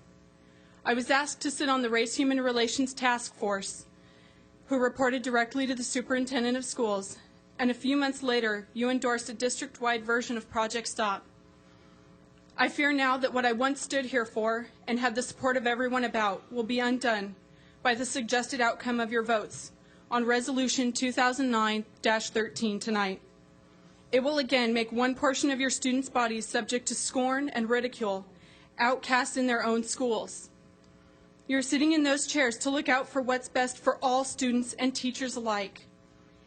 I was asked to sit on the Race-Human Relations Task Force, who reported directly to the superintendent of schools, and a few months later, you endorsed a district-wide version of Project STOP. I fear now that what I once stood here for and had the support of everyone about will be undone by the suggested outcome of your votes on Resolution 2009-13 tonight. It will again make one portion of your students' bodies subject to scorn and ridicule, outcast in their own schools. You're sitting in those chairs to look out for what's best for all students and teachers alike.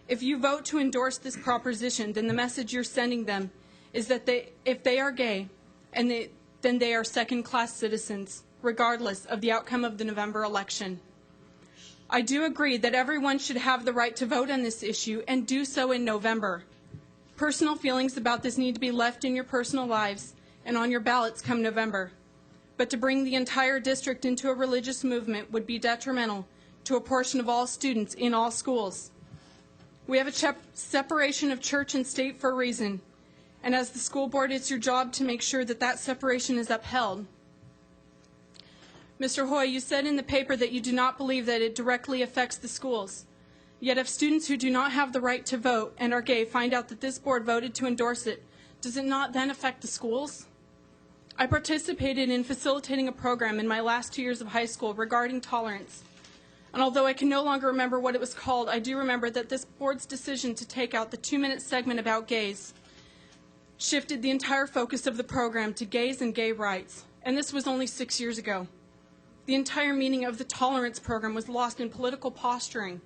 If you vote to endorse this proposition, then the message you're sending them is that if they are gay, then they are second-class citizens, regardless of the outcome of the November election. I do agree that everyone should have the right to vote on this issue and do so in November. Personal feelings about this need to be left in your personal lives and on your ballots come November. But to bring the entire district into a religious movement would be detrimental to a portion of all students in all schools. We have a separation of church and state for a reason, and as the school board, it's your job to make sure that that separation is upheld. Mr. Hoy, you said in the paper that you do not believe that it directly affects the schools. Yet if students who do not have the right to vote and are gay find out that this board voted to endorse it, does it not then affect the schools? I participated in facilitating a program in my last 2 years of high school regarding tolerance. And although I can no longer remember what it was called, I do remember that this board's decision to take out the 2-minute segment about gays shifted the entire focus of the program to gays and gay rights. And this was only 6 years ago. The entire meaning of the tolerance program was lost in political posturing.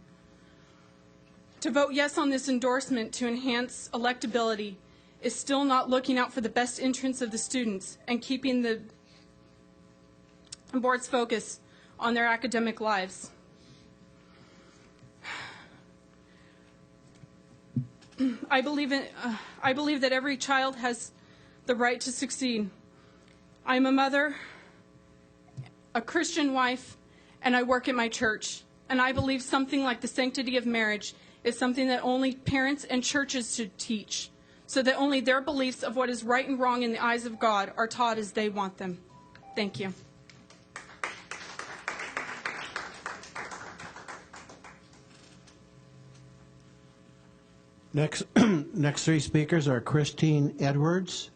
To vote yes on this endorsement to enhance electability is still not looking out for the best interests of the students and keeping the board's focus on their academic lives. I believe that every child has the right to succeed. I'm a mother, a Christian wife, and I work at my church. And I believe something like the sanctity of marriage is something that only parents and churches should teach, so that only their beliefs of what is right and wrong in the eyes of God are taught as they want them. Thank you. Next, next three speakers are Christine Edwards,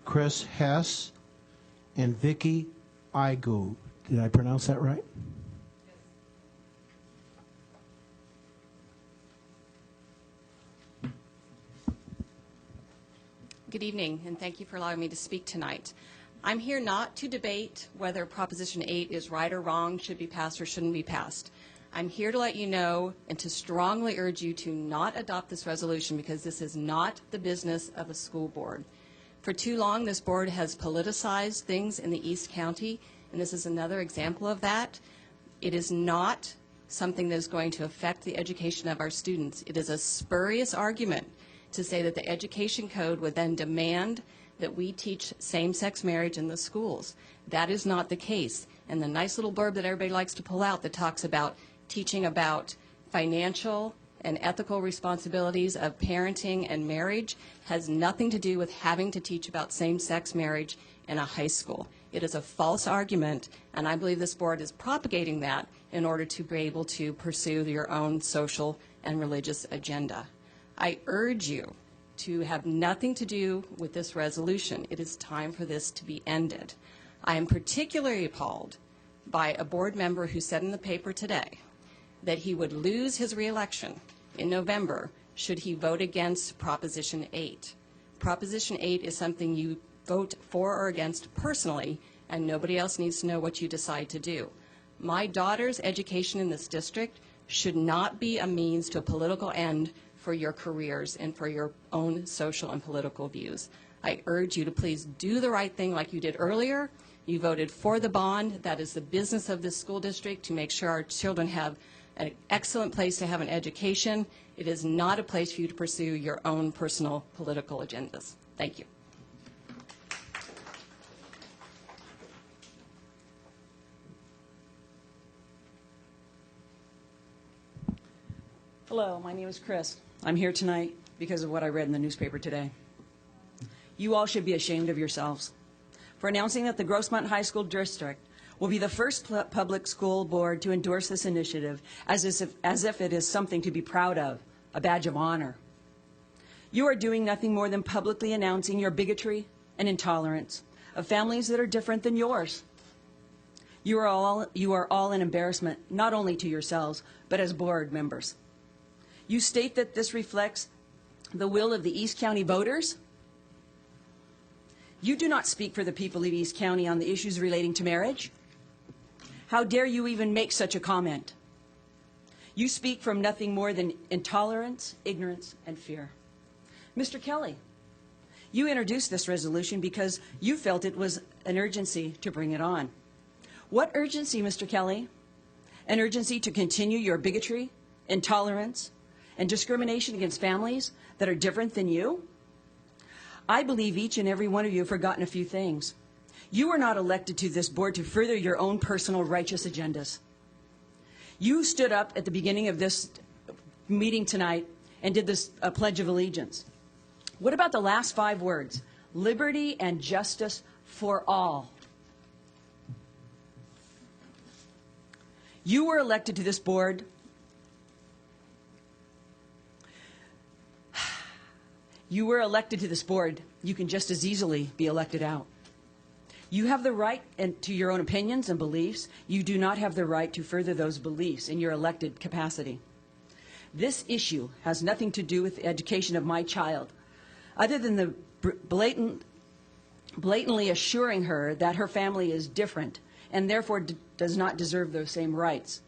Chris Hess, and Vicki Igu. Did I pronounce that right? Good evening, and thank you for allowing me to speak tonight. I'm here not to debate whether Proposition 8 is right or wrong, should be passed or shouldn't be passed. I'm here to let you know and to strongly urge you to not adopt this resolution, because this is not the business of a school board. For too long, this board has politicized things in the East County, and this is another example of that. It is not something that is going to affect the education of our students. It is a spurious argument to say that the education code would then demand that we teach same-sex marriage in the schools. That is not the case. And the nice little blurb that everybody likes to pull out that talks about teaching about financial and ethical responsibilities of parenting and marriage has nothing to do with having to teach about same-sex marriage in a high school. It is a false argument, and I believe this board is propagating that in order to be able to pursue your own social and religious agenda. I urge you to have nothing to do with this resolution. It is time for this to be ended. I am particularly appalled by a board member who said in the paper today that he would lose his reelection in November should he vote against Proposition 8. Proposition 8 is something you vote for or against personally, and nobody else needs to know what you decide to do. My daughter's education in this district should not be a means to a political end for your careers and for your own social and political views. I urge you to please do the right thing like you did earlier. You voted for the bond. That is the business of this school district, to make sure our children have an excellent place to have an education. It is not a place for you to pursue your own personal political agendas. Thank you. Hello, my name is Chris. I'm here tonight because of what I read in the newspaper today. You all should be ashamed of yourselves for announcing that the Grossmont High School District will be the first public school board to endorse this initiative as if it is something to be proud of, a badge of honor. You are doing nothing more than publicly announcing your bigotry and intolerance of families that are different than yours. You are all an embarrassment, not only to yourselves, but as board members. You state that this reflects the will of the East County voters. You do not speak for the people of East County on the issues relating to marriage. How dare you even make such a comment? You speak from nothing more than intolerance, ignorance, and fear. Mr. Kelly, you introduced this resolution because you felt it was an urgency to bring it on. What urgency, Mr. Kelly? An urgency to continue your bigotry, intolerance, and discrimination against families that are different than you? I believe each and every one of you have forgotten a few things. You were not elected to this board to further your own personal righteous agendas. You stood up at the beginning of this meeting tonight and did this Pledge of Allegiance. What about the last 5 words? Liberty and justice for all. You were elected to this board you can just as easily be elected out. You have the right to your own opinions and beliefs. You do not have the right to further those beliefs in your elected capacity. This issue has nothing to do with the education of my child, other than the blatantly assuring her that her family is different and therefore does not deserve those same rights.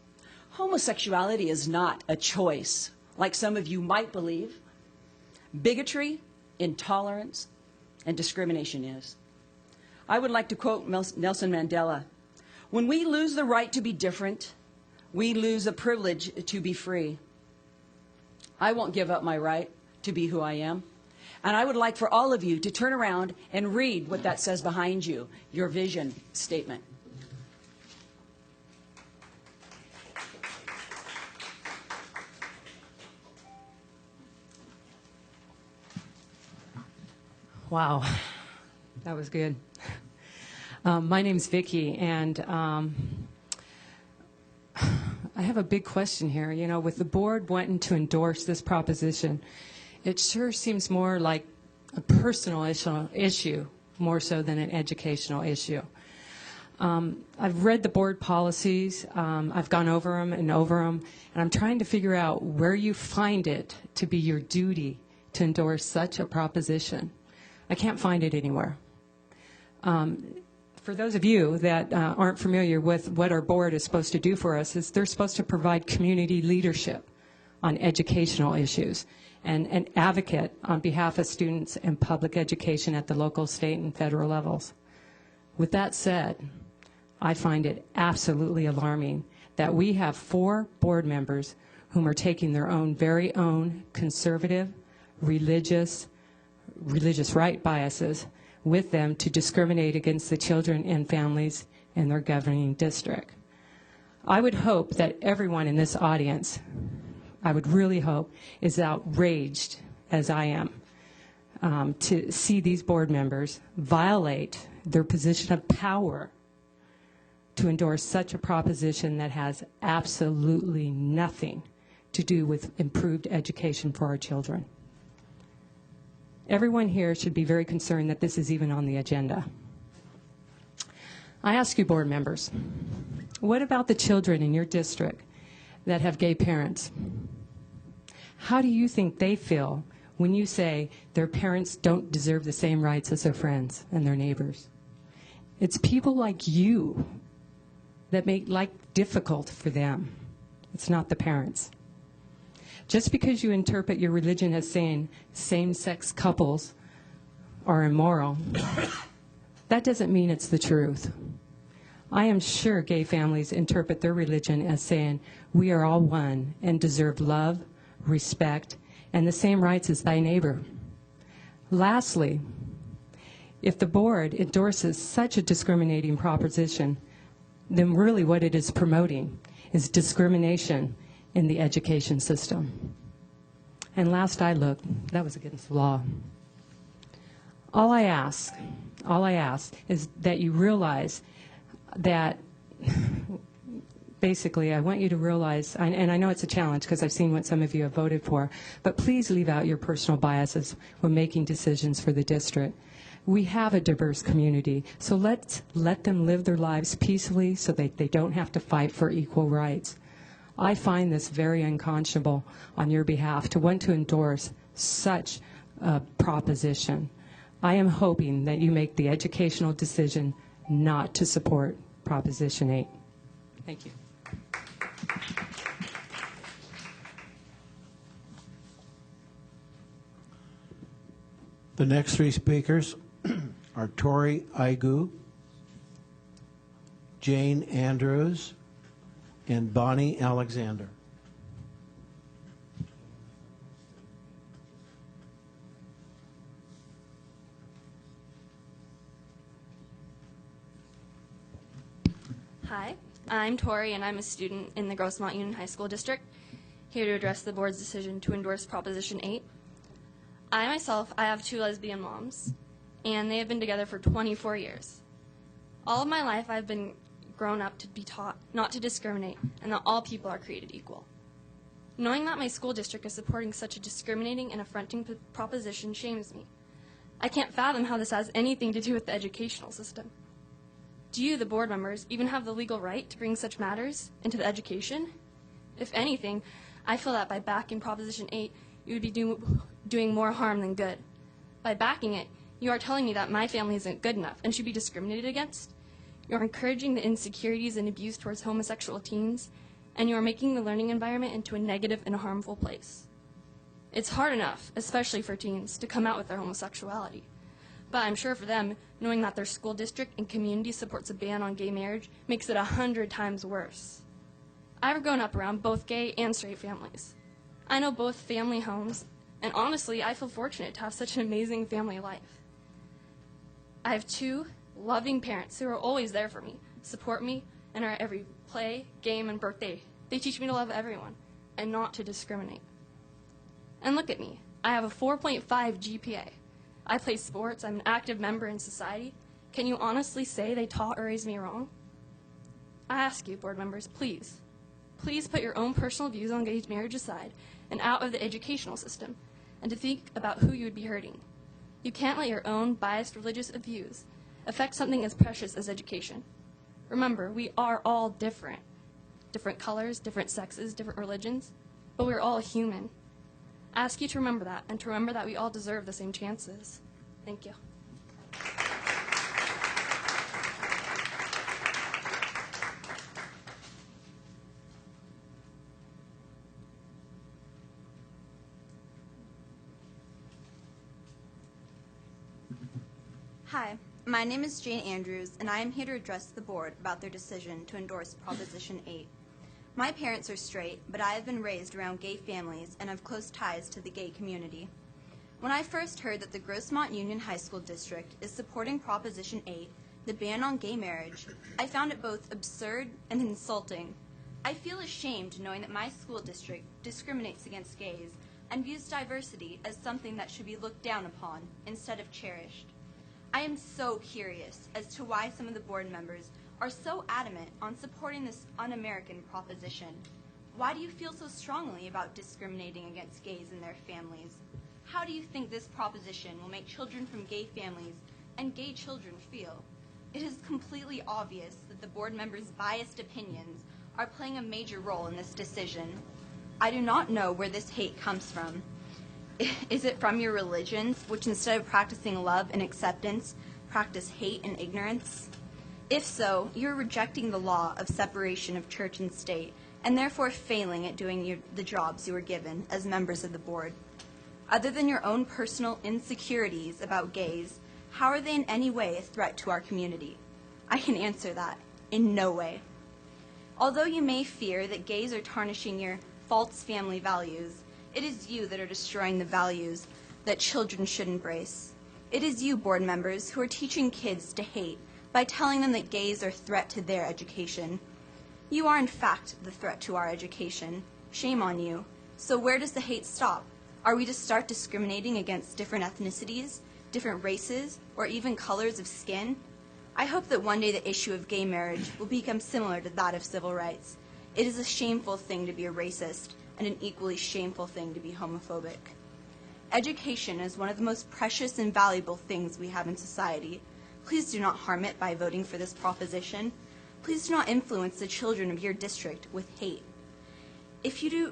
Homosexuality is not a choice, like some of you might believe. Bigotry, intolerance, and discrimination is. I would like to quote Nelson Mandela. When we lose the right to be different, we lose the privilege to be free. I won't give up my right to be who I am. And I would like for all of you to turn around and read what that says behind you, your vision statement. Wow, that was good. My name's Vicki, and I have a big question here. You know, with the board wanting to endorse this proposition, it sure seems more like a personal issue more so than an educational issue. I've read the board policies. I've gone over them, and I'm trying to figure out where you find it to be your duty to endorse such a proposition. I can't find it anywhere. For those of you that aren't familiar with what our board is supposed to do for us, is they're supposed to provide community leadership on educational issues and an advocate on behalf of students and public education at the local, state, and federal levels. With that said, I find it absolutely alarming that we have 4 board members whom are taking their own very own conservative, religious right biases with them to discriminate against the children and families in their governing district. I would hope that everyone in this audience, I would really hope, is outraged, as I am, to see these board members violate their position of power to endorse such a proposition that has absolutely nothing to do with improved education for our children. Everyone here should be very concerned that this is even on the agenda. I ask you, board members, what about the children in your district that have gay parents? How do you think they feel when you say their parents don't deserve the same rights as their friends and their neighbors? It's people like you that make life difficult for them. It's not the parents. Just because you interpret your religion as saying same-sex couples are immoral, that doesn't mean it's the truth. I am sure gay families interpret their religion as saying we are all one and deserve love, respect, and the same rights as thy neighbor. Lastly, if the board endorses such a discriminating proposition, then really what it is promoting is discrimination in the education system. And last I looked, that was against the law. All I ask is that you realize that, basically, I want you to realize, and I know it's a challenge because I've seen what some of you have voted for, but please leave out your personal biases when making decisions for the district. We have a diverse community, so let's let them live their lives peacefully so that they don't have to fight for equal rights. I find this very unconscionable on your behalf to want to endorse such a proposition. I am hoping that you make the educational decision not to support Proposition 8. Thank you. The next 3 speakers are Tori Aigu, Jane Andrews, and Bonnie Alexander. Hi, I'm Tori, and I'm a student in the Grossmont Union High School District, here to address the board's decision to endorse Proposition 8. I have 2 lesbian moms, and they have been together for 24 years. All of my life, I've been grown up to be taught not to discriminate and that all people are created equal. Knowing that my school district is supporting such a discriminating and affronting proposition shames me. I can't fathom how this has anything to do with the educational system. Do you, the board members, even have the legal right to bring such matters into the education? If anything, I feel that by backing Proposition 8, you would be doing more harm than good. By backing it, you are telling me that my family isn't good enough and should be discriminated against. You're encouraging the insecurities and abuse towards homosexual teens, and you're making the learning environment into a negative and harmful place. It's hard enough, especially for teens, to come out with their homosexuality. But I'm sure for them, knowing that their school district and community supports a ban on gay marriage makes it 100 times worse. I've grown up around both gay and straight families. I know both family homes, and honestly, I feel fortunate to have such an amazing family life. I have 2 loving parents who are always there for me, support me, and are at every play, game, and birthday. They teach me to love everyone and not to discriminate. And look at me. I have a 4.5 GPA. I play sports. I'm an active member in society. Can you honestly say they taught or raised me wrong? I ask you, board members, please put your own personal views on gay marriage aside and out of the educational system, and to think about who you would be hurting. You can't let your own biased religious views affect something as precious as education. Remember, we are all different. Different colors, different sexes, different religions, but we're all human. I ask you to remember that, and to remember that we all deserve the same chances. Thank you. Hi, my name is Jane Andrews, and I am here to address the board about their decision to endorse Proposition 8. My parents are straight, but I have been raised around gay families and have close ties to the gay community. When I first heard that the Grossmont Union High School District is supporting Proposition 8, the ban on gay marriage, I found it both absurd and insulting. I feel ashamed knowing that my school district discriminates against gays and views diversity as something that should be looked down upon instead of cherished. I am so curious as to why some of the board members are so adamant on supporting this un-American proposition. Why do you feel so strongly about discriminating against gays and their families? How do you think this proposition will make children from gay families and gay children feel? It is completely obvious that the board members' biased opinions are playing a major role in this decision. I do not know where this hate comes from. Is it from your religions, which instead of practicing love and acceptance, practice hate and ignorance? If so, you're rejecting the law of separation of church and state, and therefore failing at doing the jobs you were given as members of the board. Other than your own personal insecurities about gays, how are they in any way a threat to our community? I can answer that. In no way. Although you may fear that gays are tarnishing your false family values, it is you that are destroying the values that children should embrace. It is you, board members, who are teaching kids to hate by telling them that gays are a threat to their education. You are, in fact, the threat to our education. Shame on you. So where does the hate stop? Are we to start discriminating against different ethnicities, different races, or even colors of skin? I hope that one day the issue of gay marriage will become similar to that of civil rights. It is a shameful thing to be a racist, and an equally shameful thing to be homophobic. Education is one of the most precious and valuable things we have in society. Please do not harm it by voting for this proposition. Please do not influence the children of your district with hate. If you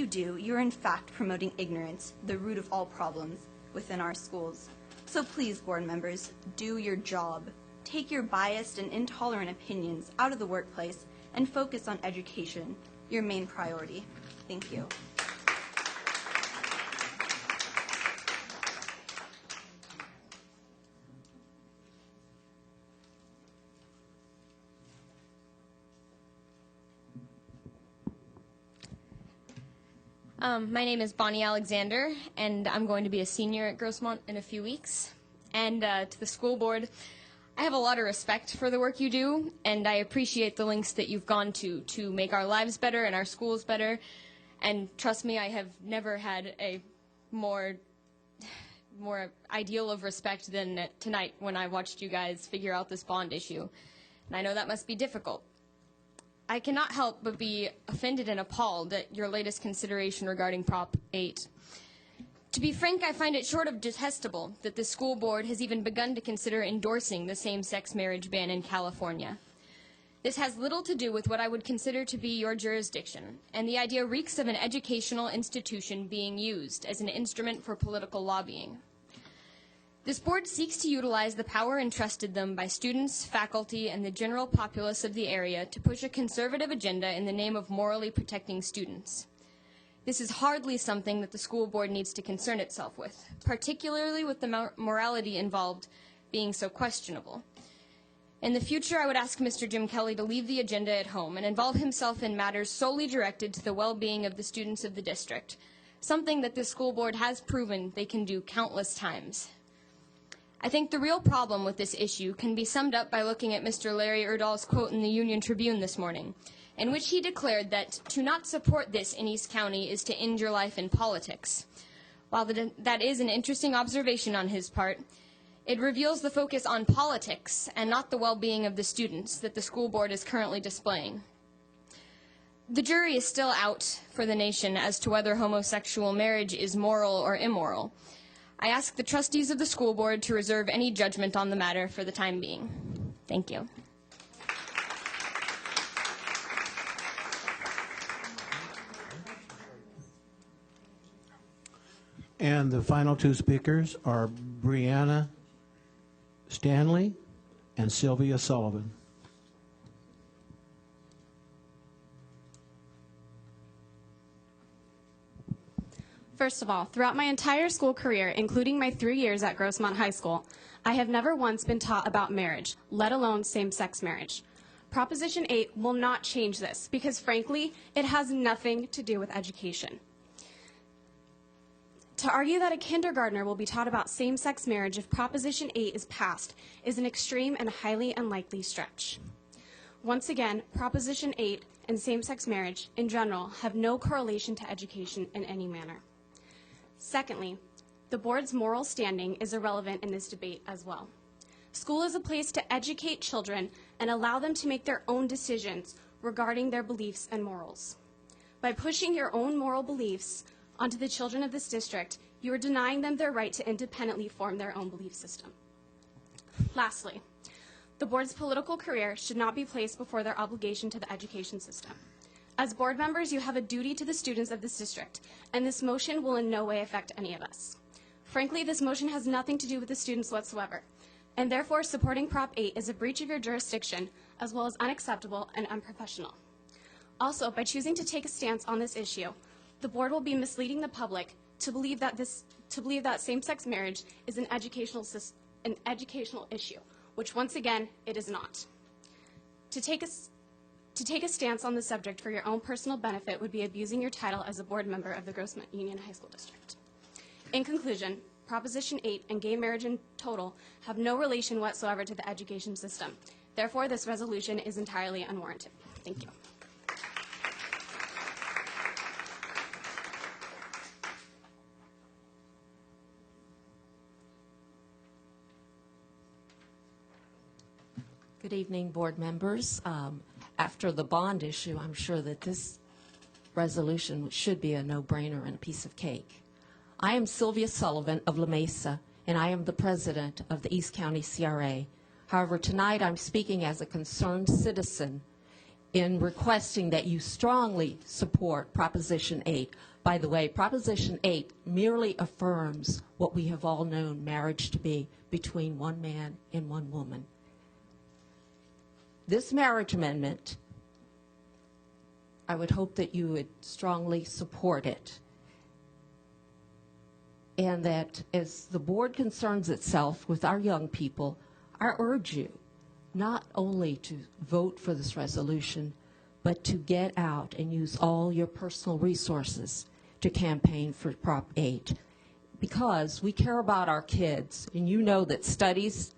do, you're in fact promoting ignorance, the root of all problems within our schools. So please, board members, do your job. Take your biased and intolerant opinions out of the workplace and focus on education, your main priority. Thank you. My name is Bonnie Alexander, and I'm going to be a senior at Grossmont in a few weeks. And to the school board, I have a lot of respect for the work you do, and I appreciate the lengths that you've gone to make our lives better and our schools better. And trust me, I have never had a more ideal of respect than tonight when I watched you guys figure out this bond issue. And I know that must be difficult. I cannot help but be offended and appalled at your latest consideration regarding Prop 8. To be frank, I find it short of detestable that the school board has even begun to consider endorsing the same-sex marriage ban in California. This has little to do with what I would consider to be your jurisdiction, and the idea reeks of an educational institution being used as an instrument for political lobbying. This board seeks to utilize the power entrusted them by students, faculty, and the general populace of the area to push a conservative agenda in the name of morally protecting students. This is hardly something that the school board needs to concern itself with, particularly with the morality involved being so questionable. In the future, I would ask Mr. Jim Kelly to leave the agenda at home and involve himself in matters solely directed to the well-being of the students of the district, something that this school board has proven they can do countless times. I think the real problem with this issue can be summed up by looking at Mr. Larry Erdahl's quote in the Union Tribune this morning, in which he declared that to not support this in East County is to end your life in politics. While that is an interesting observation on his part, it reveals the focus on politics and not the well-being of the students that the school board is currently displaying. The jury is still out for the nation as to whether homosexual marriage is moral or immoral. I ask the trustees of the school board to reserve any judgment on the matter for the time being. Thank you. And the final two speakers are Brianna Stanley and Sylvia Sullivan. First of all, throughout my entire school career, including my 3 years at Grossmont High School, I have never once been taught about marriage, let alone same-sex marriage. Proposition 8 will not change this because, frankly, it has nothing to do with education. To argue that a kindergartner will be taught about same-sex marriage if Proposition 8 is passed is an extreme and highly unlikely stretch. Once again, Proposition 8 and same-sex marriage in general have no correlation to education in any manner. Secondly, the board's moral standing is irrelevant in this debate as well. School is a place to educate children and allow them to make their own decisions regarding their beliefs and morals. By pushing your own moral beliefs onto the children of this district, you are denying them their right to independently form their own belief system. Lastly, the board's political career should not be placed before their obligation to the education system. As board members, you have a duty to the students of this district, and this motion will in no way affect any of us. Frankly, this motion has nothing to do with the students whatsoever, and therefore supporting Prop 8 is a breach of your jurisdiction, as well as unacceptable and unprofessional. Also, by choosing to take a stance on this issue, the board will be misleading the public to believe that same-sex marriage is an educational issue, which once again, it is not. To take a stance on the subject for your own personal benefit would be abusing your title as a board member of the Grossmont Union High School District. In conclusion, Proposition 8 and gay marriage in total have no relation whatsoever to the education system. Therefore, this resolution is entirely unwarranted. Thank you. Good evening, board members. After the bond issue, I'm sure that this resolution should be a no-brainer and a piece of cake. I am Sylvia Sullivan of La Mesa, and I am the president of the East County CRA. However, tonight I'm speaking as a concerned citizen in requesting that you strongly support Proposition 8. By the way, Proposition 8 merely affirms what we have all known marriage to be between one man and one woman. This marriage amendment, I would hope that you would strongly support it. And that as the board concerns itself with our young people, I urge you not only to vote for this resolution, but to get out and use all your personal resources to campaign for Prop 8. Because we care about our kids, and you know that studies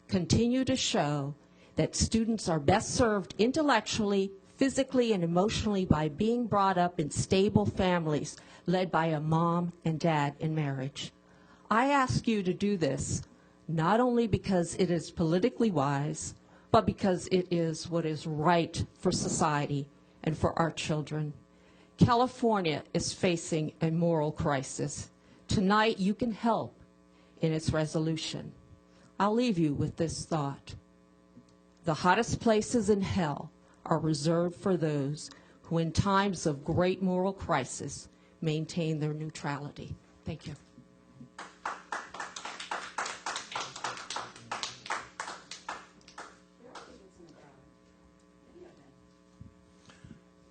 continue to show that students are best served intellectually, physically, and emotionally by being brought up in stable families led by a mom and dad in marriage. I ask you to do this not only because it is politically wise, but because it is what is right for society and for our children. California is facing a moral crisis. Tonight you can help in its resolution. I'll leave you with this thought. The hottest places in hell are reserved for those who in times of great moral crisis maintain their neutrality. Thank you.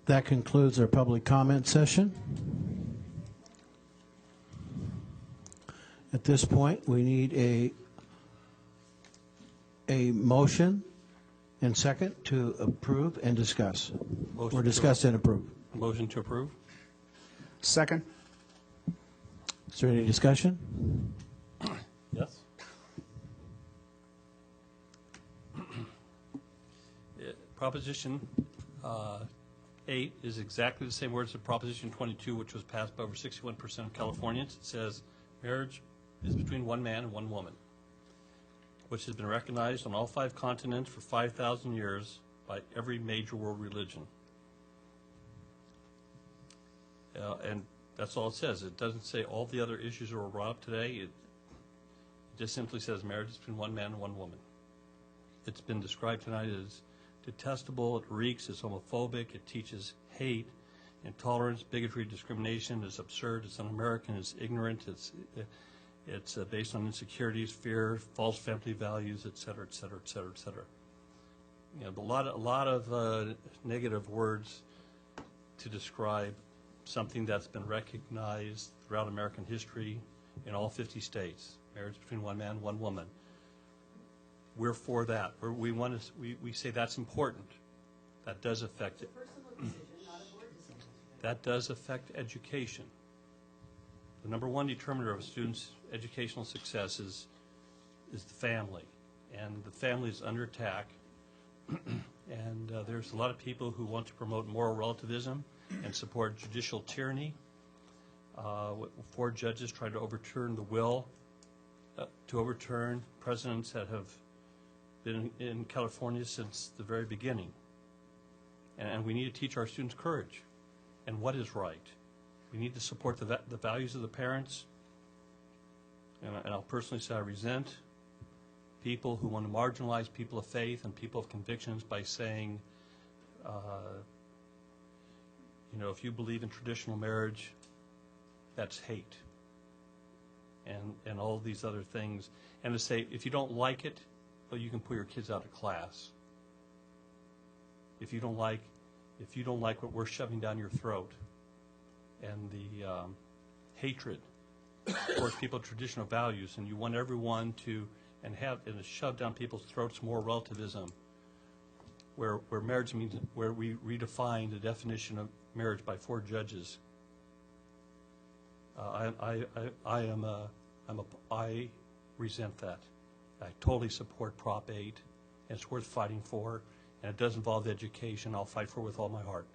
That concludes our public comment session. At this point, we need a motion and second to approve and discuss. Motion Or discuss and approve. Motion to approve. Second. Is there any discussion? Yes. Proposition 8 is exactly the same words as Proposition 22, which was passed by over 61% of Californians. It says marriage is between one man and one woman, which has been recognized on all 5 continents for 5,000 years by every major world religion. And that's all it says. It doesn't say all the other issues that were brought up today. It just simply says marriage is between one man and one woman. It's been described tonight as detestable, it reeks, it's homophobic, it teaches hate, intolerance, bigotry, discrimination, it's absurd, it's un-American, it's ignorant, it's based on insecurities, fear, false family values, et cetera, et cetera, et cetera, et cetera. You know, a lot of negative words to describe something that's been recognized throughout American history in all 50 states. Marriage between one man and one woman. We're for that. We say that's important. That does affect it. That does affect education. The number one determiner of a student's educational success is the family, and the family is under attack. And there's a lot of people who want to promote moral relativism and support judicial tyranny. 4 judges tried to overturn the will, to overturn presidents that have been in California since the very beginning. And we need to teach our students courage and what is right. We need to support the values of the parents. And I'll personally say I resent people who want to marginalize people of faith and people of convictions by saying, you know, if you believe in traditional marriage, that's hate. And all these other things. And to say, if you don't like it, well, you can put your kids out of class. If you don't like what we're shoving down your throat, and the hatred towards people of traditional values, and you want everyone to shove down people's throats more relativism, where marriage means, where we redefine the definition of marriage by 4 judges. I resent that. I totally support Prop 8, and it's worth fighting for, and it does involve education. I'll fight for it with all my heart.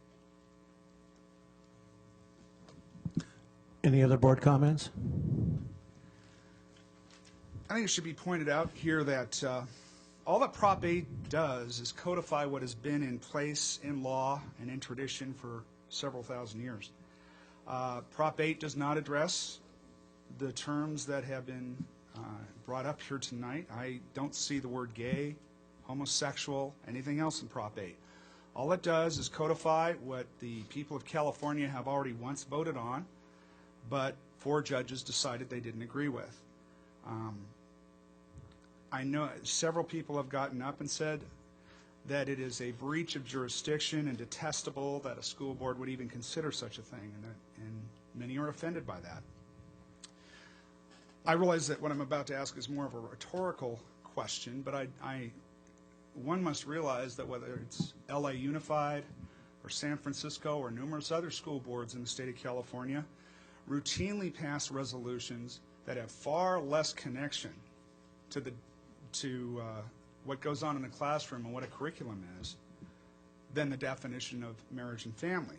Any other board comments? I think it should be pointed out here that all that Prop 8 does is codify what has been in place in law and in tradition for several thousand years. Prop 8 does not address the terms that have been brought up here tonight. I don't see the word gay, homosexual, anything else in Prop 8. All it does is codify what the people of California have already once voted on, but 4 judges decided they didn't agree with. I know several people have gotten up and said that it is a breach of jurisdiction and detestable that a school board would even consider such a thing, and many are offended by that. I realize that what I'm about to ask is more of a rhetorical question, but one must realize that whether it's LA Unified or San Francisco or numerous other school boards in the state of California routinely pass resolutions that have far less connection to what goes on in the classroom and what a curriculum is than the definition of marriage and family.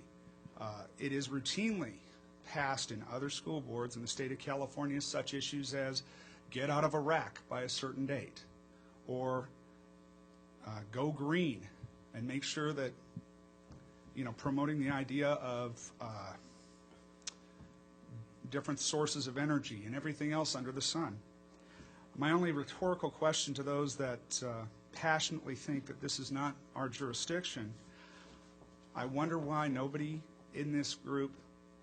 It is routinely passed in other school boards in the state of California such issues as get out of Iraq by a certain date, or go green, and make sure that, you know, promoting the idea of different sources of energy and everything else under the sun. My only rhetorical question to those that passionately think that this is not our jurisdiction, I wonder why nobody in this group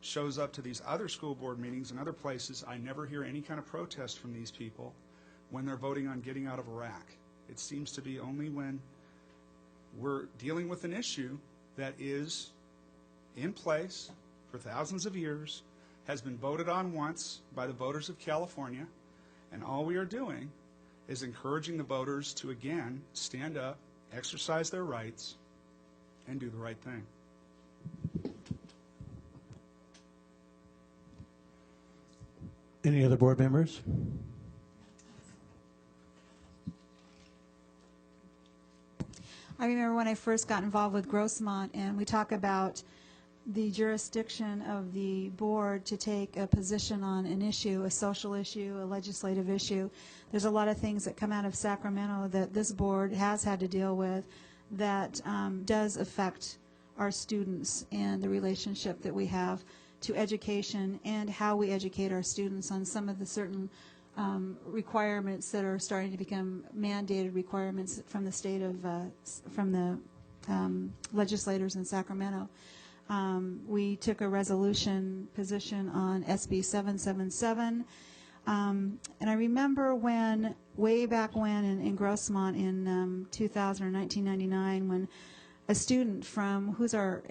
shows up to these other school board meetings and other places. I never hear any kind of protest from these people when they're voting on getting out of Iraq. It seems to be only when we're dealing with an issue that is in place for thousands of years, has been voted on once by the voters of California, and all we are doing is encouraging the voters to again stand up, exercise their rights, and do the right thing. Any other board members? I remember when I first got involved with Grossmont, and we talk about the jurisdiction of the board to take a position on an issue, a social issue, a legislative issue. There's a lot of things that come out of Sacramento that this board has had to deal with that does affect our students and the relationship that we have to education and how we educate our students on some of the certain requirements that are starting to become mandated requirements from the state of, from the legislators in Sacramento. We took a resolution position on SB 777. And I remember when, way back when in Grossmont in 2000 or 1999, when a student from, who's our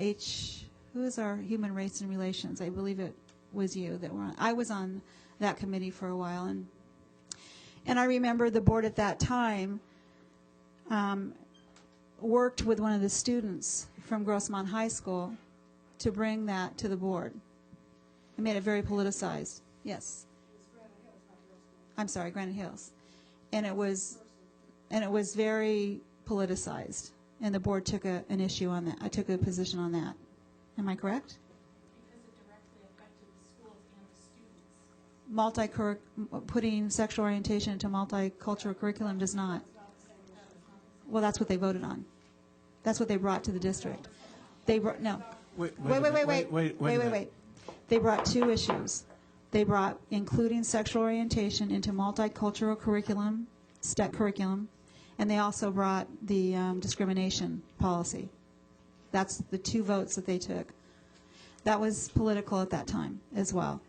Human Race and Relations? I believe it was you that were on. I was on that committee for a while, and I remember the board at that time worked with one of the students from Grossmont High School to bring that to the board. It made it very politicized. Yes. I'm sorry, Granite Hills. And it was very politicized. And the board took an issue on that. I took a position on that. Am I correct? Because it directly affected the schools and the students. Putting sexual orientation into multicultural curriculum does not. Well, that's what they voted on. That's what they brought to the district. They brought, no. Wait. They brought two issues. They brought including sexual orientation into multicultural curriculum, STEC curriculum, and they also brought the discrimination policy. That's the two votes that they took. That was political at that time as well.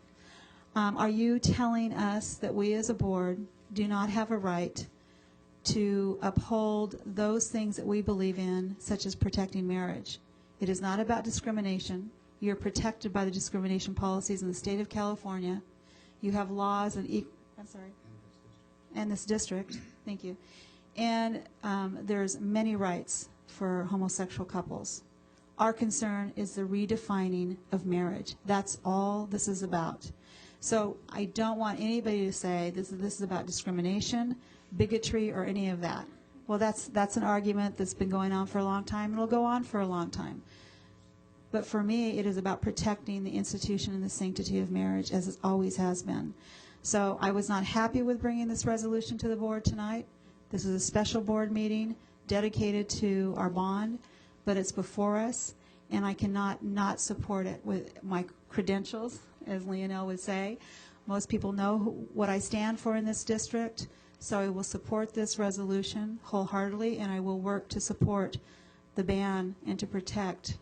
Are you telling us that we as a board do not have a right to uphold those things that we believe in, such as protecting marriage? It is not about discrimination. You're protected by the discrimination policies in the state of California. You have laws and and this district. Thank you. And there's many rights for homosexual couples. Our concern is the redefining of marriage. That's all this is about. So I don't want anybody to say this is about discrimination, bigotry, or any of that. Well, that's an argument that's been going on for a long time, and it'll go on for a long time. But for me, it is about protecting the institution and the sanctity of marriage, as it always has been. So I was not happy with bringing this resolution to the board tonight. This is a special board meeting dedicated to our bond, but it's before us, and I cannot not support it with my credentials, as Leonel would say. Most people know what I stand for in this district, so I will support this resolution wholeheartedly, and I will work to support the ban and to protect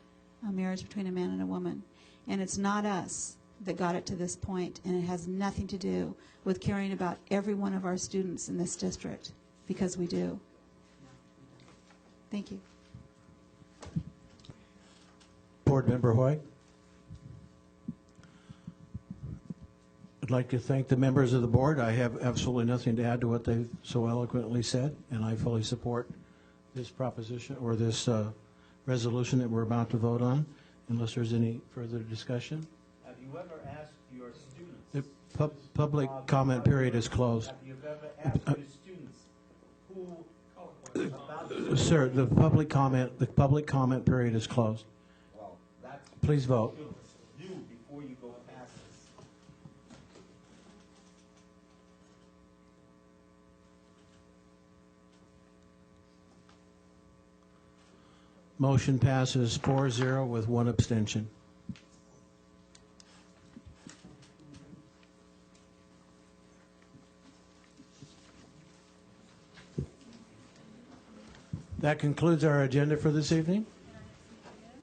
a marriage between a man and a woman. And it's not us that got it to this point, and it has nothing to do with caring about every one of our students in this district, because we do. Thank you. Board Member Hoy. I'd like to thank the members of the board. I have absolutely nothing to add to what they've so eloquently said, and I fully support this proposition or this resolution that we're about to vote on, unless there's any further discussion. Have you ever asked your students? The public comment period is closed. Have you ever asked your students who? Sir, the public comment period is closed. Well, that's Please vote. what you do before you go past this. Motion passes 4-0 with one abstention. That concludes our agenda for this evening.